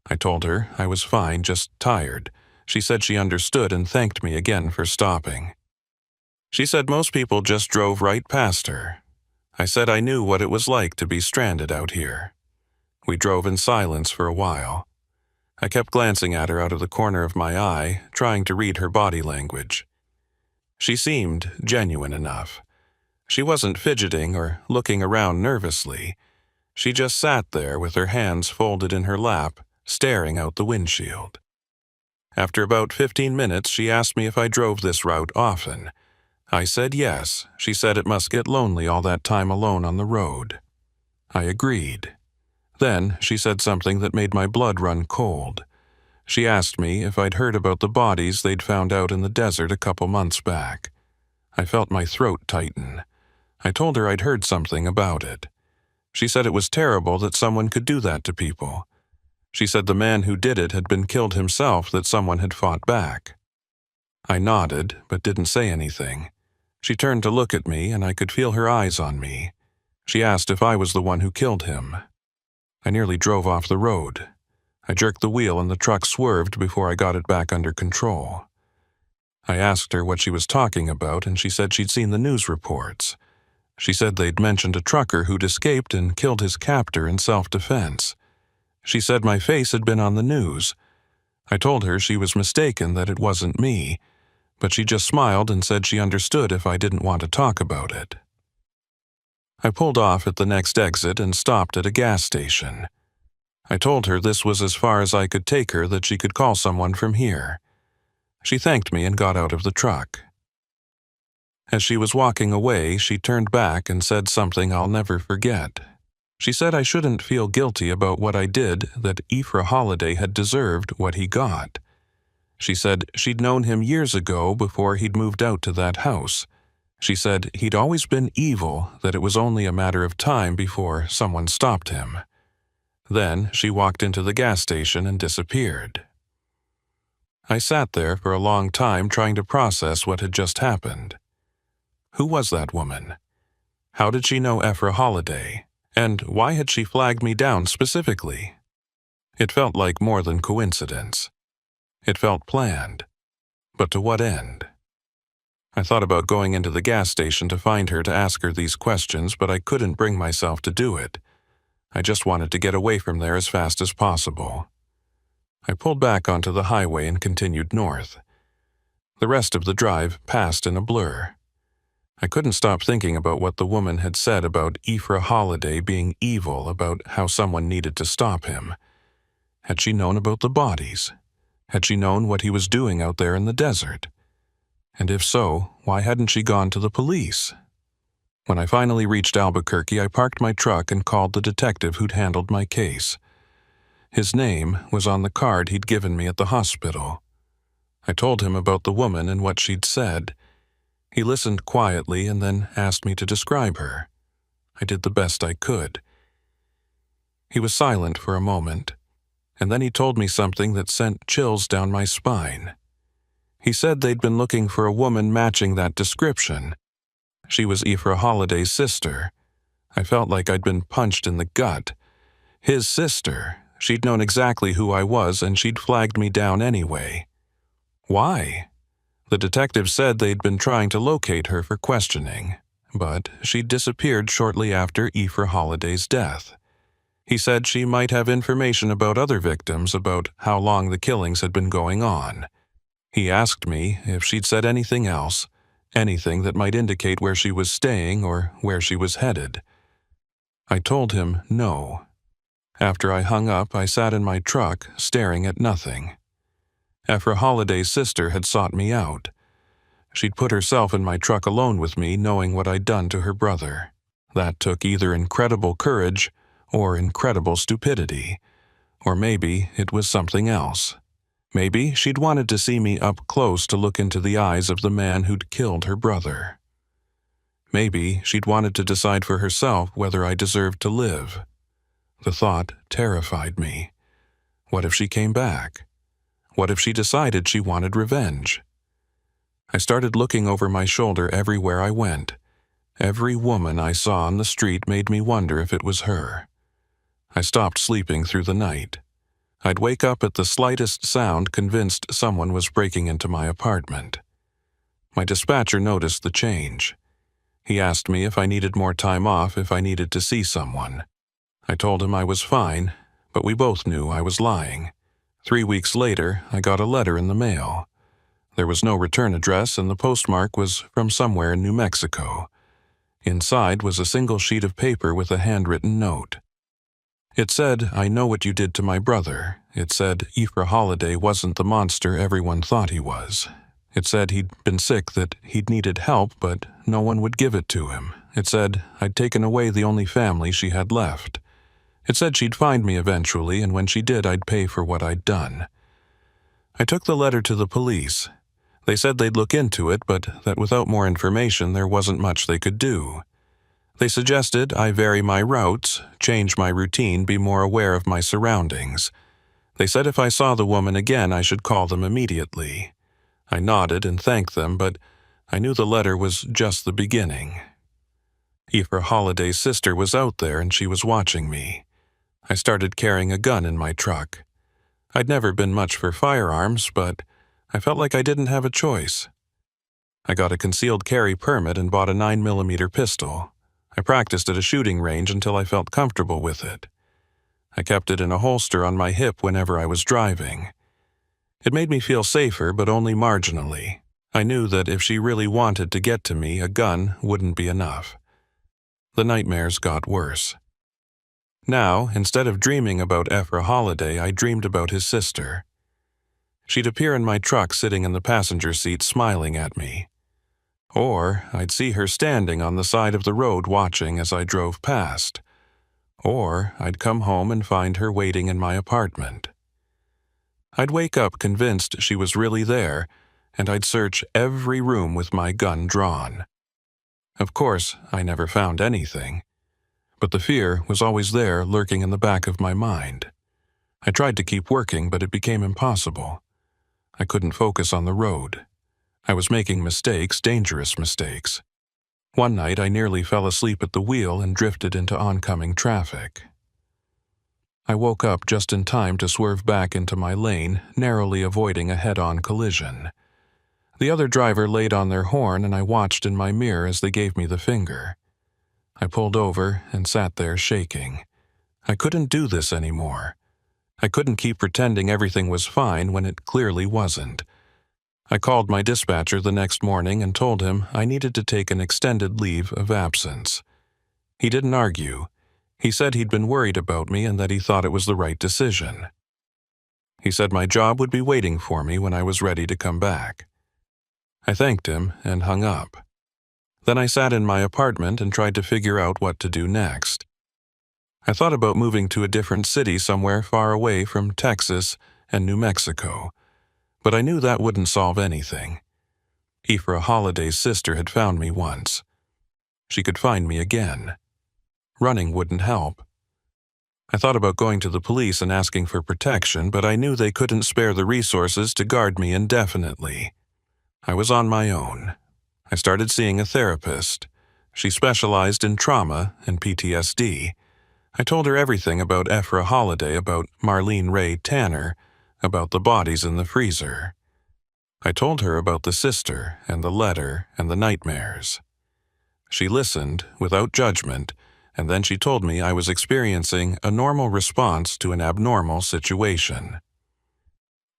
I told her I was fine, just tired. She said she understood and thanked me again for stopping. She said most people just drove right past her. I said I knew what it was like to be stranded out here. We drove in silence for a while. I kept glancing at her out of the corner of my eye, trying to read her body language. She seemed genuine enough. She wasn't fidgeting or looking around nervously. She just sat there with her hands folded in her lap, staring out the windshield. After about 15 minutes, she asked me if I drove this route often. I said yes. She said it must get lonely all that time alone on the road. I agreed. Then she said something that made my blood run cold. She asked me if I'd heard about the bodies they'd found out in the desert a couple months back. I felt my throat tighten. I told her I'd heard something about it. She said it was terrible that someone could do that to people. She said the man who did it had been killed himself, that someone had fought back. I nodded, but didn't say anything. She turned to look at me, and I could feel her eyes on me. She asked if I was the one who killed him. I nearly drove off the road. I jerked the wheel and the truck swerved before I got it back under control. I asked her what she was talking about, and she said she'd seen the news reports. She said they'd mentioned a trucker who'd escaped and killed his captor in self-defense. She said my face had been on the news. I told her she was mistaken, that it wasn't me, but she just smiled and said she understood if I didn't want to talk about it. I pulled off at the next exit and stopped at a gas station. I told her this was as far as I could take her, that she could call someone from here. She thanked me and got out of the truck. As she was walking away, she turned back and said something I'll never forget. She said I shouldn't feel guilty about what I did, that Aoife Holiday had deserved what he got. She said she'd known him years ago before he'd moved out to that house. She said he'd always been evil, that it was only a matter of time before someone stopped him. Then she walked into the gas station and disappeared. I sat there for a long time trying to process what had just happened. Who was that woman? How did she know Aoife Holiday? And why had she flagged me down specifically? It felt like more than coincidence. It felt planned. But to what end? I thought about going into the gas station to find her to ask her these questions, but I couldn't bring myself to do it. I just wanted to get away from there as fast as possible. I pulled back onto the highway and continued north. The rest of the drive passed in a blur. I couldn't stop thinking about what the woman had said about Ephra Holiday being evil, about how someone needed to stop him. Had she known about the bodies? Had she known what he was doing out there in the desert? And if so, why hadn't she gone to the police? When I finally reached Albuquerque, I parked my truck and called the detective who'd handled my case. His name was on the card he'd given me at the hospital. I told him about the woman and what she'd said. He listened quietly and then asked me to describe her. I did the best I could. He was silent for a moment, and then he told me something that sent chills down my spine. He said they'd been looking for a woman matching that description. She was Ephra Holiday's sister. I felt like I'd been punched in the gut. His sister. She'd known exactly who I was, and she'd flagged me down anyway. Why? The detective said they'd been trying to locate her for questioning, but she'd disappeared shortly after Ephra Holiday's death. He said she might have information about other victims, about how long the killings had been going on. He asked me if she'd said anything else, anything that might indicate where she was staying or where she was headed. I told him no. After I hung up, I sat in my truck, staring at nothing. Ephra Holiday's sister had sought me out. She'd put herself in my truck alone with me, knowing what I'd done to her brother. That took either incredible courage or incredible stupidity. Or maybe it was something else. Maybe she'd wanted to see me up close to look into the eyes of the man who'd killed her brother. Maybe she'd wanted to decide for herself whether I deserved to live. The thought terrified me. What if she came back? What if she decided she wanted revenge? I started looking over my shoulder everywhere I went. Every woman I saw on the street made me wonder if it was her. I stopped sleeping through the night. I'd wake up at the slightest sound, convinced someone was breaking into my apartment. My dispatcher noticed the change. He asked me if I needed more time off, if I needed to see someone. I told him I was fine, but we both knew I was lying. 3 weeks later, I got a letter in the mail. There was no return address, and the postmark was from somewhere in New Mexico. Inside was a single sheet of paper with a handwritten note. It said, "I know what you did to my brother." It said Ephra Holiday wasn't the monster everyone thought he was. It said he'd been sick, that he'd needed help, but no one would give it to him. It said I'd taken away the only family she had left. It said she'd find me eventually, and when she did, I'd pay for what I'd done. I took the letter to the police. They said they'd look into it, but that without more information, there wasn't much they could do. They suggested I vary my routes, change my routine, be more aware of my surroundings. They said if I saw the woman again, I should call them immediately. I nodded and thanked them, but I knew the letter was just the beginning. Ephra Holiday's sister was out there, and she was watching me. I started carrying a gun in my truck. I'd never been much for firearms, but I felt like I didn't have a choice. I got a concealed carry permit and bought a 9mm pistol. I practiced at a shooting range until I felt comfortable with it. I kept it in a holster on my hip whenever I was driving. It made me feel safer, but only marginally. I knew that if she really wanted to get to me, a gun wouldn't be enough. The nightmares got worse. Now, instead of dreaming about Ephra Holiday, I dreamed about his sister. She'd appear in my truck sitting in the passenger seat smiling at me. Or I'd see her standing on the side of the road watching as I drove past. Or I'd come home and find her waiting in my apartment. I'd wake up convinced she was really there, and I'd search every room with my gun drawn. Of course, I never found anything, but the fear was always there, lurking in the back of my mind. I tried to keep working, but it became impossible. I couldn't focus on the road. I was making mistakes, dangerous mistakes. One night I nearly fell asleep at the wheel and drifted into oncoming traffic. I woke up just in time to swerve back into my lane, narrowly avoiding a head-on collision. The other driver laid on their horn, and I watched in my mirror as they gave me the finger. I pulled over and sat there shaking. I couldn't do this anymore. I couldn't keep pretending everything was fine when it clearly wasn't. I called my dispatcher the next morning and told him I needed to take an extended leave of absence. He didn't argue. He said he'd been worried about me and that he thought it was the right decision. He said my job would be waiting for me when I was ready to come back. I thanked him and hung up. Then I sat in my apartment and tried to figure out what to do next. I thought about moving to a different city somewhere far away from Texas and New Mexico, but I knew that wouldn't solve anything. Ephra Holliday's sister had found me once. She could find me again. Running wouldn't help. I thought about going to the police and asking for protection, but I knew they couldn't spare the resources to guard me indefinitely. I was on my own. I started seeing a therapist. She specialized in trauma and PTSD. I told her everything about Ephra Holliday, about Marlene Ray Tanner, about the bodies in the freezer. I told her about the sister and the letter and the nightmares. She listened without judgment, and then she told me I was experiencing a normal response to an abnormal situation.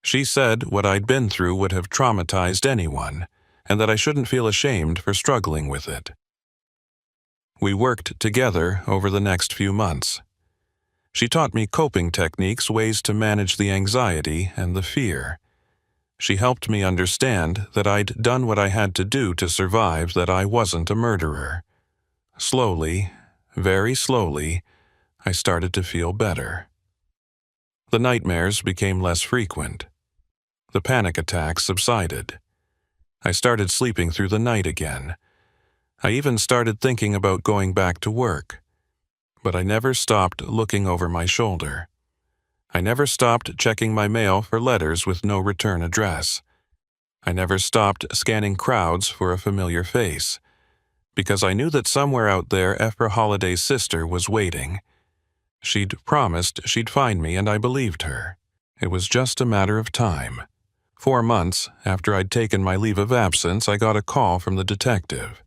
She said what I'd been through would have traumatized anyone, and that I shouldn't feel ashamed for struggling with it. We worked together over the next few months. She taught me coping techniques, ways to manage the anxiety and the fear. She helped me understand that I'd done what I had to do to survive, that I wasn't a murderer. Slowly, very slowly, I started to feel better. The nightmares became less frequent. The panic attacks subsided. I started sleeping through the night again. I even started thinking about going back to work. But I never stopped looking over my shoulder. I never stopped checking my mail for letters with no return address. I never stopped scanning crowds for a familiar face, because I knew that somewhere out there Ephra Holliday's sister was waiting. She'd promised she'd find me, and I believed her. It was just a matter of time. 4 months after I'd taken my leave of absence, I got a call from the detective.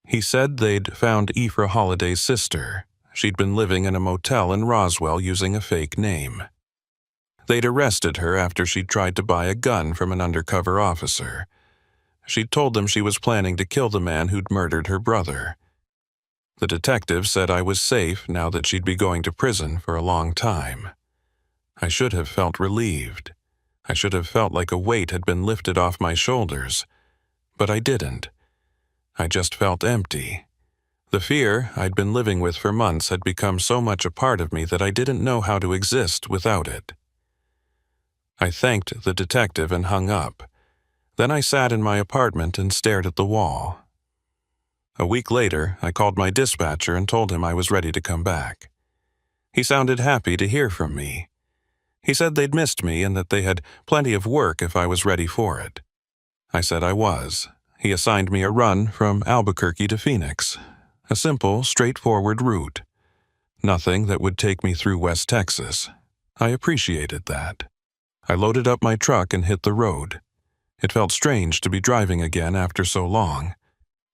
He said they'd found Ephra Holliday's sister. She'd been living in a motel in Roswell using a fake name. They'd arrested her after she'd tried to buy a gun from an undercover officer. She'd told them she was planning to kill the man who'd murdered her brother. The detective said I was safe now that she'd be going to prison for a long time. I should have felt relieved. I should have felt like a weight had been lifted off my shoulders. But I didn't. I just felt empty. The fear I'd been living with for months had become so much a part of me that I didn't know how to exist without it. I thanked the detective and hung up. Then I sat in my apartment and stared at the wall. A week later, I called my dispatcher and told him I was ready to come back. He sounded happy to hear from me. He said they'd missed me and that they had plenty of work if I was ready for it. I said I was. He assigned me a run from Albuquerque to Phoenix. A simple, straightforward route. Nothing that would take me through West Texas. I appreciated that. I loaded up my truck and hit the road. It felt strange to be driving again after so long.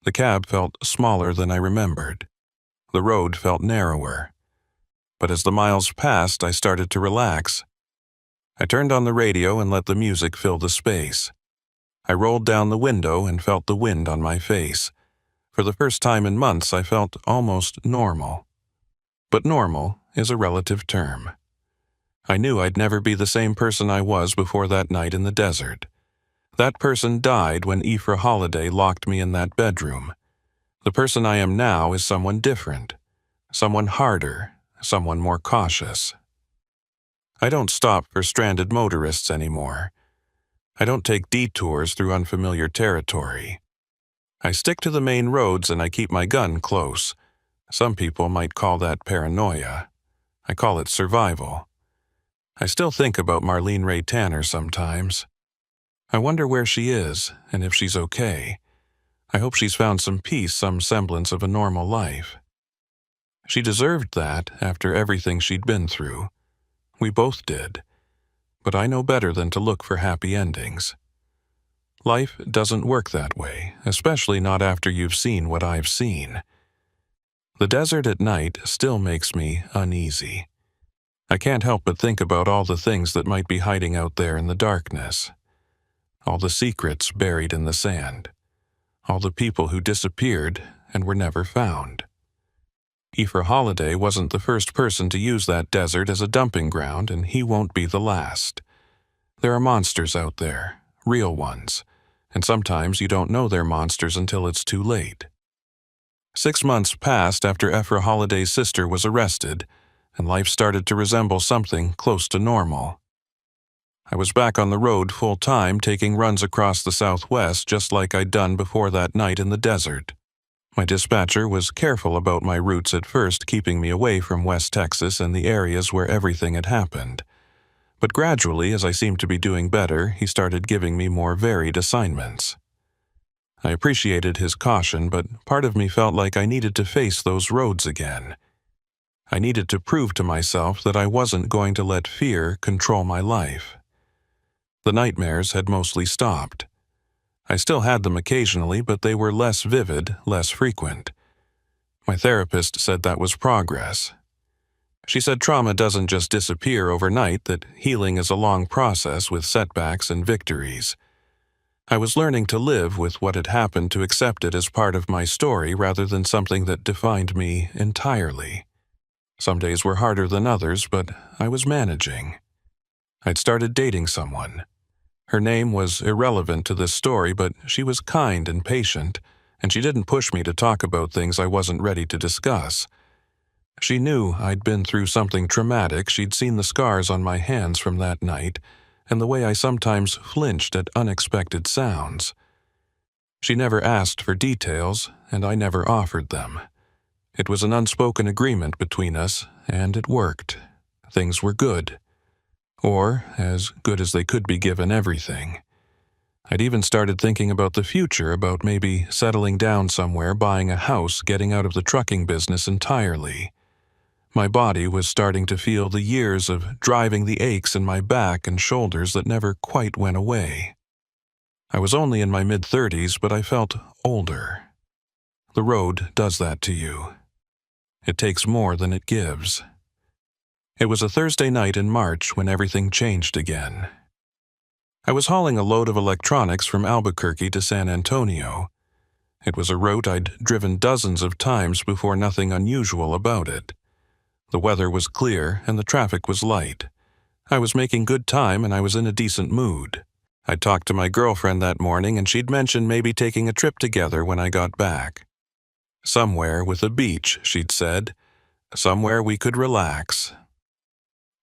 The cab felt smaller than I remembered. The road felt narrower. But as the miles passed, I started to relax. I turned on the radio and let the music fill the space. I rolled down the window and felt the wind on my face. For the first time in months, I felt almost normal. But normal is a relative term. I knew I'd never be the same person I was before that night in the desert. That person died when Ephra Holliday locked me in that bedroom. The person I am now is someone different, someone harder, someone more cautious. I don't stop for stranded motorists anymore. I don't take detours through unfamiliar territory. I stick to the main roads and I keep my gun close. Some people might call that paranoia. I call it survival. I still think about Marlene Ray Tanner sometimes. I wonder where she is and if she's okay. I hope she's found some peace, some semblance of a normal life. She deserved that after everything she'd been through. We both did. But I know better than to look for happy endings. Life doesn't work that way, especially not after you've seen what I've seen. The desert at night still makes me uneasy. I can't help but think about all the things that might be hiding out there in the darkness. all the secrets buried in the sand, all the people who disappeared and were never found. Aoife Holliday wasn't the first person to use that desert as a dumping ground, and he won't be the last. There are monsters out there, real ones, and sometimes you don't know they're monsters until it's too late. 6 months passed after Aoife Holliday's sister was arrested, and life started to resemble something close to normal. I was back on the road full-time, taking runs across the Southwest just like I'd done before that night in the desert. My dispatcher was careful about my routes at first, keeping me away from West Texas and the areas where everything had happened. But gradually, as I seemed to be doing better, he started giving me more varied assignments. I appreciated his caution, but part of me felt like I needed to face those roads again. I needed to prove to myself that I wasn't going to let fear control my life. The nightmares had mostly stopped. I still had them occasionally, but they were less vivid, less frequent. My therapist said that was progress. She said trauma doesn't just disappear overnight, that healing is a long process with setbacks and victories. I was learning to live with what had happened, to accept it as part of my story rather than something that defined me entirely. Some days were harder than others, but I was managing. I'd started dating someone. Her name was irrelevant to this story, but she was kind and patient, and she didn't push me to talk about things I wasn't ready to discuss. She knew I'd been through something traumatic. She'd seen the scars on my hands from that night, and the way I sometimes flinched at unexpected sounds. She never asked for details, and I never offered them. It was an unspoken agreement between us, and it worked. Things were good. Or as good as they could be given everything. I'd even started thinking about the future, about maybe settling down somewhere, buying a house, getting out of the trucking business entirely. My body was starting to feel the years of driving the aches in my back and shoulders that never quite went away. I was only in my mid-30s, but I felt older. The road does that to you. It takes more than it gives. It was a Thursday night in March when everything changed again. I was hauling a load of electronics from Albuquerque to San Antonio. It was a route I'd driven dozens of times before, nothing unusual about it. The weather was clear and the traffic was light. I was making good time and I was in a decent mood. I talked to my girlfriend that morning and she'd mentioned maybe taking a trip together when I got back. Somewhere with a beach, she'd said. Somewhere we could relax.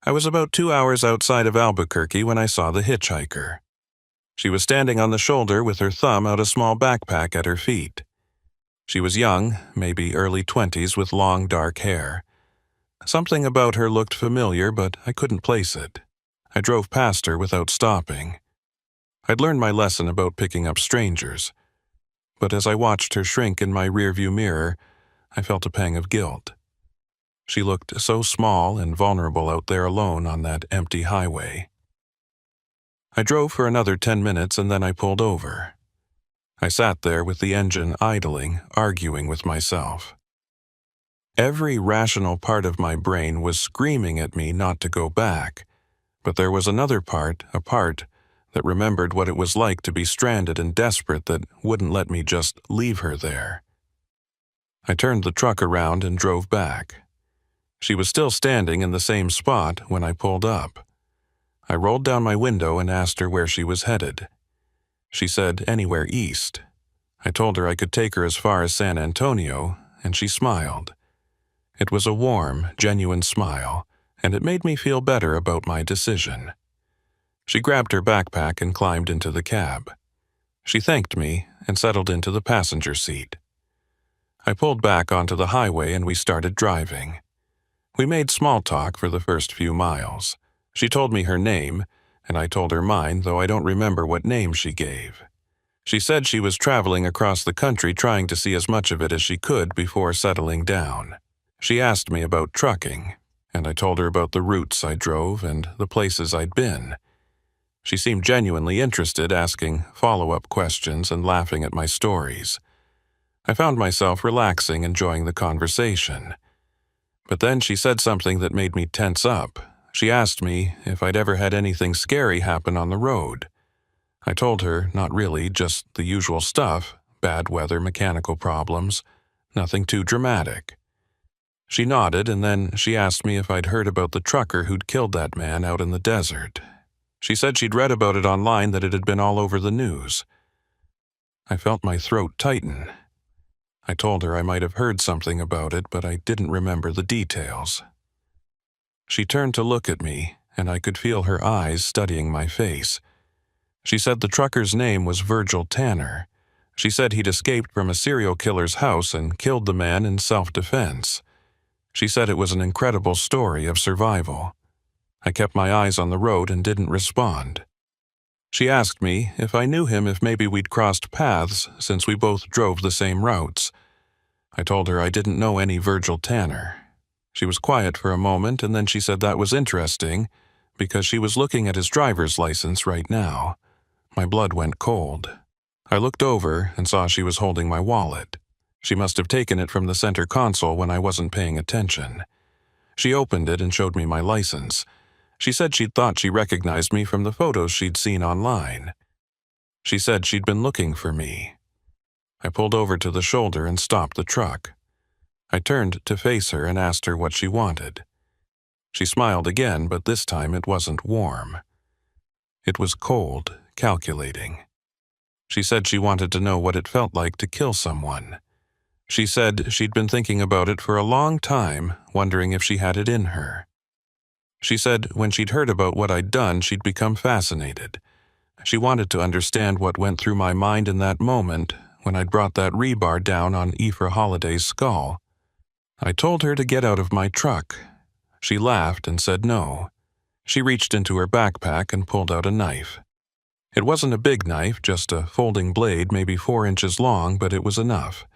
I was about 2 hours outside of Albuquerque when I saw the hitchhiker. She was standing on the shoulder with her thumb out, a small backpack at her feet. She was young, maybe early 20s, with long dark hair. Something about her looked familiar, but I couldn't place it. I drove past her without stopping. I'd learned my lesson about picking up strangers. But as I watched her shrink in my rearview mirror, I felt a pang of guilt. She looked so small and vulnerable out there alone on that empty highway. I drove for another 10 minutes and then I pulled over. I sat there with the engine idling, arguing with myself. Every rational part of my brain was screaming at me not to go back, but there was another part, a part that remembered what it was like to be stranded and desperate, that wouldn't let me just leave her there. I turned the truck around and drove back. She was still standing in the same spot when I pulled up. I rolled down my window and asked her where she was headed. She said anywhere east. I told her I could take her as far as San Antonio, and she smiled. It was a warm, genuine smile, and it made me feel better about my decision. She grabbed her backpack and climbed into the cab. She thanked me and settled into the passenger seat. I pulled back onto the highway and we started driving. We made small talk for the first few miles. She told me her name, and I told her mine, though I don't remember what name she gave. She said she was traveling across the country trying to see as much of it as she could before settling down. She asked me about trucking, and I told her about the routes I drove and the places I'd been. She seemed genuinely interested, asking follow-up questions and laughing at my stories. I found myself relaxing, enjoying the conversation. But then she said something that made me tense up. She asked me if I'd ever had anything scary happen on the road. I told her, not really, just the usual stuff, bad weather, mechanical problems, nothing too dramatic. She nodded, and then she asked me if I'd heard about the trucker who'd killed that man out in the desert. She said she'd read about it online, that it had been all over the news. I felt my throat tighten. I told her I might have heard something about it, but I didn't remember the details. She turned to look at me, and I could feel her eyes studying my face. She said the trucker's name was Virgil Tanner. She said he'd escaped from a serial killer's house and killed the man in self-defense. She said it was an incredible story of survival. I kept my eyes on the road and didn't respond. She asked me if I knew him, if maybe we'd crossed paths since we both drove the same routes. I told her I didn't know any Virgil Tanner. She was quiet for a moment, and then she said that was interesting because she was looking at his driver's license right now. My blood went cold. I looked over and saw she was holding my wallet. She must have taken it from the center console when I wasn't paying attention. She opened it and showed me my license. She said she'd thought she recognized me from the photos she'd seen online. She said she'd been looking for me. I pulled over to the shoulder and stopped the truck. I turned to face her and asked her what she wanted. She smiled again, but this time it wasn't warm. It was cold, calculating. She said she wanted to know what it felt like to kill someone. She said she'd been thinking about it for a long time, wondering if she had it in her. She said when she'd heard about what I'd done, she'd become fascinated. She wanted to understand what went through my mind in that moment when I'd brought that rebar down on Aoife Holliday's skull. I told her to get out of my truck. She laughed and said no. She reached into her backpack and pulled out a knife. It wasn't a big knife, just a folding blade, maybe 4 inches long, but it was enough.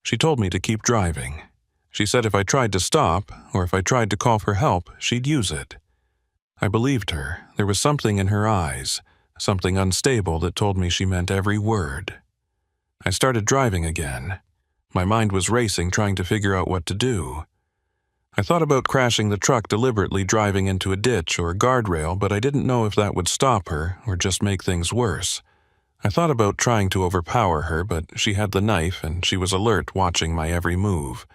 She told me to keep driving. She said if I tried to stop, or if I tried to call for help, she'd use it. I believed her. There was something in her eyes, something unstable that told me she meant every word. I started driving again. My mind was racing, trying to figure out what to do. I thought about crashing the truck, deliberately driving into a ditch or a guardrail, but I didn't know if that would stop her or just make things worse. I thought about trying to overpower her, but she had the knife and she was alert, watching my every move.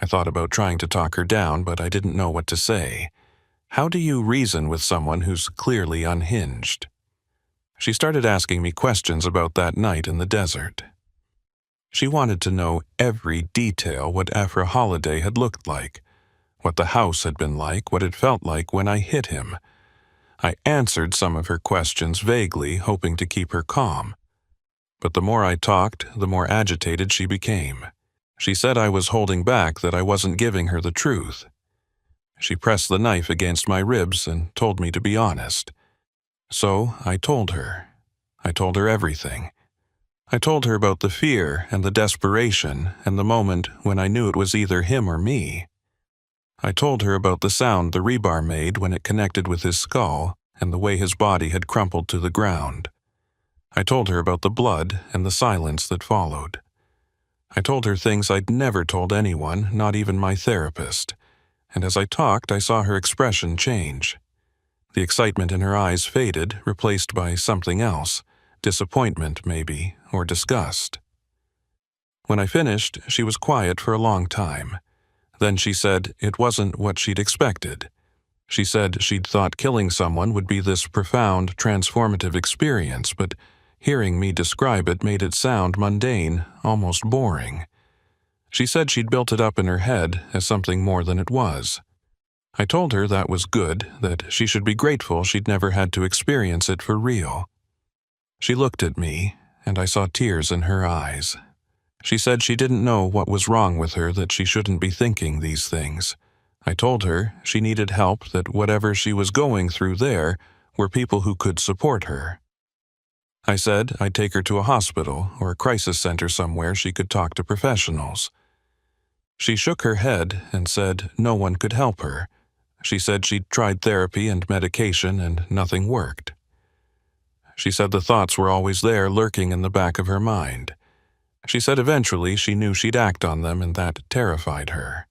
I thought about trying to talk her down, but I didn't know what to say. How do you reason with someone who's clearly unhinged? She started asking me questions about that night in the desert. She wanted to know every detail, what Aoife Holliday had looked like, what the house had been like, what it felt like when I hit him. I answered some of her questions vaguely, hoping to keep her calm. But the more I talked, the more agitated she became. She said I was holding back, that I wasn't giving her the truth. She pressed the knife against my ribs and told me to be honest. So I told her. I told her everything. I told her about the fear and the desperation and the moment when I knew it was either him or me. I told her about the sound the rebar made when it connected with his skull and the way his body had crumpled to the ground. I told her about the blood and the silence that followed. I told her things I'd never told anyone, not even my therapist, and as I talked, I saw her expression change. The excitement in her eyes faded, replaced by something else, disappointment maybe, or disgust. When I finished, she was quiet for a long time. Then she said it wasn't what she'd expected. She said she'd thought killing someone would be this profound, transformative experience, but hearing me describe it made it sound mundane, almost boring. She said she'd built it up in her head as something more than it was. I told her that was good, that she should be grateful she'd never had to experience it for real. She looked at me, and I saw tears in her eyes. She said she didn't know what was wrong with her, that she shouldn't be thinking these things. I told her she needed help, that whatever she was going through there were people who could support her. I said I'd take her to a hospital or a crisis center somewhere she could talk to professionals. She shook her head and said no one could help her. She said she'd tried therapy and medication and nothing worked. She said the thoughts were always there, lurking in the back of her mind. She said eventually she knew she'd act on them, and that terrified her.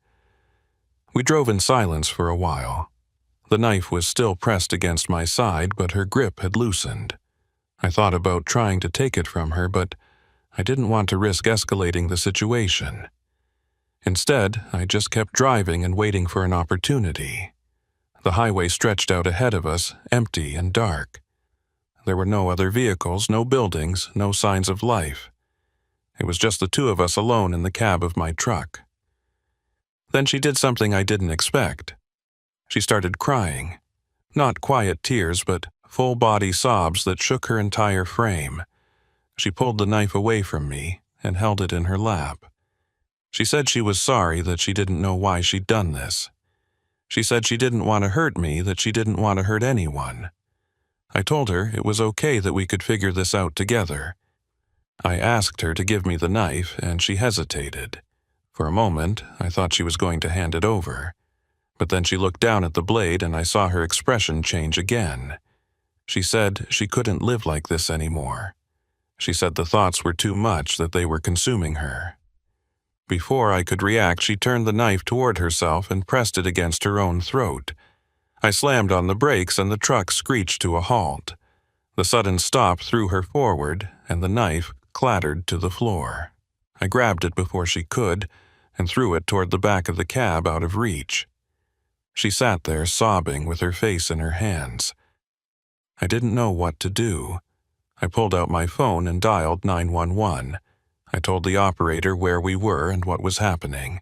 We drove in silence for a while. The knife was still pressed against my side, but her grip had loosened. I thought about trying to take it from her, but I didn't want to risk escalating the situation. Instead, I just kept driving and waiting for an opportunity. The highway stretched out ahead of us, empty and dark. There were no other vehicles, no buildings, no signs of life. It was just the two of us alone in the cab of my truck. Then she did something I didn't expect. She started crying. Not quiet tears, but full-body sobs that shook her entire frame. She pulled the knife away from me and held it in her lap. She said she was sorry, that she didn't know why she'd done this. She said she didn't want to hurt me, that she didn't want to hurt anyone. I told her it was okay, that we could figure this out together. I asked her to give me the knife, and she hesitated. For a moment, I thought she was going to hand it over. But then she looked down at the blade, and I saw her expression change again. She said she couldn't live like this anymore. She said the thoughts were too much, that they were consuming her. Before I could react, she turned the knife toward herself and pressed it against her own throat. I slammed on the brakes, and the truck screeched to a halt. The sudden stop threw her forward, and the knife clattered to the floor. I grabbed it before she could, and threw it toward the back of the cab, out of reach. She sat there sobbing with her face in her hands. I didn't know what to do. I pulled out my phone and dialed 911. I told the operator where we were and what was happening.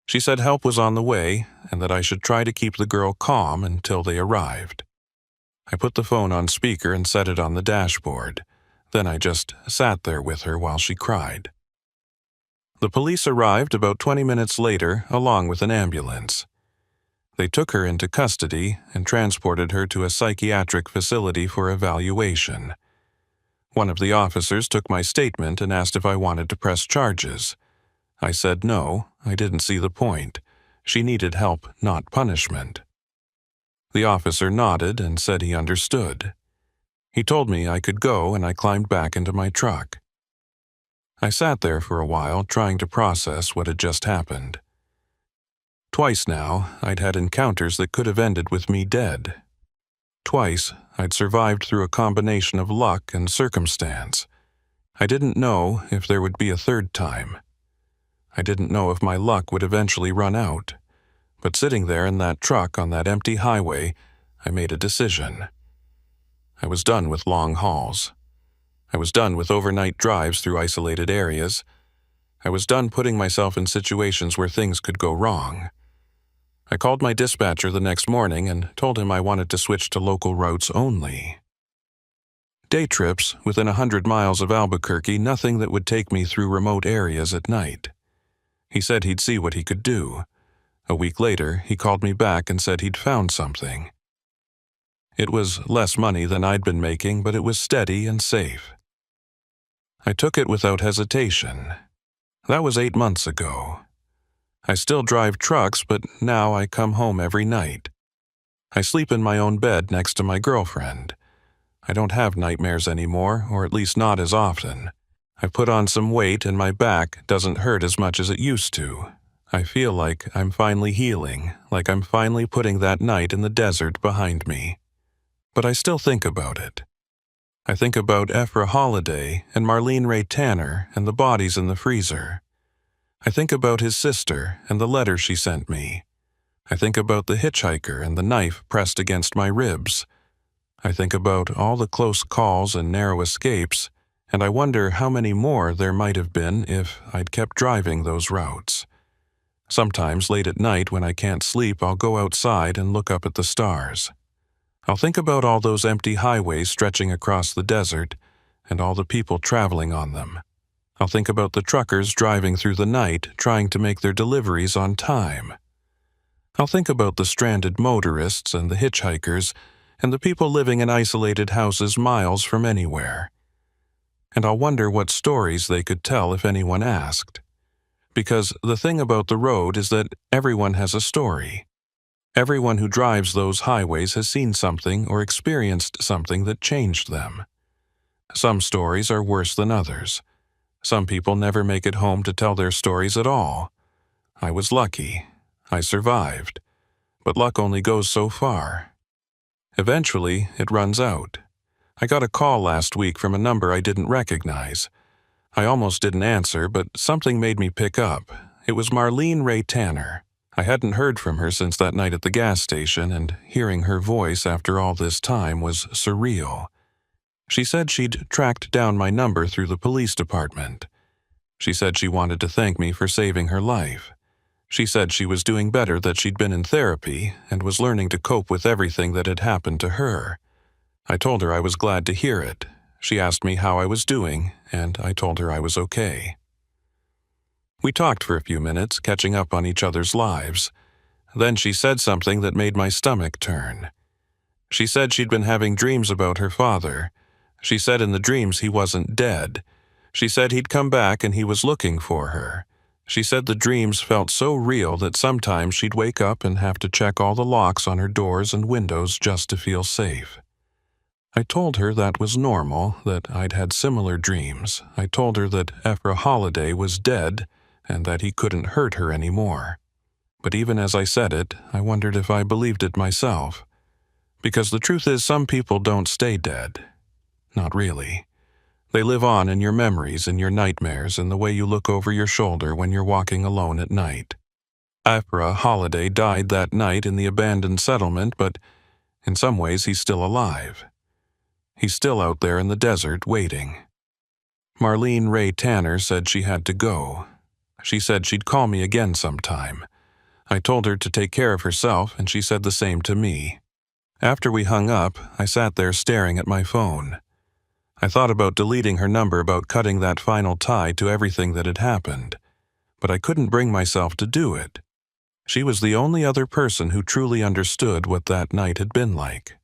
She said help was on the way and that I should try to keep the girl calm until they arrived. I put the phone on speaker and set it on the dashboard. Then I just sat there with her while she cried. The police arrived about 20 minutes later, along with an ambulance. They took her into custody and transported her to a psychiatric facility for evaluation. One of the officers took my statement and asked if I wanted to press charges. I said no, I didn't see the point. She needed help, not punishment. The officer nodded and said he understood. He told me I could go, and I climbed back into my truck. I sat there for a while, trying to process what had just happened. Twice now, I'd had encounters that could have ended with me dead. Twice, I'd survived through a combination of luck and circumstance. I didn't know if there would be a third time. I didn't know if my luck would eventually run out. But sitting there in that truck on that empty highway, I made a decision. I was done with long hauls. I was done with overnight drives through isolated areas. I was done putting myself in situations where things could go wrong. I called my dispatcher the next morning and told him I wanted to switch to local routes only. Day trips within 100 miles of Albuquerque, nothing that would take me through remote areas at night. He said he'd see what he could do. A week later, he called me back and said he'd found something. It was less money than I'd been making, but it was steady and safe. I took it without hesitation. That was 8 months ago. I still drive trucks, but now I come home every night. I sleep in my own bed next to my girlfriend. I don't have nightmares anymore, or at least not as often. I've put on some weight and my back doesn't hurt as much as it used to. I feel like I'm finally healing, like I'm finally putting that night in the desert behind me. But I still think about it. I think about Ephra Holiday and Marlene Ray Tanner and the bodies in the freezer. I think about his sister and the letter she sent me. I think about the hitchhiker and the knife pressed against my ribs. I think about all the close calls and narrow escapes, and I wonder how many more there might have been if I'd kept driving those routes. Sometimes late at night when I can't sleep, I'll go outside and look up at the stars. I'll think about all those empty highways stretching across the desert and all the people traveling on them. I'll think about the truckers driving through the night trying to make their deliveries on time. I'll think about the stranded motorists and the hitchhikers and the people living in isolated houses miles from anywhere. And I'll wonder what stories they could tell if anyone asked. Because the thing about the road is that everyone has a story. Everyone who drives those highways has seen something or experienced something that changed them. Some stories are worse than others. Some people never make it home to tell their stories at all. I was lucky. I survived. But luck only goes so far. Eventually, it runs out. I got a call last week from a number I didn't recognize. I almost didn't answer, but something made me pick up. It was Marlene Ray Tanner. I hadn't heard from her since that night at the gas station, and hearing her voice after all this time was surreal. She said she'd tracked down my number through the police department. She said she wanted to thank me for saving her life. She said she was doing better, that she'd been in therapy and was learning to cope with everything that had happened to her. I told her I was glad to hear it. She asked me how I was doing, and I told her I was okay. We talked for a few minutes, catching up on each other's lives. Then she said something that made my stomach turn. She said she'd been having dreams about her father. She said in the dreams he wasn't dead. She said he'd come back and he was looking for her. She said the dreams felt so real that sometimes she'd wake up and have to check all the locks on her doors and windows just to feel safe. I told her that was normal, that I'd had similar dreams. I told her that Ephra Holliday was dead and that he couldn't hurt her anymore. But even as I said it, I wondered if I believed it myself. Because the truth is, some people don't stay dead. Not really. They live on in your memories, in your nightmares, in the way you look over your shoulder when you're walking alone at night. Ephra Holliday died that night in the abandoned settlement, but in some ways he's still alive. He's still out there in the desert waiting. Marlene Ray Tanner said she had to go. She said she'd call me again sometime. I told her to take care of herself, and she said the same to me. After we hung up, I sat there staring at my phone. I thought about deleting her number, about cutting that final tie to everything that had happened. But I couldn't bring myself to do it. She was the only other person who truly understood what that night had been like.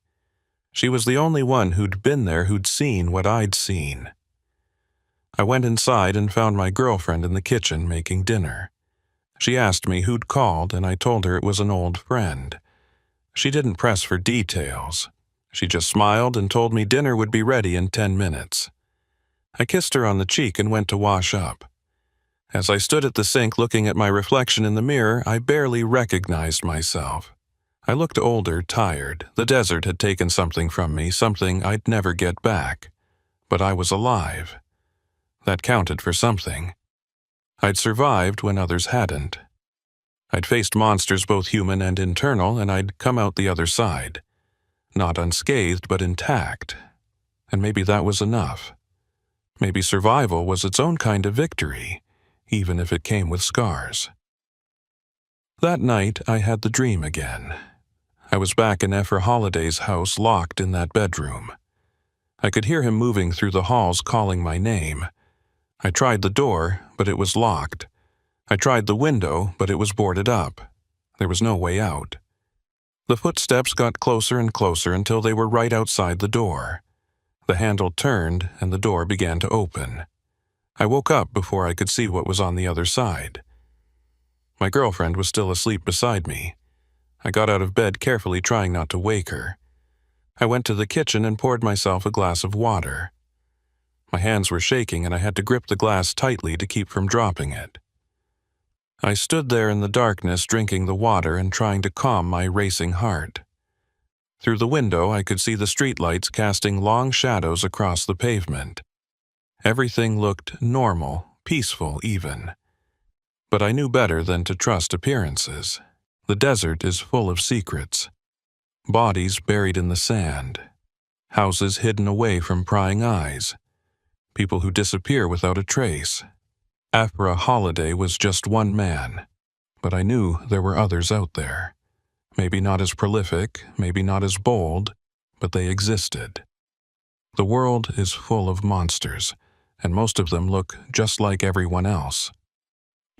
She was the only one who'd been there, who'd seen what I'd seen. I went inside and found my girlfriend in the kitchen making dinner. She asked me who'd called, and I told her it was an old friend. She didn't press for details. She just smiled and told me dinner would be ready in 10 minutes. I kissed her on the cheek and went to wash up. As I stood at the sink looking at my reflection in the mirror, I barely recognized myself. I looked older, tired. The desert had taken something from me, something I'd never get back. But I was alive. That counted for something. I'd survived when others hadn't. I'd faced monsters, both human and internal, and I'd come out the other side. Not unscathed, but intact. And maybe that was enough. Maybe survival was its own kind of victory, even if it came with scars. That night, I had the dream again. I was back in Ephra Holliday's house, locked in that bedroom. I could hear him moving through the halls, calling my name. I tried the door, but it was locked. I tried the window, but it was boarded up. There was no way out. The footsteps got closer and closer until they were right outside the door. The handle turned, and the door began to open. I woke up before I could see what was on the other side. My girlfriend was still asleep beside me. I got out of bed carefully, trying not to wake her. I went to the kitchen and poured myself a glass of water. My hands were shaking, and I had to grip the glass tightly to keep from dropping it. I stood there in the darkness, drinking the water and trying to calm my racing heart. Through the window, I could see the streetlights casting long shadows across the pavement. Everything looked normal, peaceful even. But I knew better than to trust appearances. The desert is full of secrets. Bodies buried in the sand. Houses hidden away from prying eyes. People who disappear without a trace. Ephra Holliday was just one man, but I knew there were others out there. Maybe not as prolific, maybe not as bold, but they existed. The world is full of monsters, and most of them look just like everyone else.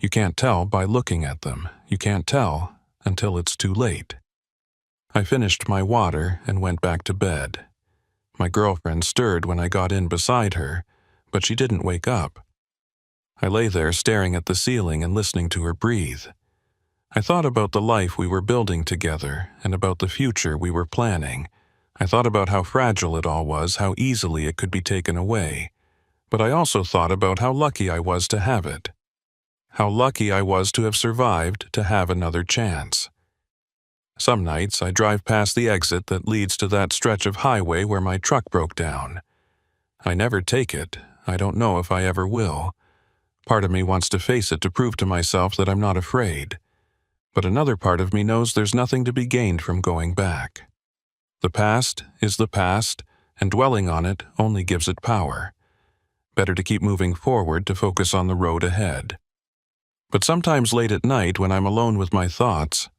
You can't tell by looking at them. You can't tell until it's too late. I finished my water and went back to bed. My girlfriend stirred when I got in beside her, but she didn't wake up. I lay there staring at the ceiling and listening to her breathe. I thought about the life we were building together and about the future we were planning. I thought about how fragile it all was, how easily it could be taken away. But I also thought about how lucky I was to have it. How lucky I was to have survived, to have another chance. Some nights I drive past the exit that leads to that stretch of highway where my truck broke down. I never take it. I don't know if I ever will. Part of me wants to face it to prove to myself that I'm not afraid. But another part of me knows there's nothing to be gained from going back. The past is the past, and dwelling on it only gives it power. Better to keep moving forward to focus on the road ahead. But sometimes late at night when I'm alone with my thoughts,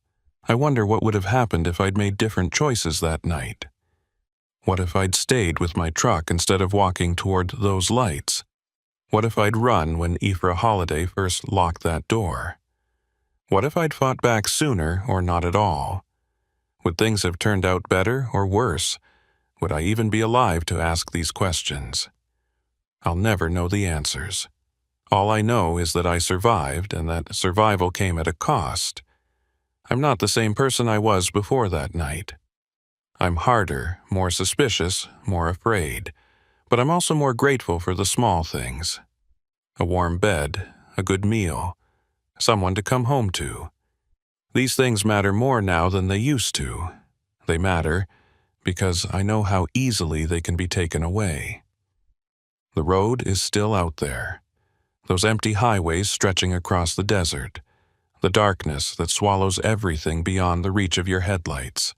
I wonder what would have happened if I'd made different choices that night. What if I'd stayed with my truck instead of walking toward those lights? What if I'd run when Ephra Holiday first locked that door? What if I'd fought back sooner or not at all? Would things have turned out better or worse? Would I even be alive to ask these questions? I'll never know the answers. All I know is that I survived and that survival came at a cost. I'm not the same person I was before that night. I'm harder, more suspicious, more afraid, but I'm also more grateful for the small things. A warm bed, a good meal, someone to come home to. These things matter more now than they used to. They matter because I know how easily they can be taken away. The road is still out there. Those empty highways stretching across the desert. The darkness that swallows everything beyond the reach of your headlights.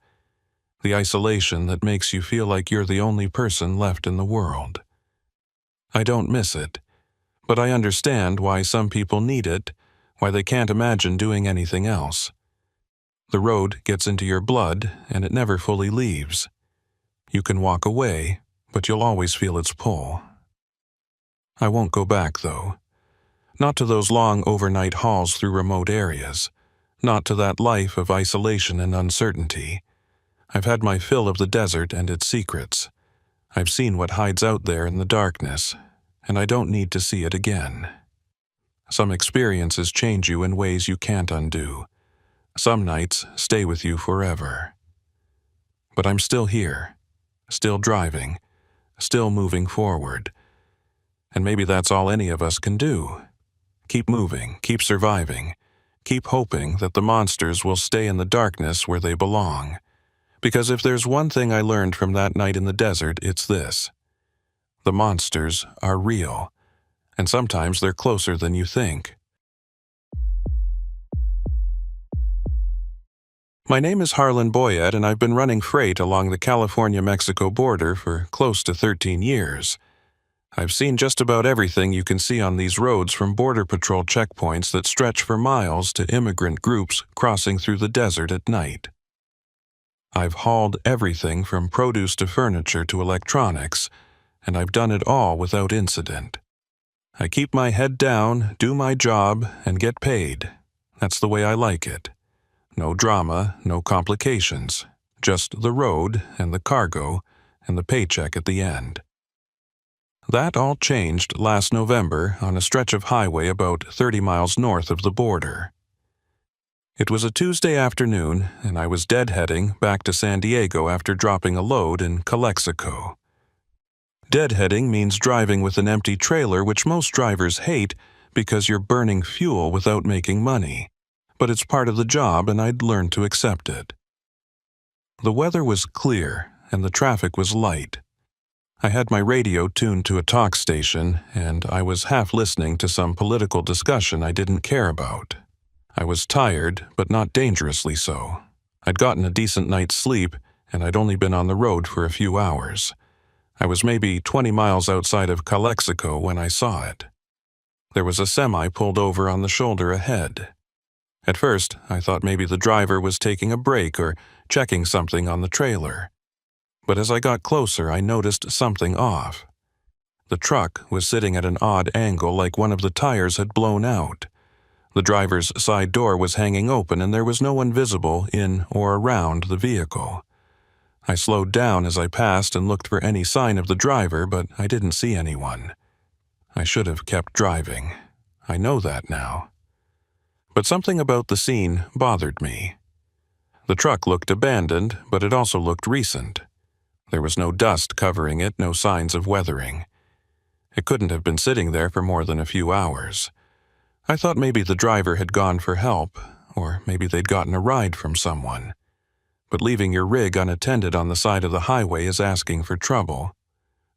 The isolation that makes you feel like you're the only person left in the world. I don't miss it, but I understand why some people need it, why they can't imagine doing anything else. The road gets into your blood, and it never fully leaves. You can walk away, but you'll always feel its pull. I won't go back, though. Not to those long overnight hauls through remote areas. Not to that life of isolation and uncertainty. I've had my fill of the desert and its secrets. I've seen what hides out there in the darkness, and I don't need to see it again. Some experiences change you in ways you can't undo. Some nights stay with you forever. But I'm still here, still driving, still moving forward. And maybe that's all any of us can do. Keep moving, keep surviving, keep hoping that the monsters will stay in the darkness where they belong. Because if there's one thing I learned from that night in the desert, it's this. The monsters are real, and sometimes they're closer than you think. My name is Harlan Boyett, and I've been running freight along the California-Mexico border for close to 13 years. I've seen just about everything you can see on these roads, from Border Patrol checkpoints that stretch for miles to immigrant groups crossing through the desert at night. I've hauled everything from produce to furniture to electronics, and I've done it all without incident. I keep my head down, do my job, and get paid. That's the way I like it. No drama, no complications, just the road and the cargo and the paycheck at the end. That all changed last November on a stretch of highway about 30 miles north of the border. It was a Tuesday afternoon, and I was deadheading back to San Diego after dropping a load in Calexico. Deadheading means driving with an empty trailer, which most drivers hate because you're burning fuel without making money. But it's part of the job, and I'd learned to accept it. The weather was clear, and the traffic was light. I had my radio tuned to a talk station, and I was half listening to some political discussion I didn't care about. I was tired, but not dangerously so. I'd gotten a decent night's sleep, and I'd only been on the road for a few hours. I was maybe 20 miles outside of Calexico when I saw it. There was a semi pulled over on the shoulder ahead. At first, I thought maybe the driver was taking a break or checking something on the trailer. But as I got closer, I noticed something off. The truck was sitting at an odd angle, like one of the tires had blown out. The driver's side door was hanging open, and there was no one visible in or around the vehicle. I slowed down as I passed and looked for any sign of the driver, but I didn't see anyone. I should have kept driving. I know that now. But something about the scene bothered me. The truck looked abandoned, but it also looked recent. There was no dust covering it, no signs of weathering. It couldn't have been sitting there for more than a few hours. I thought maybe the driver had gone for help, or maybe they'd gotten a ride from someone. but leaving your rig unattended on the side of the highway is asking for trouble.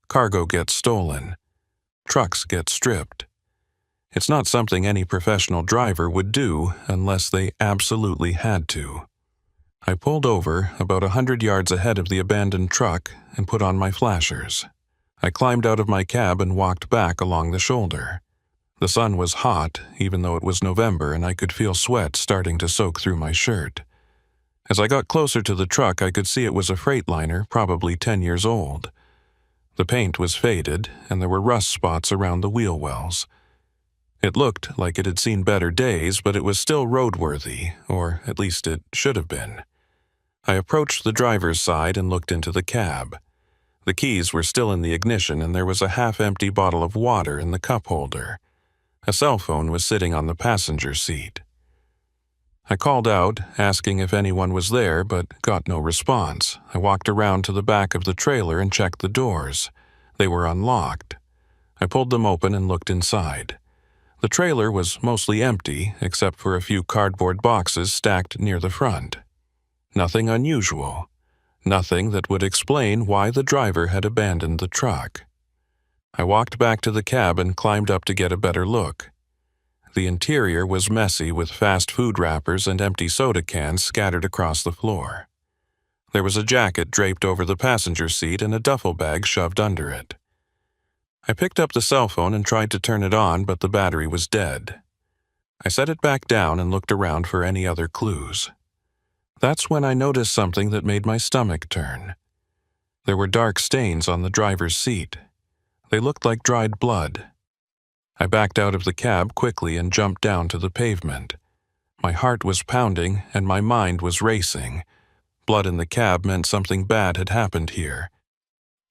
Cargo gets stolen. Trucks get stripped. It's not something any professional driver would do unless they absolutely had to. I pulled over about 100 yards ahead of the abandoned truck and put on my flashers. I climbed out of my cab and walked back along the shoulder. The sun was hot, even though it was November, and I could feel sweat starting to soak through my shirt. As I got closer to the truck, I could see it was a Freightliner, probably 10 years old. The paint was faded, and there were rust spots around the wheel wells. It looked like it had seen better days, but it was still roadworthy, or at least it should have been. I approached the driver's side and looked into the cab. The keys were still in the ignition, and there was a half-empty bottle of water in the cup holder. A cell phone was sitting on the passenger seat. I called out, asking if anyone was there, but got no response. I walked around to the back of the trailer and checked the doors. They were unlocked. I pulled them open and looked inside. The trailer was mostly empty, except for a few cardboard boxes stacked near the front. Nothing unusual. Nothing that would explain why the driver had abandoned the truck. I walked back to the cab and climbed up to get a better look. The interior was messy with fast food wrappers and empty soda cans scattered across the floor. There was a jacket draped over the passenger seat and a duffel bag shoved under it. I picked up the cell phone and tried to turn it on, but the battery was dead. I set it back down and looked around for any other clues. That's when I noticed something that made my stomach turn. There were dark stains on the driver's seat. They looked like dried blood. I backed out of the cab quickly and jumped down to the pavement. My heart was pounding and my mind was racing. Blood in the cab meant something bad had happened here.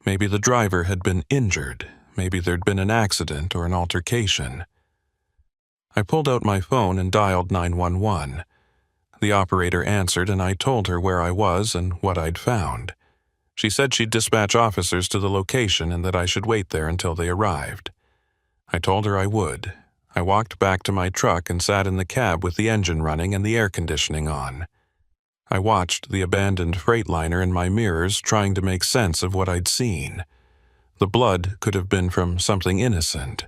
Maybe the driver had been injured. Maybe there'd been an accident or an altercation. I pulled out my phone and dialed 911. The operator answered and I told her where I was and what I'd found. She said she'd dispatch officers to the location and that I should wait there until they arrived. I told her I would. I walked back to my truck and sat in the cab with the engine running and the air conditioning on. I watched the abandoned Freightliner in my mirrors, trying to make sense of what I'd seen. The blood could have been from something innocent.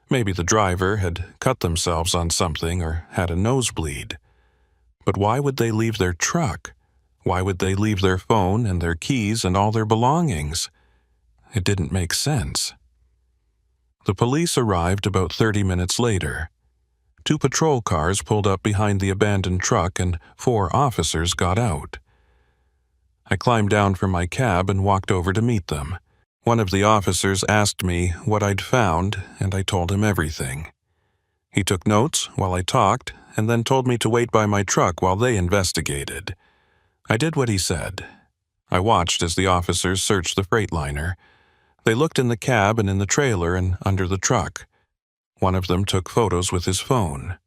Maybe the driver had cut themselves on something or had a nosebleed. But why would they leave their truck? Why would they leave their phone and their keys and all their belongings? It didn't make sense. The police arrived about 30 minutes later. 2 patrol cars pulled up behind the abandoned truck and 4 officers got out. I climbed down from my cab and walked over to meet them. One of the officers asked me what I'd found, and I told him everything. He took notes while I talked and then told me to wait by my truck while they investigated. I did what he said. I watched as the officers searched the Freightliner. They looked in the cab and in the trailer and under the truck. One of them took photos with his phone.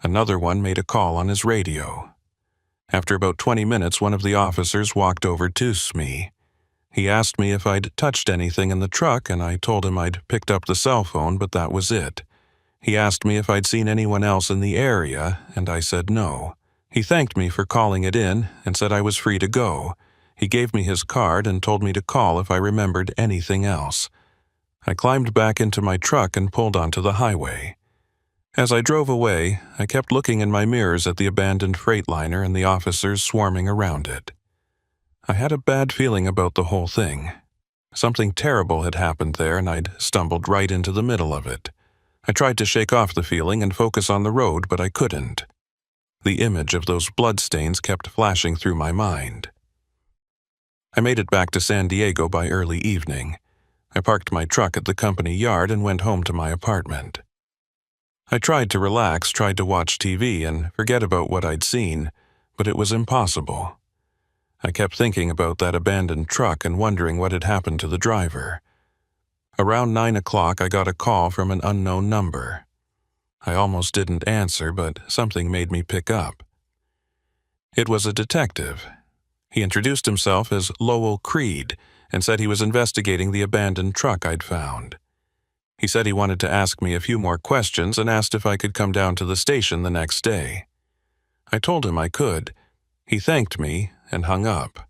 Another one made a call on his radio. After about 20 minutes, one of the officers walked over to me. He asked me if I'd touched anything in the truck, and I told him I'd picked up the cell phone, but that was it. He asked me if I'd seen anyone else in the area, and I said no. He thanked me for calling it in and said I was free to go. He gave me his card and told me to call if I remembered anything else. I climbed back into my truck and pulled onto the highway. As I drove away, I kept looking in my mirrors at the abandoned Freightliner and the officers swarming around it. I had a bad feeling about the whole thing. Something terrible had happened there and I'd stumbled right into the middle of it. I tried to shake off the feeling and focus on the road, but I couldn't. The image of those bloodstains kept flashing through my mind. I made it back to San Diego by early evening. I parked my truck at the company yard and went home to my apartment. I tried to relax, tried to watch TV and forget about what I'd seen, but it was impossible. I kept thinking about that abandoned truck and wondering what had happened to the driver. Around 9 o'clock, I got a call from an unknown number. I almost didn't answer, but something made me pick up. It was a detective. He introduced himself as Lowell Creed and said he was investigating the abandoned truck I'd found. He said he wanted to ask me a few more questions and asked if I could come down to the station the next day. I told him I could. He thanked me and hung up.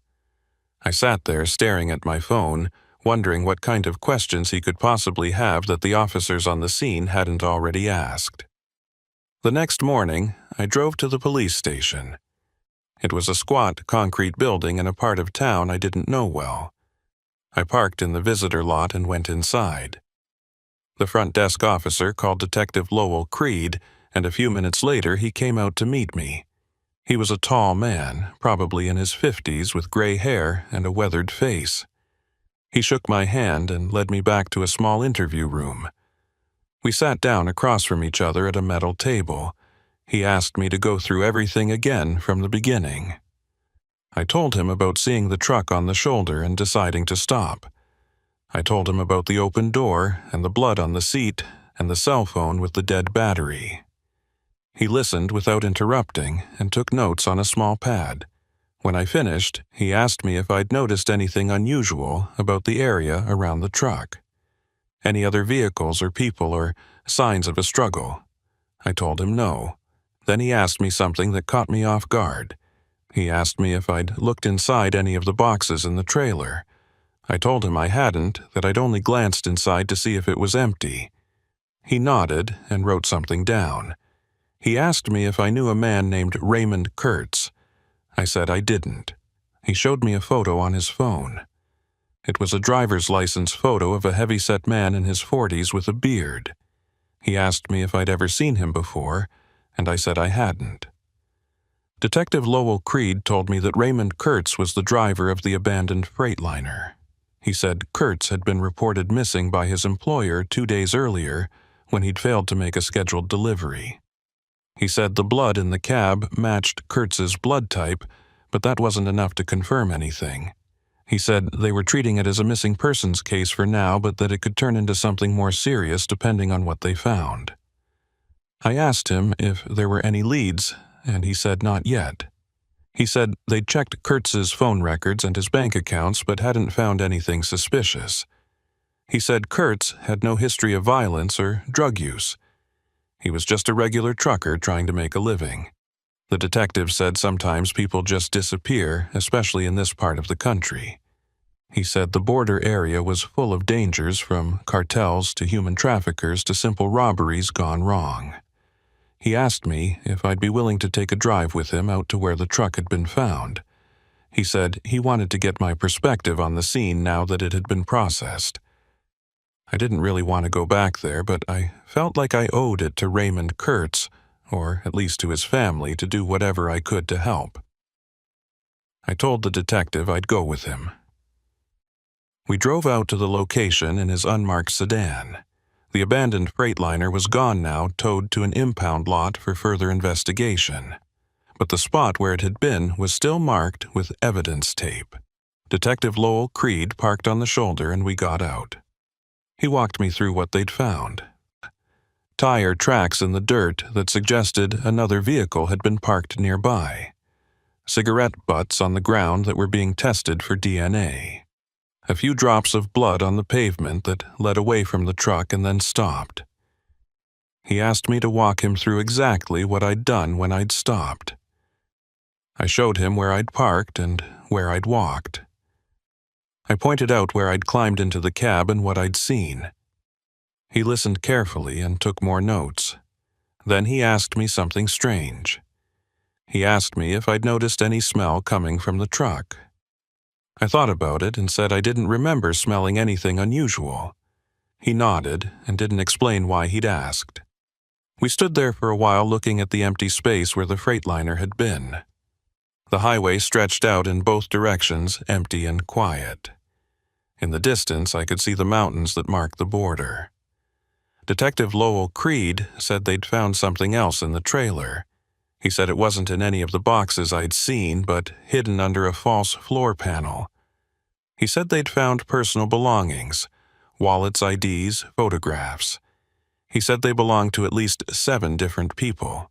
I sat there staring at my phone, wondering what kind of questions he could possibly have that the officers on the scene hadn't already asked. The next morning, I drove to the police station. It was a squat concrete building in a part of town I didn't know well. I parked in the visitor lot and went inside. The front desk officer called Detective Lowell Creed, and a few minutes later he came out to meet me. He was a tall man, probably in his 50s, with gray hair and a weathered face. He shook my hand and led me back to a small interview room. We sat down across from each other at a metal table. He asked me to go through everything again from the beginning. I told him about seeing the truck on the shoulder and deciding to stop. I told him about the open door and the blood on the seat and the cell phone with the dead battery. He listened without interrupting and took notes on a small pad. When I finished, he asked me if I'd noticed anything unusual about the area around the truck. Any other vehicles or people or signs of a struggle. I told him no. Then he asked me something that caught me off guard. He asked me if I'd looked inside any of the boxes in the trailer. I told him I hadn't, that I'd only glanced inside to see if it was empty. He nodded and wrote something down. He asked me if I knew a man named Raymond Kurtz. I said I didn't. He showed me a photo on his phone. It was a driver's license photo of a heavy-set man in his 40s with a beard. He asked me if I'd ever seen him before, and I said I hadn't. Detective Lowell Creed told me that Raymond Kurtz was the driver of the abandoned freightliner. He said Kurtz had been reported missing by his employer 2 days earlier when he'd failed to make a scheduled delivery. He said the blood in the cab matched Kurtz's blood type, but that wasn't enough to confirm anything. He said they were treating it as a missing persons case for now, but that it could turn into something more serious depending on what they found. I asked him if there were any leads, and he said not yet. He said they'd checked Kurtz's phone records and his bank accounts but hadn't found anything suspicious. He said Kurtz had no history of violence or drug use. He was just a regular trucker trying to make a living. The detective said sometimes people just disappear, especially in this part of the country. He said the border area was full of dangers, from cartels to human traffickers to simple robberies gone wrong. He asked me if I'd be willing to take a drive with him out to where the truck had been found. He said he wanted to get my perspective on the scene now that it had been processed. I didn't really want to go back there, but I felt like I owed it to Raymond Kurtz, or at least to his family, to do whatever I could to help. I told the detective I'd go with him. We drove out to the location in his unmarked sedan. The abandoned freightliner was gone now, towed to an impound lot for further investigation. But the spot where it had been was still marked with evidence tape. Detective Lowell Creed parked on the shoulder and we got out. He walked me through what they'd found. Tire tracks in the dirt that suggested another vehicle had been parked nearby. Cigarette butts on the ground that were being tested for DNA. A few drops of blood on the pavement that led away from the truck and then stopped. He asked me to walk him through exactly what I'd done when I'd stopped. I showed him where I'd parked and where I'd walked. I pointed out where I'd climbed into the cab and what I'd seen. He listened carefully and took more notes. Then he asked me something strange. He asked me if I'd noticed any smell coming from the truck. I thought about it and said I didn't remember smelling anything unusual. He nodded and didn't explain why he'd asked. We stood there for a while looking at the empty space where the freightliner had been. The highway stretched out in both directions, empty and quiet. In the distance, I could see the mountains that marked the border. Detective Lowell Creed said they'd found something else in the trailer. He said it wasn't in any of the boxes I'd seen, but hidden under a false floor panel. He said they'd found personal belongings, wallets, IDs, photographs. He said they belonged to at least 7 different people.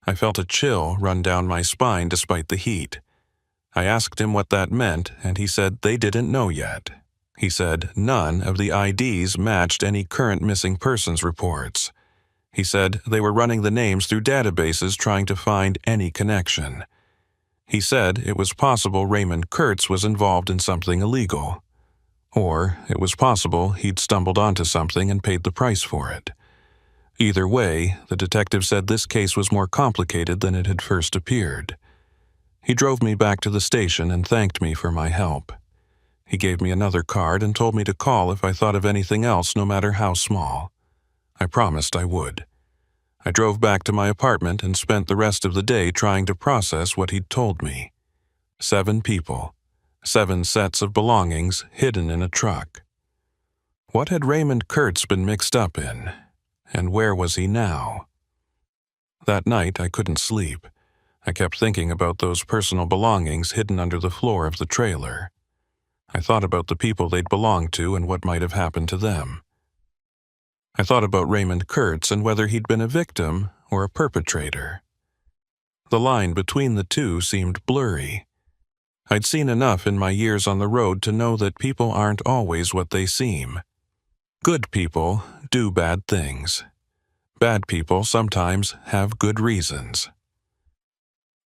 I felt a chill run down my spine despite the heat. I asked him what that meant, and he said they didn't know yet. He said none of the IDs matched any current missing persons reports. He said they were running the names through databases trying to find any connection. He said it was possible Raymond Kurtz was involved in something illegal. Or it was possible he'd stumbled onto something and paid the price for it. Either way, the detective said this case was more complicated than it had first appeared. He drove me back to the station and thanked me for my help. He gave me another card and told me to call if I thought of anything else, no matter how small. I promised I would. I drove back to my apartment and spent the rest of the day trying to process what he'd told me. 7 people, 7 sets of belongings hidden in a truck. What had Raymond Kurtz been mixed up in? And where was he now? That night I couldn't sleep. I kept thinking about those personal belongings hidden under the floor of the trailer. I thought about the people they'd belonged to and what might have happened to them. I thought about Raymond Kurtz and whether he'd been a victim or a perpetrator. The line between the two seemed blurry. I'd seen enough in my years on the road to know that people aren't always what they seem. Good people do bad things. Bad people sometimes have good reasons.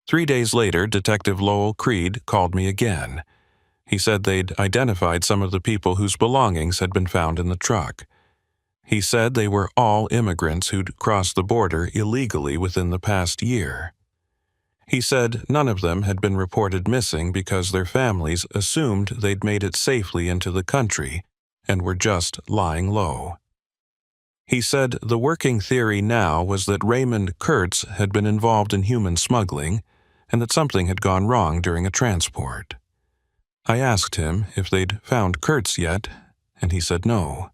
3 days later, Detective Lowell Creed called me again. He said they'd identified some of the people whose belongings had been found in the truck. He said they were all immigrants who'd crossed the border illegally within the past year. He said none of them had been reported missing because their families assumed they'd made it safely into the country and were just lying low. He said the working theory now was that Raymond Kurtz had been involved in human smuggling and that something had gone wrong during a transport. I asked him if they'd found Kurtz yet, and he said no.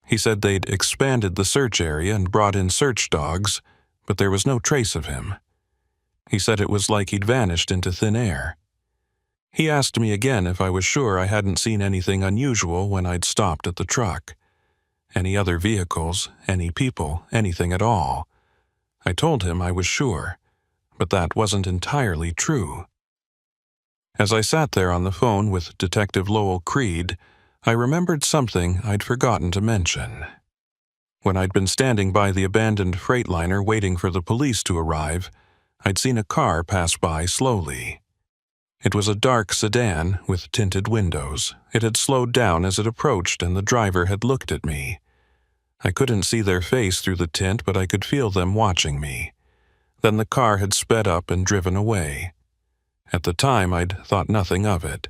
He said they'd expanded the search area and brought in search dogs, but there was no trace of him. He said it was like he'd vanished into thin air. He asked me again if I was sure I hadn't seen anything unusual when I'd stopped at the truck. Any other vehicles, any people, anything at all. I told him I was sure, but that wasn't entirely true. As I sat there on the phone with Detective Lowell Creed, I remembered something I'd forgotten to mention. When I'd been standing by the abandoned freightliner waiting for the police to arrive, I'd seen a car pass by slowly. It was a dark sedan with tinted windows. It had slowed down as it approached, and the driver had looked at me. I couldn't see their face through the tint, but I could feel them watching me. Then the car had sped up and driven away. At the time, I'd thought nothing of it.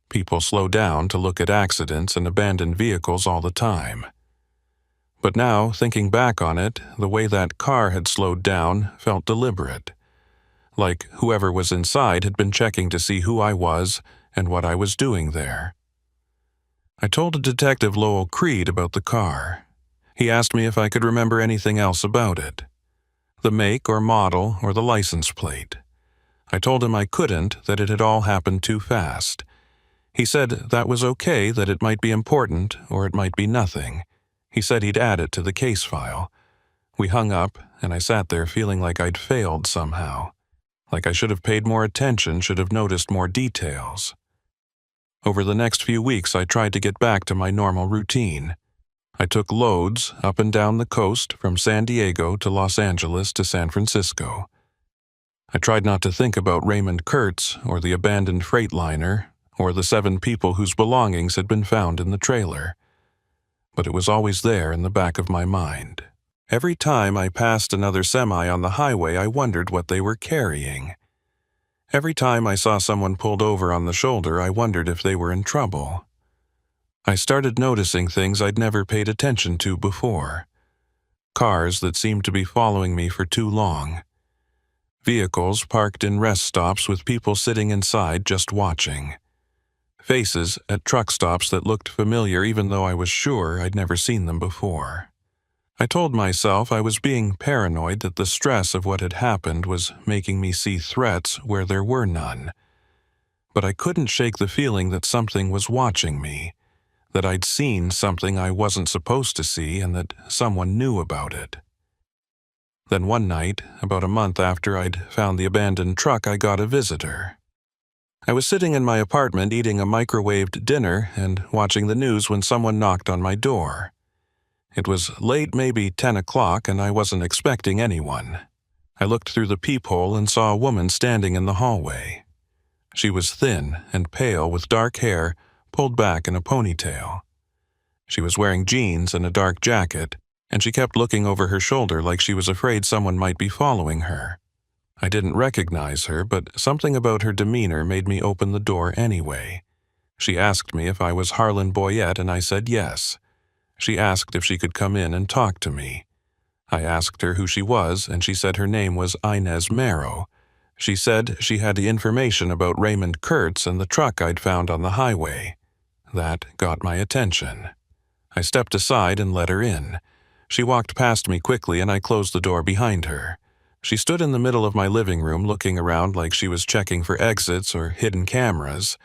People slow down to look at accidents and abandoned vehicles all the time. But now, thinking back on it, the way that car had slowed down felt deliberate. Like whoever was inside had been checking to see who I was and what I was doing there. I told Detective Lowell Creed about the car. He asked me if I could remember anything else about it. The make or model or the license plate. I told him I couldn't, that it had all happened too fast. He said that was okay, that it might be important or it might be nothing. He said he'd add it to the case file. We hung up, and I sat there feeling like I'd failed somehow. Like I should have paid more attention, should have noticed more details. Over the next few weeks, I tried to get back to my normal routine. I took loads up and down the coast from San Diego to Los Angeles to San Francisco. I tried not to think about Raymond Kurtz or the abandoned freightliner or the 7 people whose belongings had been found in the trailer. But it was always there in the back of my mind. Every time I passed another semi on the highway, I wondered what they were carrying. Every time I saw someone pulled over on the shoulder, I wondered if they were in trouble. I started noticing things I'd never paid attention to before. Cars that seemed to be following me for too long. Vehicles parked in rest stops with people sitting inside just watching. Faces at truck stops that looked familiar even though I was sure I'd never seen them before. I told myself I was being paranoid, that the stress of what had happened was making me see threats where there were none. But I couldn't shake the feeling that something was watching me, that I'd seen something I wasn't supposed to see and that someone knew about it. Then one night, about a month after I'd found the abandoned truck, I got a visitor. I was sitting in my apartment eating a microwaved dinner and watching the news when someone knocked on my door. It was late, maybe 10 o'clock, and I wasn't expecting anyone. I looked through the peephole and saw a woman standing in the hallway. She was thin and pale with dark hair pulled back in a ponytail. She was wearing jeans and a dark jacket, and she kept looking over her shoulder like she was afraid someone might be following her. I didn't recognize her, but something about her demeanor made me open the door anyway. She asked me if I was Harlan Boyette, and I said yes. She asked if she could come in and talk to me. I asked her who she was, and she said her name was Inez Marrow. She said she had the information about Raymond Kurtz and the truck I'd found on the highway. That got my attention. I stepped aside and let her in. She walked past me quickly, and I closed the door behind her. She stood in the middle of my living room looking around like she was checking for exits or hidden cameras.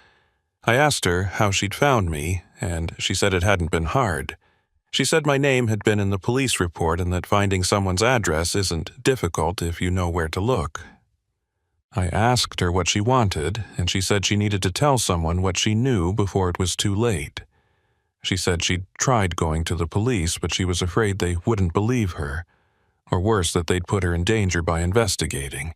I asked her how she'd found me, and she said it hadn't been hard. She said my name had been in the police report and that finding someone's address isn't difficult if you know where to look. I asked her what she wanted, and she said she needed to tell someone what she knew before it was too late. She said she'd tried going to the police, but she was afraid they wouldn't believe her, or worse, that they'd put her in danger by investigating.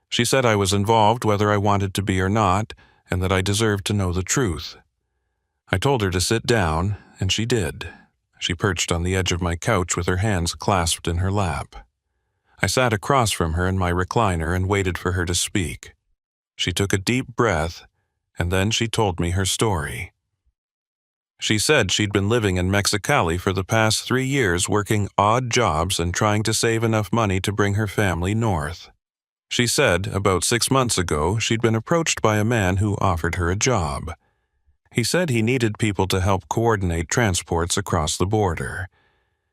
She said I was involved whether I wanted to be or not, and that I deserved to know the truth. I told her to sit down, and she did. She perched on the edge of my couch with her hands clasped in her lap. I sat across from her in my recliner and waited for her to speak. She took a deep breath, and then she told me her story. She said she'd been living in Mexicali for the past 3 years, working odd jobs and trying to save enough money to bring her family north. She said about 6 months ago she'd been approached by a man who offered her a job. He said he needed people to help coordinate transports across the border.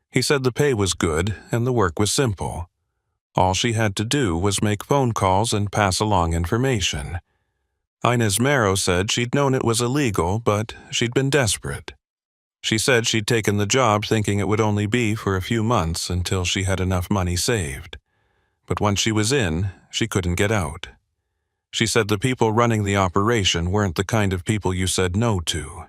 He said the pay was good and the work was simple. All she had to do was make phone calls and pass along information. Inez Marrow said she'd known it was illegal, but she'd been desperate. She said she'd taken the job thinking it would only be for a few months until she had enough money saved. But once she was in, she couldn't get out. She said the people running the operation weren't the kind of people you said no to.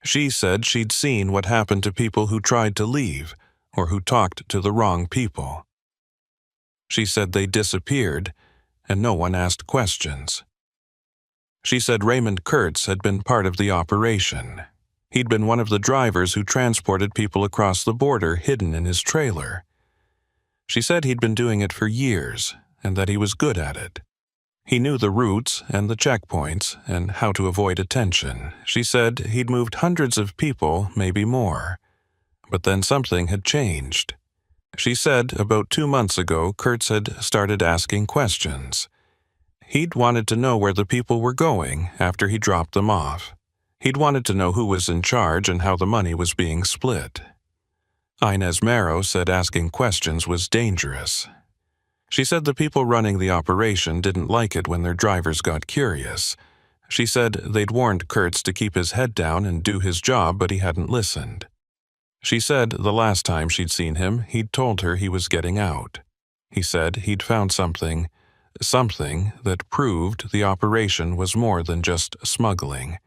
She said she'd seen what happened to people who tried to leave or who talked to the wrong people. She said they disappeared and no one asked questions. She said Raymond Kurtz had been part of the operation. He'd been one of the drivers who transported people across the border hidden in his trailer. She said he'd been doing it for years and that he was good at it. He knew the routes and the checkpoints and how to avoid attention. She said he'd moved hundreds of people, maybe more. But then something had changed. She said about 2 months ago, Kurtz had started asking questions. He'd wanted to know where the people were going after he dropped them off. He'd wanted to know who was in charge and how the money was being split. Inez Marrow said asking questions was dangerous. She said the people running the operation didn't like it when their drivers got curious. She said they'd warned Kurtz to keep his head down and do his job, but he hadn't listened. She said the last time she'd seen him, he'd told her he was getting out. He said he'd found something that proved the operation was more than just smuggling.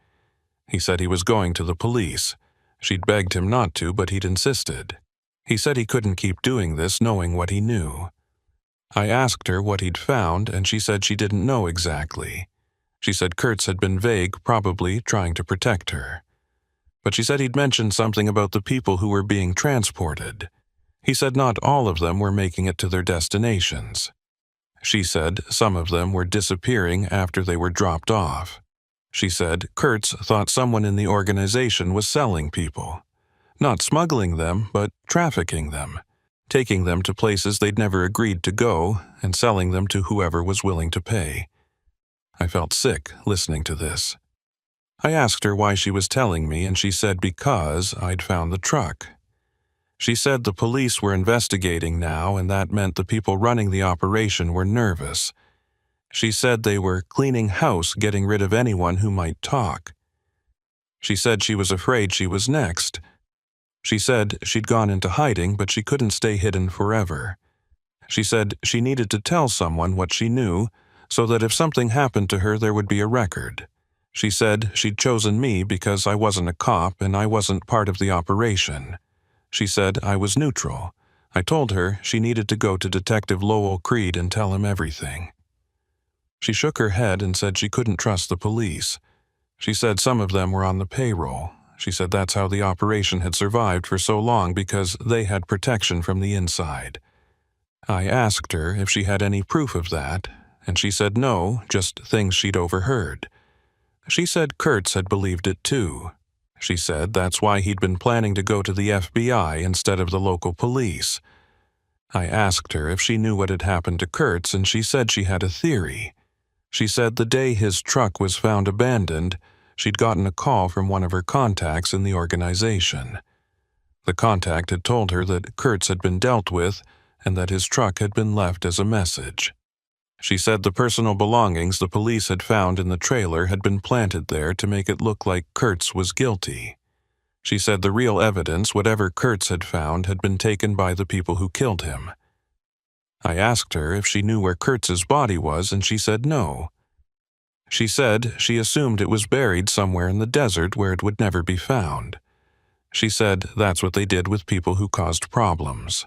He said he was going to the police. She'd begged him not to, but he'd insisted. He said he couldn't keep doing this knowing what he knew. I asked her what he'd found, and she said she didn't know exactly. She said Kurtz had been vague, probably trying to protect her. But she said he'd mentioned something about the people who were being transported. He said not all of them were making it to their destinations. She said some of them were disappearing after they were dropped off. She said Kurtz thought someone in the organization was selling people. Not smuggling them, but trafficking them. Taking them to places they'd never agreed to go and selling them to whoever was willing to pay. I felt sick listening to this. I asked her why she was telling me, and she said because I'd found the truck. She said the police were investigating now, and that meant the people running the operation were nervous. She said they were cleaning house, getting rid of anyone who might talk. She said she was afraid she was next. She said she'd gone into hiding, but she couldn't stay hidden forever. She said she needed to tell someone what she knew, so that if something happened to her, there would be a record. She said she'd chosen me because I wasn't a cop and I wasn't part of the operation. She said I was neutral. I told her she needed to go to Detective Lowell Creed and tell him everything. She shook her head and said she couldn't trust the police. She said some of them were on the payroll. She said that's how the operation had survived for so long because they had protection from the inside. I asked her if she had any proof of that, and she said no, just things she'd overheard. She said Kurtz had believed it too. She said that's why he'd been planning to go to the FBI instead of the local police. I asked her if she knew what had happened to Kurtz, and she said she had a theory. She said the day his truck was found abandoned, she'd gotten a call from one of her contacts in the organization. The contact had told her that Kurtz had been dealt with and that his truck had been left as a message. She said the personal belongings the police had found in the trailer had been planted there to make it look like Kurtz was guilty. She said the real evidence, whatever Kurtz had found, had been taken by the people who killed him. I asked her if she knew where Kurtz's body was, and she said no. She said she assumed it was buried somewhere in the desert where it would never be found. She said that's what they did with people who caused problems.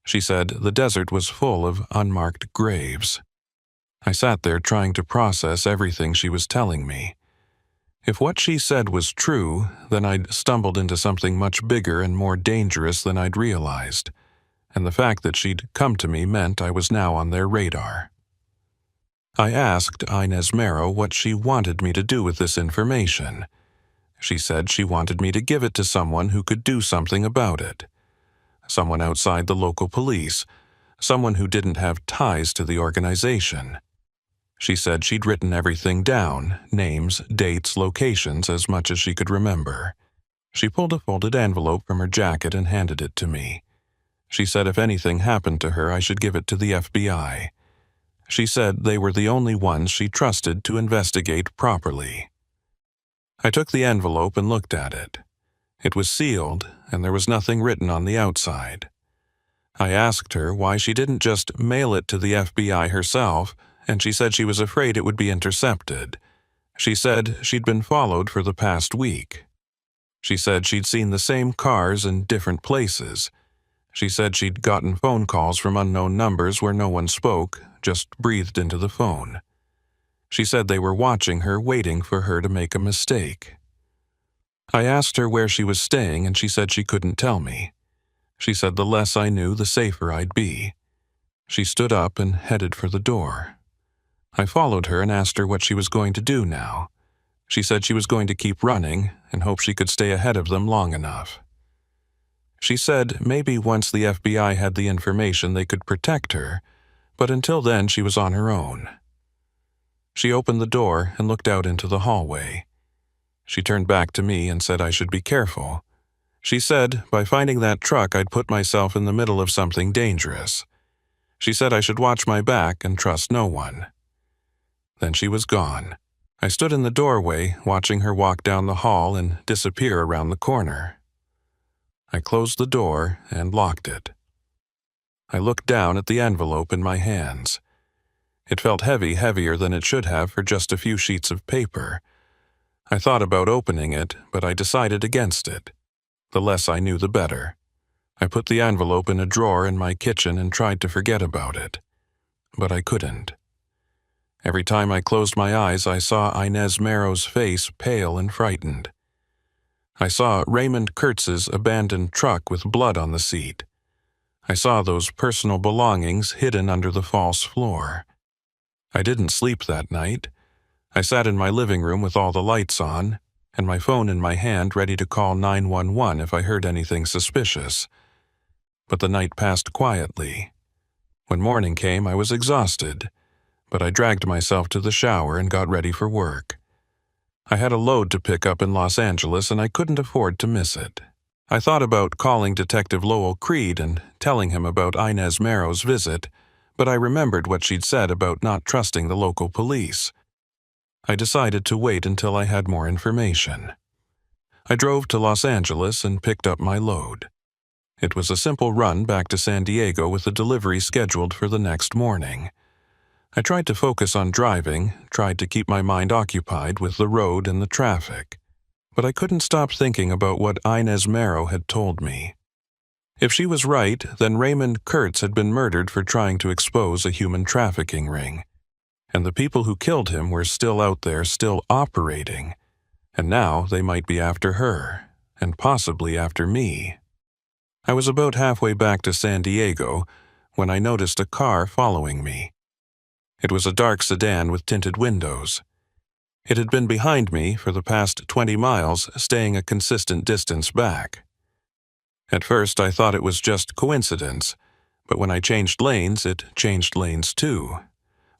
She said the desert was full of unmarked graves. I sat there trying to process everything she was telling me. If what she said was true, then I'd stumbled into something much bigger and more dangerous than I'd realized, and the fact that she'd come to me meant I was now on their radar. I asked Inez Marrow what she wanted me to do with this information. She said she wanted me to give it to someone who could do something about it. Someone outside the local police, someone who didn't have ties to the organization. She said she'd written everything down, names, dates, locations, as much as she could remember. She pulled a folded envelope from her jacket and handed it to me. She said if anything happened to her, I should give it to the FBI. She said they were the only ones she trusted to investigate properly. I took the envelope and looked at it. It was sealed, and there was nothing written on the outside. I asked her why she didn't just mail it to the FBI herself, and she said she was afraid it would be intercepted. She said she'd been followed for the past week. She said she'd seen the same cars in different places. She said she'd gotten phone calls from unknown numbers where no one spoke, just breathed into the phone. She said they were watching her, waiting for her to make a mistake. I asked her where she was staying, and she said she couldn't tell me. She said the less I knew, the safer I'd be. She stood up and headed for the door. I followed her and asked her what she was going to do now. She said she was going to keep running and hope she could stay ahead of them long enough. She said maybe once the FBI had the information they could protect her, but until then she was on her own. She opened the door and looked out into the hallway. She turned back to me and said I should be careful. She said by finding that truck I'd put myself in the middle of something dangerous. She said I should watch my back and trust no one. Then she was gone. I stood in the doorway, watching her walk down the hall and disappear around the corner. I closed the door and locked it. I looked down at the envelope in my hands. It felt heavy, heavier than it should have for just a few sheets of paper. I thought about opening it, but I decided against it. The less I knew, the better. I put the envelope in a drawer in my kitchen and tried to forget about it. But I couldn't. Every time I closed my eyes, I saw Inez Marrow's face, pale and frightened. I saw Raymond Kurtz's abandoned truck with blood on the seat. I saw those personal belongings hidden under the false floor. I didn't sleep that night. I sat in my living room with all the lights on, and my phone in my hand ready to call 911 if I heard anything suspicious. But the night passed quietly. When morning came, I was exhausted, but I dragged myself to the shower and got ready for work. I had a load to pick up in Los Angeles, and I couldn't afford to miss it. I thought about calling Detective Lowell Creed and telling him about Inez Marrow's visit, but I remembered what she'd said about not trusting the local police. I decided to wait until I had more information. I drove to Los Angeles and picked up my load. It was a simple run back to San Diego with a delivery scheduled for the next morning. I tried to focus on driving, tried to keep my mind occupied with the road and the traffic, but I couldn't stop thinking about what Inez Marrow had told me. If she was right, then Raymond Kurtz had been murdered for trying to expose a human trafficking ring. And the people who killed him were still out there, still operating. And now they might be after her, and possibly after me. I was about halfway back to San Diego when I noticed a car following me. It was a dark sedan with tinted windows. It had been behind me for the past 20 miles, staying a consistent distance back. At first, I thought it was just coincidence, but when I changed lanes, it changed lanes too.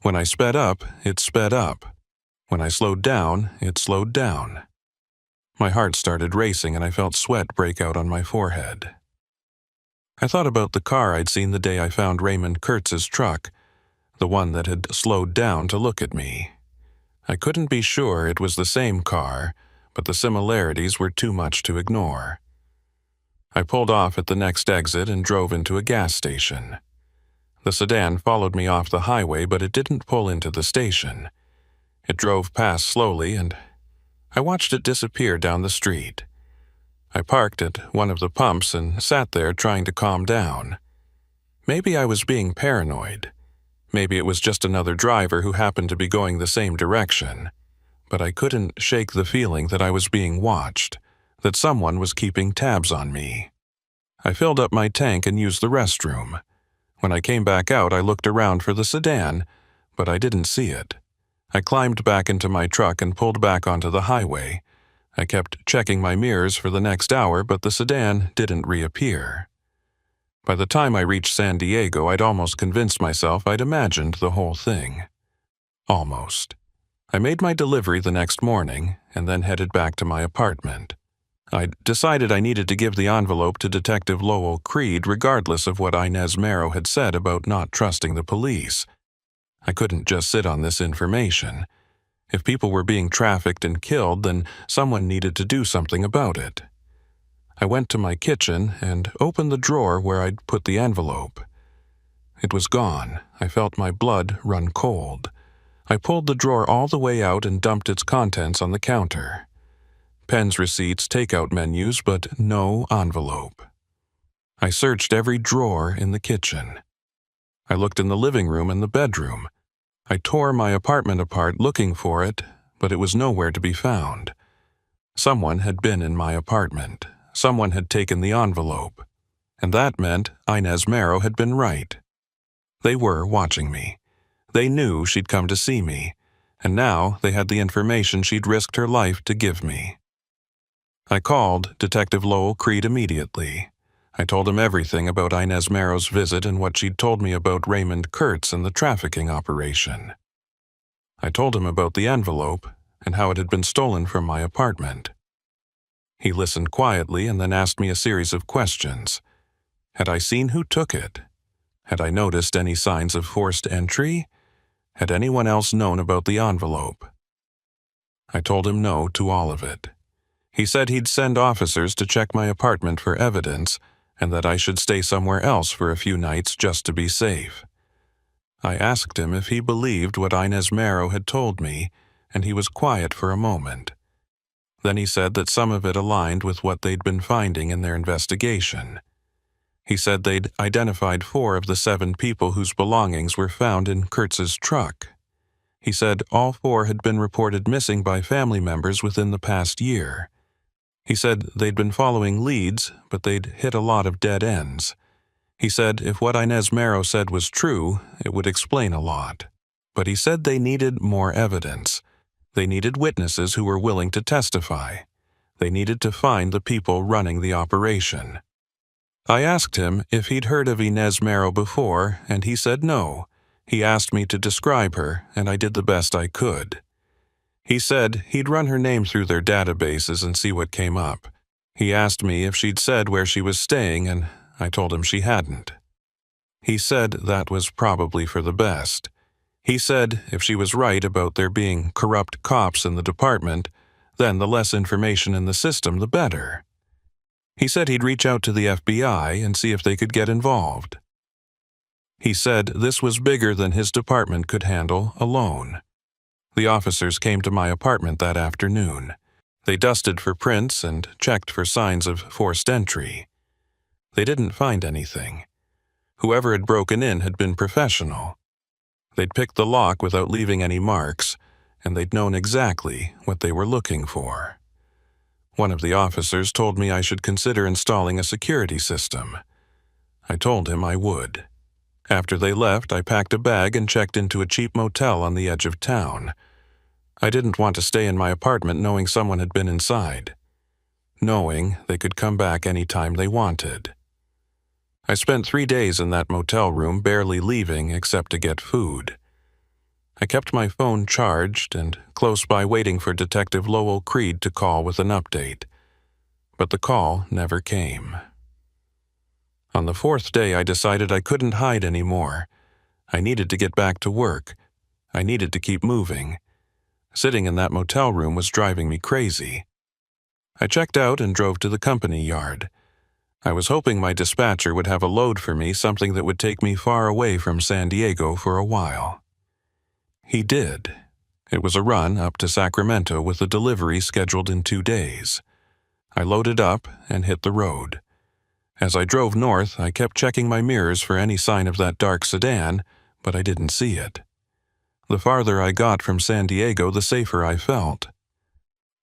When I sped up, it sped up. When I slowed down, it slowed down. My heart started racing and I felt sweat break out on my forehead. I thought about the car I'd seen the day I found Raymond Kurtz's truck, the one that had slowed down to look at me. I couldn't be sure it was the same car, but the similarities were too much to ignore. I pulled off at the next exit and drove into a gas station. The sedan followed me off the highway, but it didn't pull into the station. It drove past slowly, and I watched it disappear down the street. I parked at one of the pumps and sat there trying to calm down. Maybe I was being paranoid. Maybe it was just another driver who happened to be going the same direction. But I couldn't shake the feeling that I was being watched, that someone was keeping tabs on me. I filled up my tank and used the restroom. When I came back out, I looked around for the sedan, but I didn't see it. I climbed back into my truck and pulled back onto the highway. I kept checking my mirrors for the next hour, but the sedan didn't reappear. By the time I reached San Diego, I'd almost convinced myself I'd imagined the whole thing. Almost. I made my delivery the next morning and then headed back to my apartment. I'd decided I needed to give the envelope to Detective Lowell Creed regardless of what Inez Marrow had said about not trusting the police. I couldn't just sit on this information. If people were being trafficked and killed, then someone needed to do something about it. I went to my kitchen and opened the drawer where I'd put the envelope. It was gone. I felt my blood run cold. I pulled the drawer all the way out and dumped its contents on the counter. Pens, receipts, takeout menus, but no envelope. I searched every drawer in the kitchen. I looked in the living room and the bedroom. I tore my apartment apart looking for it, but it was nowhere to be found. Someone had been in my apartment. Someone had taken the envelope. And that meant Inez Marrow had been right. They were watching me. They knew she'd come to see me, and now they had the information she'd risked her life to give me. I called Detective Lowell Creed immediately. I told him everything about Inez Marrow's visit and what she'd told me about Raymond Kurtz and the trafficking operation. I told him about the envelope and how it had been stolen from my apartment. He listened quietly and then asked me a series of questions. Had I seen who took it? Had I noticed any signs of forced entry? Had anyone else known about the envelope? I told him no to all of it. He said he'd send officers to check my apartment for evidence and that I should stay somewhere else for a few nights just to be safe. I asked him if he believed what Inez Marrow had told me, and he was quiet for a moment. Then he said that some of it aligned with what they'd been finding in their investigation. He said they'd identified 4 of the 7 people whose belongings were found in Kurtz's truck. He said all 4 had been reported missing by family members within the past year. He said they'd been following leads, but they'd hit a lot of dead ends. He said if what Inez Marrow said was true, it would explain a lot. But he said they needed more evidence. They needed witnesses who were willing to testify. They needed to find the people running the operation. I asked him if he'd heard of Inez Marrow before, and he said no. He asked me to describe her, and I did the best I could. He said he'd run her name through their databases and see what came up. He asked me if she'd said where she was staying, and I told him she hadn't. He said that was probably for the best. He said if she was right about there being corrupt cops in the department, then the less information in the system, the better. He said he'd reach out to the FBI and see if they could get involved. He said this was bigger than his department could handle alone. The officers came to my apartment that afternoon. They dusted for prints and checked for signs of forced entry. They didn't find anything. Whoever had broken in had been professional. They'd picked the lock without leaving any marks, and they'd known exactly what they were looking for. One of the officers told me I should consider installing a security system. I told him I would. After they left, I packed a bag and checked into a cheap motel on the edge of town. I didn't want to stay in my apartment knowing someone had been inside, knowing they could come back any time they wanted. I spent 3 days in that motel room, barely leaving except to get food. I kept my phone charged and close by waiting for Detective Lowell Creed to call with an update. But the call never came. On the 4th day, I decided I couldn't hide anymore. I needed to get back to work. I needed to keep moving. Sitting in that motel room was driving me crazy. I checked out and drove to the company yard. I was hoping my dispatcher would have a load for me, something that would take me far away from San Diego for a while. He did. It was a run up to Sacramento with a delivery scheduled in 2 days. I loaded up and hit the road. As I drove north, I kept checking my mirrors for any sign of that dark sedan, but I didn't see it. The farther I got from San Diego, the safer I felt.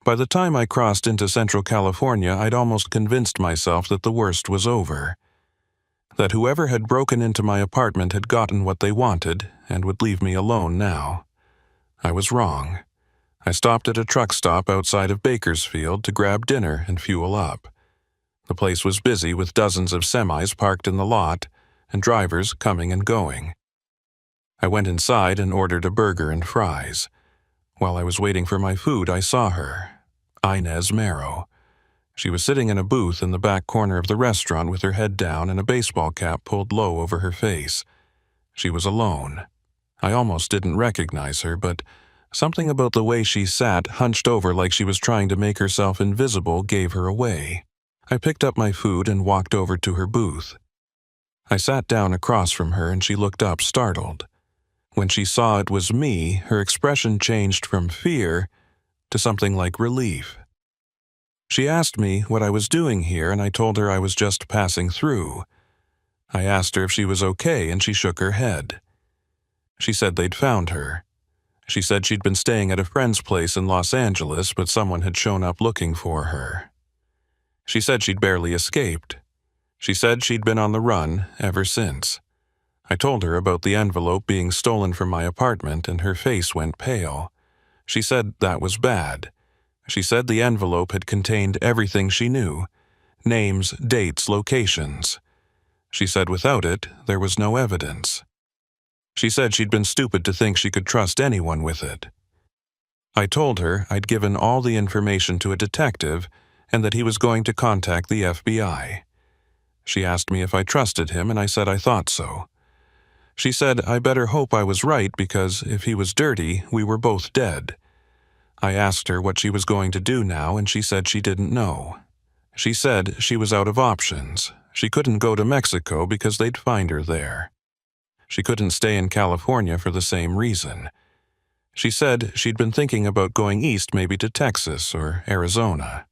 By the time I crossed into Central California, I'd almost convinced myself that the worst was over. That whoever had broken into my apartment had gotten what they wanted and would leave me alone now. I was wrong. I stopped at a truck stop outside of Bakersfield to grab dinner and fuel up. The place was busy with dozens of semis parked in the lot and drivers coming and going. I went inside and ordered a burger and fries. While I was waiting for my food, I saw her, Inez Marrow. She was sitting in a booth in the back corner of the restaurant with her head down and a baseball cap pulled low over her face. She was alone. I almost didn't recognize her, but something about the way she sat, hunched over like she was trying to make herself invisible, gave her away. I picked up my food and walked over to her booth. I sat down across from her and she looked up, startled. When she saw it was me, her expression changed from fear to something like relief. She asked me what I was doing here, and I told her I was just passing through. I asked her if she was okay, and she shook her head. She said they'd found her. She said she'd been staying at a friend's place in Los Angeles, but someone had shown up looking for her. She said she'd barely escaped. She said she'd been on the run ever since. I told her about the envelope being stolen from my apartment, and her face went pale. She said that was bad. She said the envelope had contained everything she knew: names, dates, locations. She said without it, there was no evidence. She said she'd been stupid to think she could trust anyone with it. I told her I'd given all the information to a detective and that he was going to contact the FBI. She asked me if I trusted him, and I said I thought so. She said I better hope I was right because if he was dirty, we were both dead. I asked her what she was going to do now, and she said she didn't know. She said she was out of options. She couldn't go to Mexico because they'd find her there. She couldn't stay in California for the same reason. She said she'd been thinking about going east, maybe to Texas or Arizona.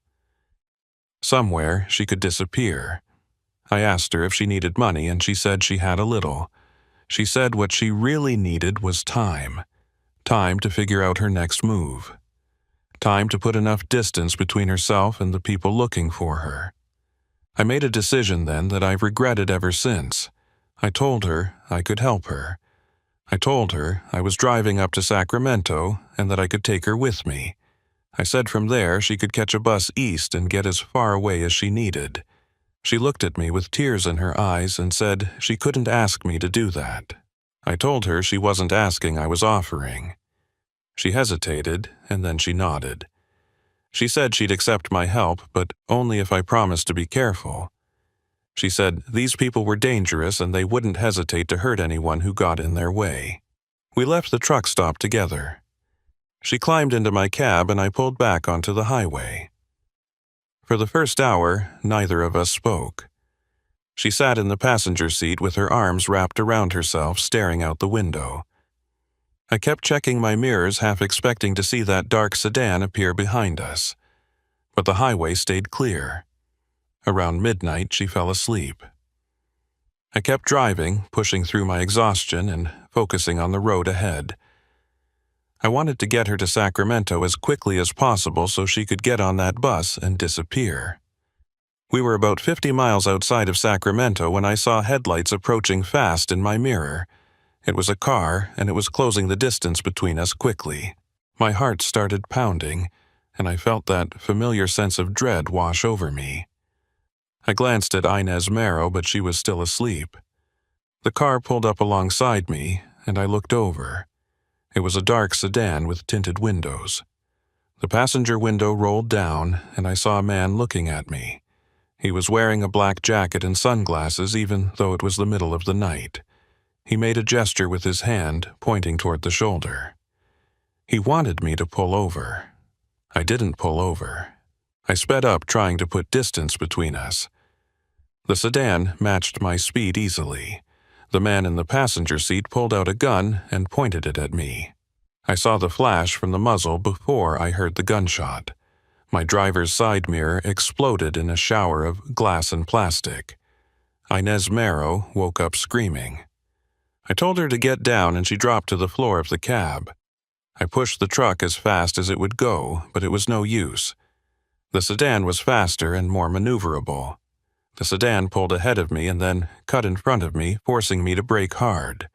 Somewhere she could disappear. I asked her if she needed money, and she said she had a little. She said what she really needed was time. Time to figure out her next move. Time to put enough distance between herself and the people looking for her. I made a decision then that I've regretted ever since. I told her I could help her. I told her I was driving up to Sacramento and that I could take her with me. I said from there she could catch a bus east and get as far away as she needed. She looked at me with tears in her eyes and said she couldn't ask me to do that. I told her she wasn't asking, I was offering. She hesitated, and then she nodded. She said she'd accept my help, but only if I promised to be careful. She said these people were dangerous and they wouldn't hesitate to hurt anyone who got in their way. We left the truck stop together. She climbed into my cab and I pulled back onto the highway. For the first hour, neither of us spoke. She sat in the passenger seat with her arms wrapped around herself, staring out the window. I kept checking my mirrors, half expecting to see that dark sedan appear behind us. But the highway stayed clear. Around midnight, she fell asleep. I kept driving, pushing through my exhaustion and focusing on the road ahead. I wanted to get her to Sacramento as quickly as possible so she could get on that bus and disappear. We were about 50 miles outside of Sacramento when I saw headlights approaching fast in my mirror. It was a car, and it was closing the distance between us quickly. My heart started pounding, and I felt that familiar sense of dread wash over me. I glanced at Inez Marrow, but she was still asleep. The car pulled up alongside me, and I looked over. It was a dark sedan with tinted windows. The passenger window rolled down, and I saw a man looking at me. He was wearing a black jacket and sunglasses even though it was the middle of the night. He made a gesture with his hand, pointing toward the shoulder. He wanted me to pull over. I didn't pull over. I sped up, trying to put distance between us. The sedan matched my speed easily. The man in the passenger seat pulled out a gun and pointed it at me. I saw the flash from the muzzle before I heard the gunshot. My driver's side mirror exploded in a shower of glass and plastic. Inez Marrow woke up screaming. I told her to get down and she dropped to the floor of the cab. I pushed the truck as fast as it would go, but it was no use. The sedan was faster and more maneuverable. The sedan pulled ahead of me and then cut in front of me, forcing me to brake hard.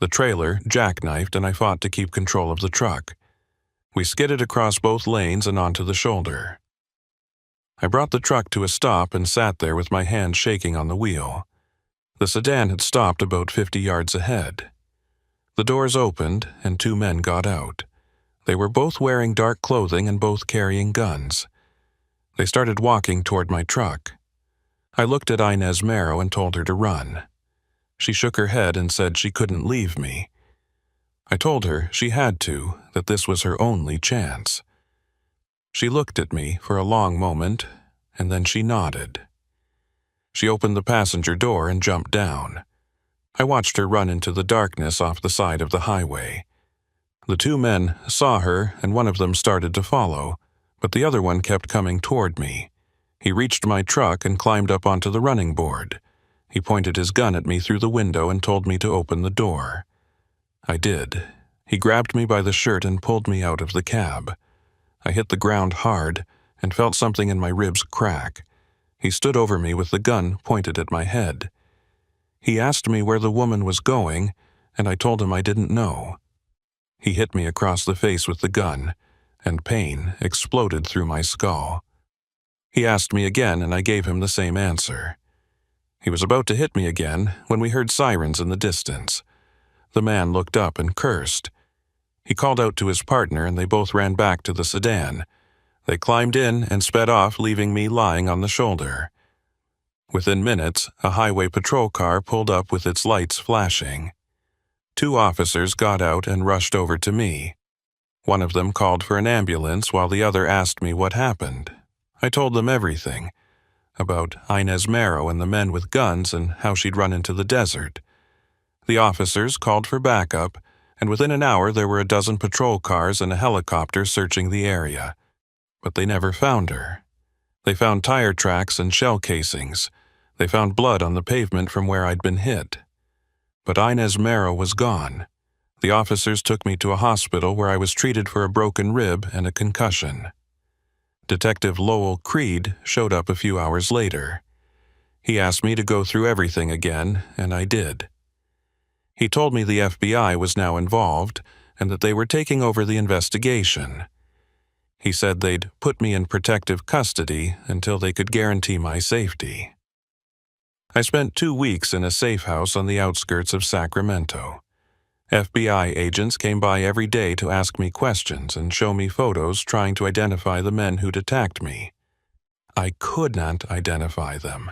The trailer jackknifed and I fought to keep control of the truck. We skidded across both lanes and onto the shoulder. I brought the truck to a stop and sat there with my hand shaking on the wheel. The sedan had stopped about 50 yards ahead. The doors opened and 2 men got out. They were both wearing dark clothing and both carrying guns. They started walking toward my truck. I looked at Inez Marrow and told her to run. She shook her head and said she couldn't leave me. I told her she had to, that this was her only chance. She looked at me for a long moment, and then she nodded. She opened the passenger door and jumped down. I watched her run into the darkness off the side of the highway. The 2 men saw her, and one of them started to follow, but the other one kept coming toward me. He reached my truck and climbed up onto the running board. He pointed his gun at me through the window and told me to open the door. I did. He grabbed me by the shirt and pulled me out of the cab. I hit the ground hard and felt something in my ribs crack. He stood over me with the gun pointed at my head. He asked me where the woman was going, and I told him I didn't know. He hit me across the face with the gun, and pain exploded through my skull. He asked me again, and I gave him the same answer. He was about to hit me again when we heard sirens in the distance. The man looked up and cursed. He called out to his partner, and they both ran back to the sedan. They climbed in and sped off, leaving me lying on the shoulder. Within minutes, a highway patrol car pulled up with its lights flashing. 2 officers got out and rushed over to me. One of them called for an ambulance while the other asked me what happened. I told them everything, about Inez Marrow and the men with guns and how she'd run into the desert. The officers called for backup, and within an hour there were a dozen patrol cars and a helicopter searching the area. But they never found her. They found tire tracks and shell casings. They found blood on the pavement from where I'd been hit. But Inez Marrow was gone. The officers took me to a hospital where I was treated for a broken rib and a concussion. Detective Lowell Creed showed up a few hours later. He asked me to go through everything again, and I did. He told me the FBI was now involved and that they were taking over the investigation. He said they'd put me in protective custody until they could guarantee my safety. I spent 2 weeks in a safe house on the outskirts of Sacramento. FBI agents came by every day to ask me questions and show me photos trying to identify the men who'd attacked me. I could not identify them.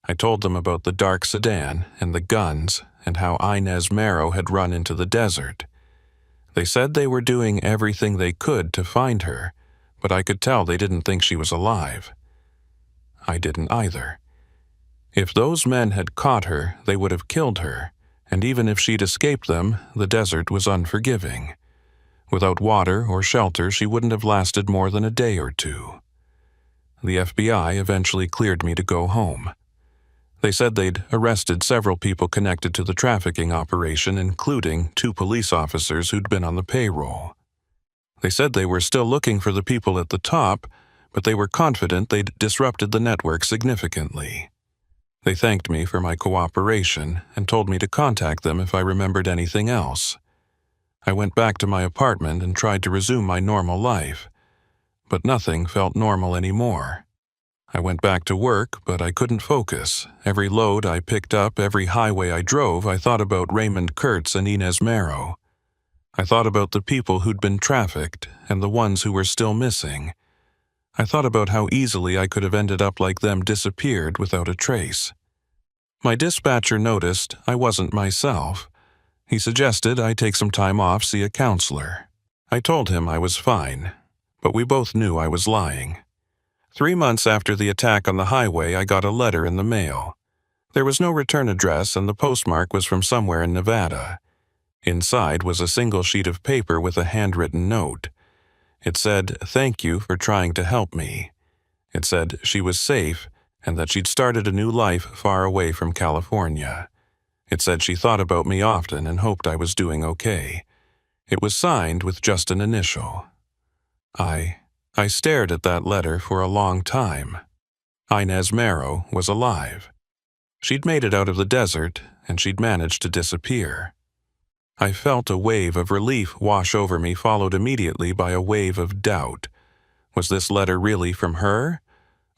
I told them about the dark sedan and the guns and how Inez Marrow had run into the desert. They said they were doing everything they could to find her, but I could tell they didn't think she was alive. I didn't either. If those men had caught her, they would have killed her, and even if she'd escaped them, the desert was unforgiving. Without water or shelter, she wouldn't have lasted more than a day or 2. The FBI eventually cleared me to go home. They said they'd arrested several people connected to the trafficking operation, including 2 police officers who'd been on the payroll. They said they were still looking for the people at the top, but they were confident they'd disrupted the network significantly. They thanked me for my cooperation and told me to contact them if I remembered anything else. I went back to my apartment and tried to resume my normal life, but nothing felt normal anymore. I went back to work, but I couldn't focus. Every load I picked up, every highway I drove, I thought about Raymond Kurtz and Inez Marrow. I thought about the people who'd been trafficked and the ones who were still missing. I thought about how easily I could have ended up like them, disappeared without a trace. My dispatcher noticed I wasn't myself. He suggested I take some time off, see a counselor. I told him I was fine, but we both knew I was lying. 3 months after the attack on the highway, I got a letter in the mail. There was no return address and the postmark was from somewhere in Nevada. Inside was a single sheet of paper with a handwritten note. It said, "Thank you for trying to help me." It said she was safe and that she'd started a new life far away from California. It said she thought about me often and hoped I was doing okay. It was signed with just an initial. I stared at that letter for a long time. Inez Marrow was alive. She'd made it out of the desert, and she'd managed to disappear. I felt a wave of relief wash over me, followed immediately by a wave of doubt. Was this letter really from her?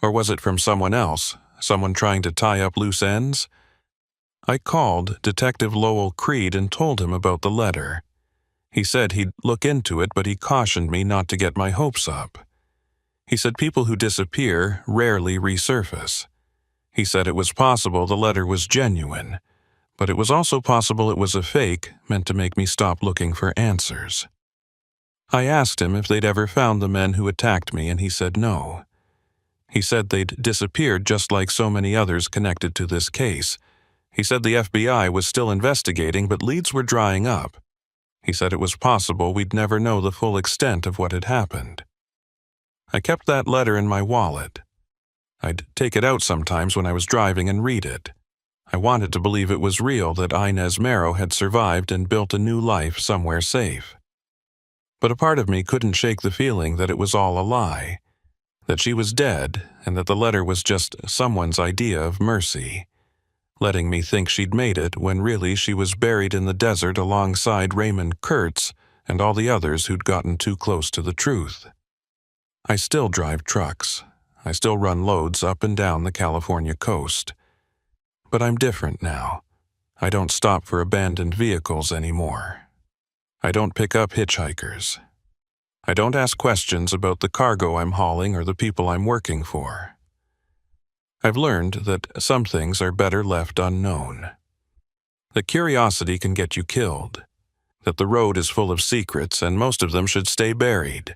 Or was it from someone else, someone trying to tie up loose ends? I called Detective Lowell Creed and told him about the letter. He said he'd look into it, but he cautioned me not to get my hopes up. He said people who disappear rarely resurface. He said it was possible the letter was genuine, but it was also possible it was a fake meant to make me stop looking for answers. I asked him if they'd ever found the men who attacked me, and he said no. He said they'd disappeared just like so many others connected to this case. He said the FBI was still investigating, but leads were drying up. He said it was possible we'd never know the full extent of what had happened. I kept that letter in my wallet. I'd take it out sometimes when I was driving and read it. I wanted to believe it was real, that Inez Marrow had survived and built a new life somewhere safe. But a part of me couldn't shake the feeling that it was all a lie, that she was dead and that the letter was just someone's idea of mercy, letting me think she'd made it when really she was buried in the desert alongside Raymond Kurtz and all the others who'd gotten too close to the truth. I still drive trucks. I still run loads up and down the California coast. But I'm different now. I don't stop for abandoned vehicles anymore. I don't pick up hitchhikers. I don't ask questions about the cargo I'm hauling or the people I'm working for. I've learned that some things are better left unknown. That curiosity can get you killed. That the road is full of secrets and most of them should stay buried.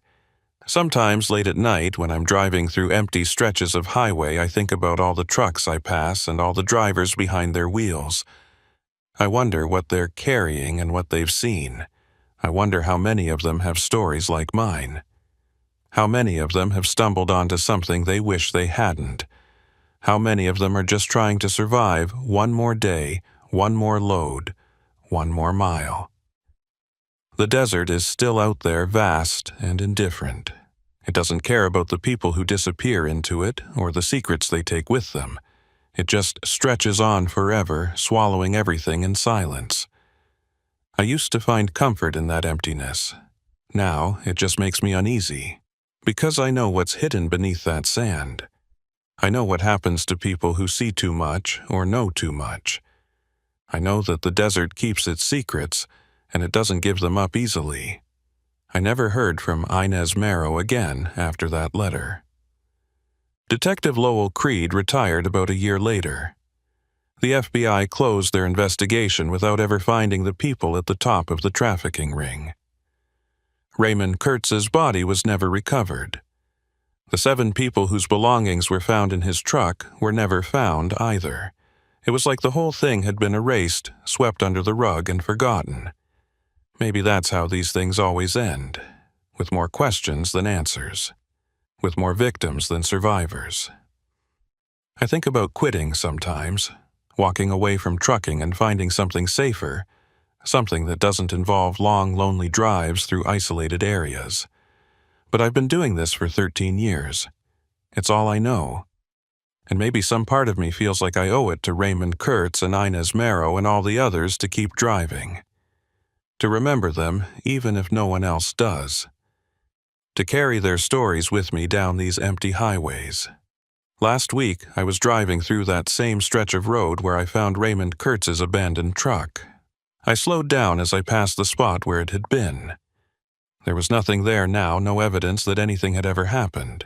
Sometimes late at night, when I'm driving through empty stretches of highway, I think about all the trucks I pass and all the drivers behind their wheels. I wonder what they're carrying and what they've seen. I wonder how many of them have stories like mine. How many of them have stumbled onto something they wish they hadn't. How many of them are just trying to survive one more day, one more load, one more mile. The desert is still out there, vast and indifferent. It doesn't care about the people who disappear into it or the secrets they take with them. It just stretches on forever, swallowing everything in silence. I used to find comfort in that emptiness. Now it just makes me uneasy, because I know what's hidden beneath that sand. I know what happens to people who see too much or know too much. I know that the desert keeps its secrets, and it doesn't give them up easily. I never heard from Inez Marrow again after that letter. Detective Lowell Creed retired about a year later. The FBI closed their investigation without ever finding the people at the top of the trafficking ring. Raymond Kurtz's body was never recovered. The 7 people whose belongings were found in his truck were never found either. It was like the whole thing had been erased, swept under the rug, and forgotten. Maybe that's how these things always end, with more questions than answers. with more victims than survivors. I think about quitting sometimes, walking away from trucking and finding something safer, something that doesn't involve long, lonely drives through isolated areas. But I've been doing this for 13 years. It's all I know. And maybe some part of me feels like I owe it to Raymond Kurtz and Inez Marrow and all the others to keep driving. To remember them, even if no one else does. To carry their stories with me down these empty highways. Last week, I was driving through that same stretch of road where I found Raymond Kurtz's abandoned truck. I slowed down as I passed the spot where it had been. There was nothing there now, no evidence that anything had ever happened.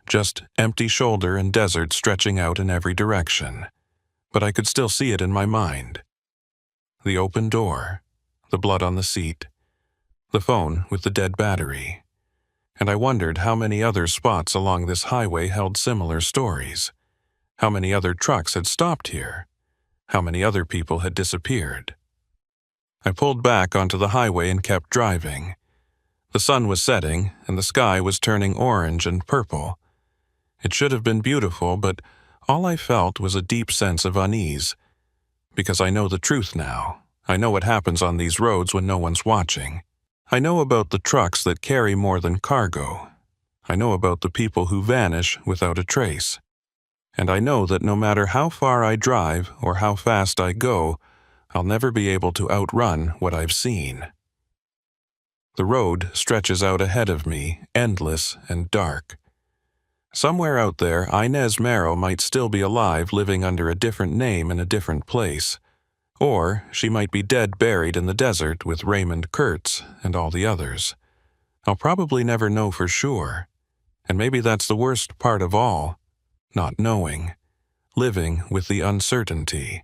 Just empty shoulder and desert stretching out in every direction. But I could still see it in my mind. The open door, the blood on the seat, the phone with the dead battery. And I wondered how many other spots along this highway held similar stories. How many other trucks had stopped here? How many other people had disappeared? I pulled back onto the highway and kept driving. The sun was setting, and the sky was turning orange and purple. It should have been beautiful, but all I felt was a deep sense of unease. Because I know the truth now. I know what happens on these roads when no one's watching. I know about the trucks that carry more than cargo. I know about the people who vanish without a trace. And I know that no matter how far I drive or how fast I go, I'll never be able to outrun what I've seen. The road stretches out ahead of me, endless and dark. Somewhere out there, Inez Marrow might still be alive, living under a different name in a different place. Or she might be dead, buried in the desert with Raymond Kurtz and all the others. I'll probably never know for sure. And maybe that's the worst part of all, not knowing, living with the uncertainty.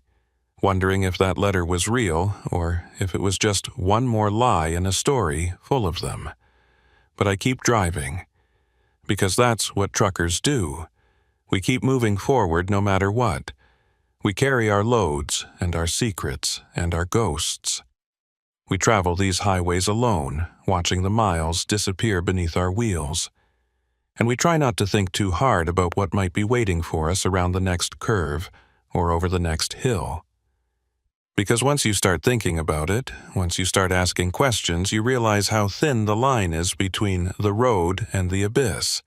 Wondering if that letter was real, or if it was just one more lie in a story full of them. But I keep driving, because that's what truckers do. We keep moving forward no matter what. We carry our loads, and our secrets, and our ghosts. We travel these highways alone, watching the miles disappear beneath our wheels. And we try not to think too hard about what might be waiting for us around the next curve, or over the next hill. Because once you start thinking about it, once you start asking questions, you realize how thin the line is between the road and the abyss,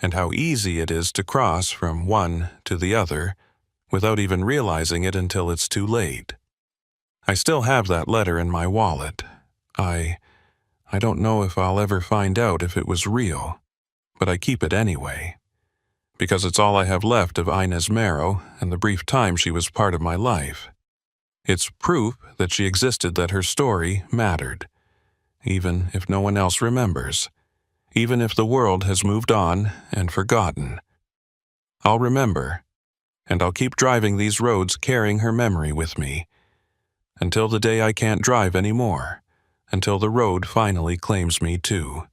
and how easy it is to cross from one to the other without even realizing it until it's too late. I still have that letter in my wallet. I don't know if I'll ever find out if it was real, but I keep it anyway. Because it's all I have left of Inez Marrow and the brief time she was part of my life. It's proof that she existed, that her story mattered, even if no one else remembers, even if the world has moved on and forgotten. I'll remember, and I'll keep driving these roads carrying her memory with me, until the day I can't drive anymore, until the road finally claims me too.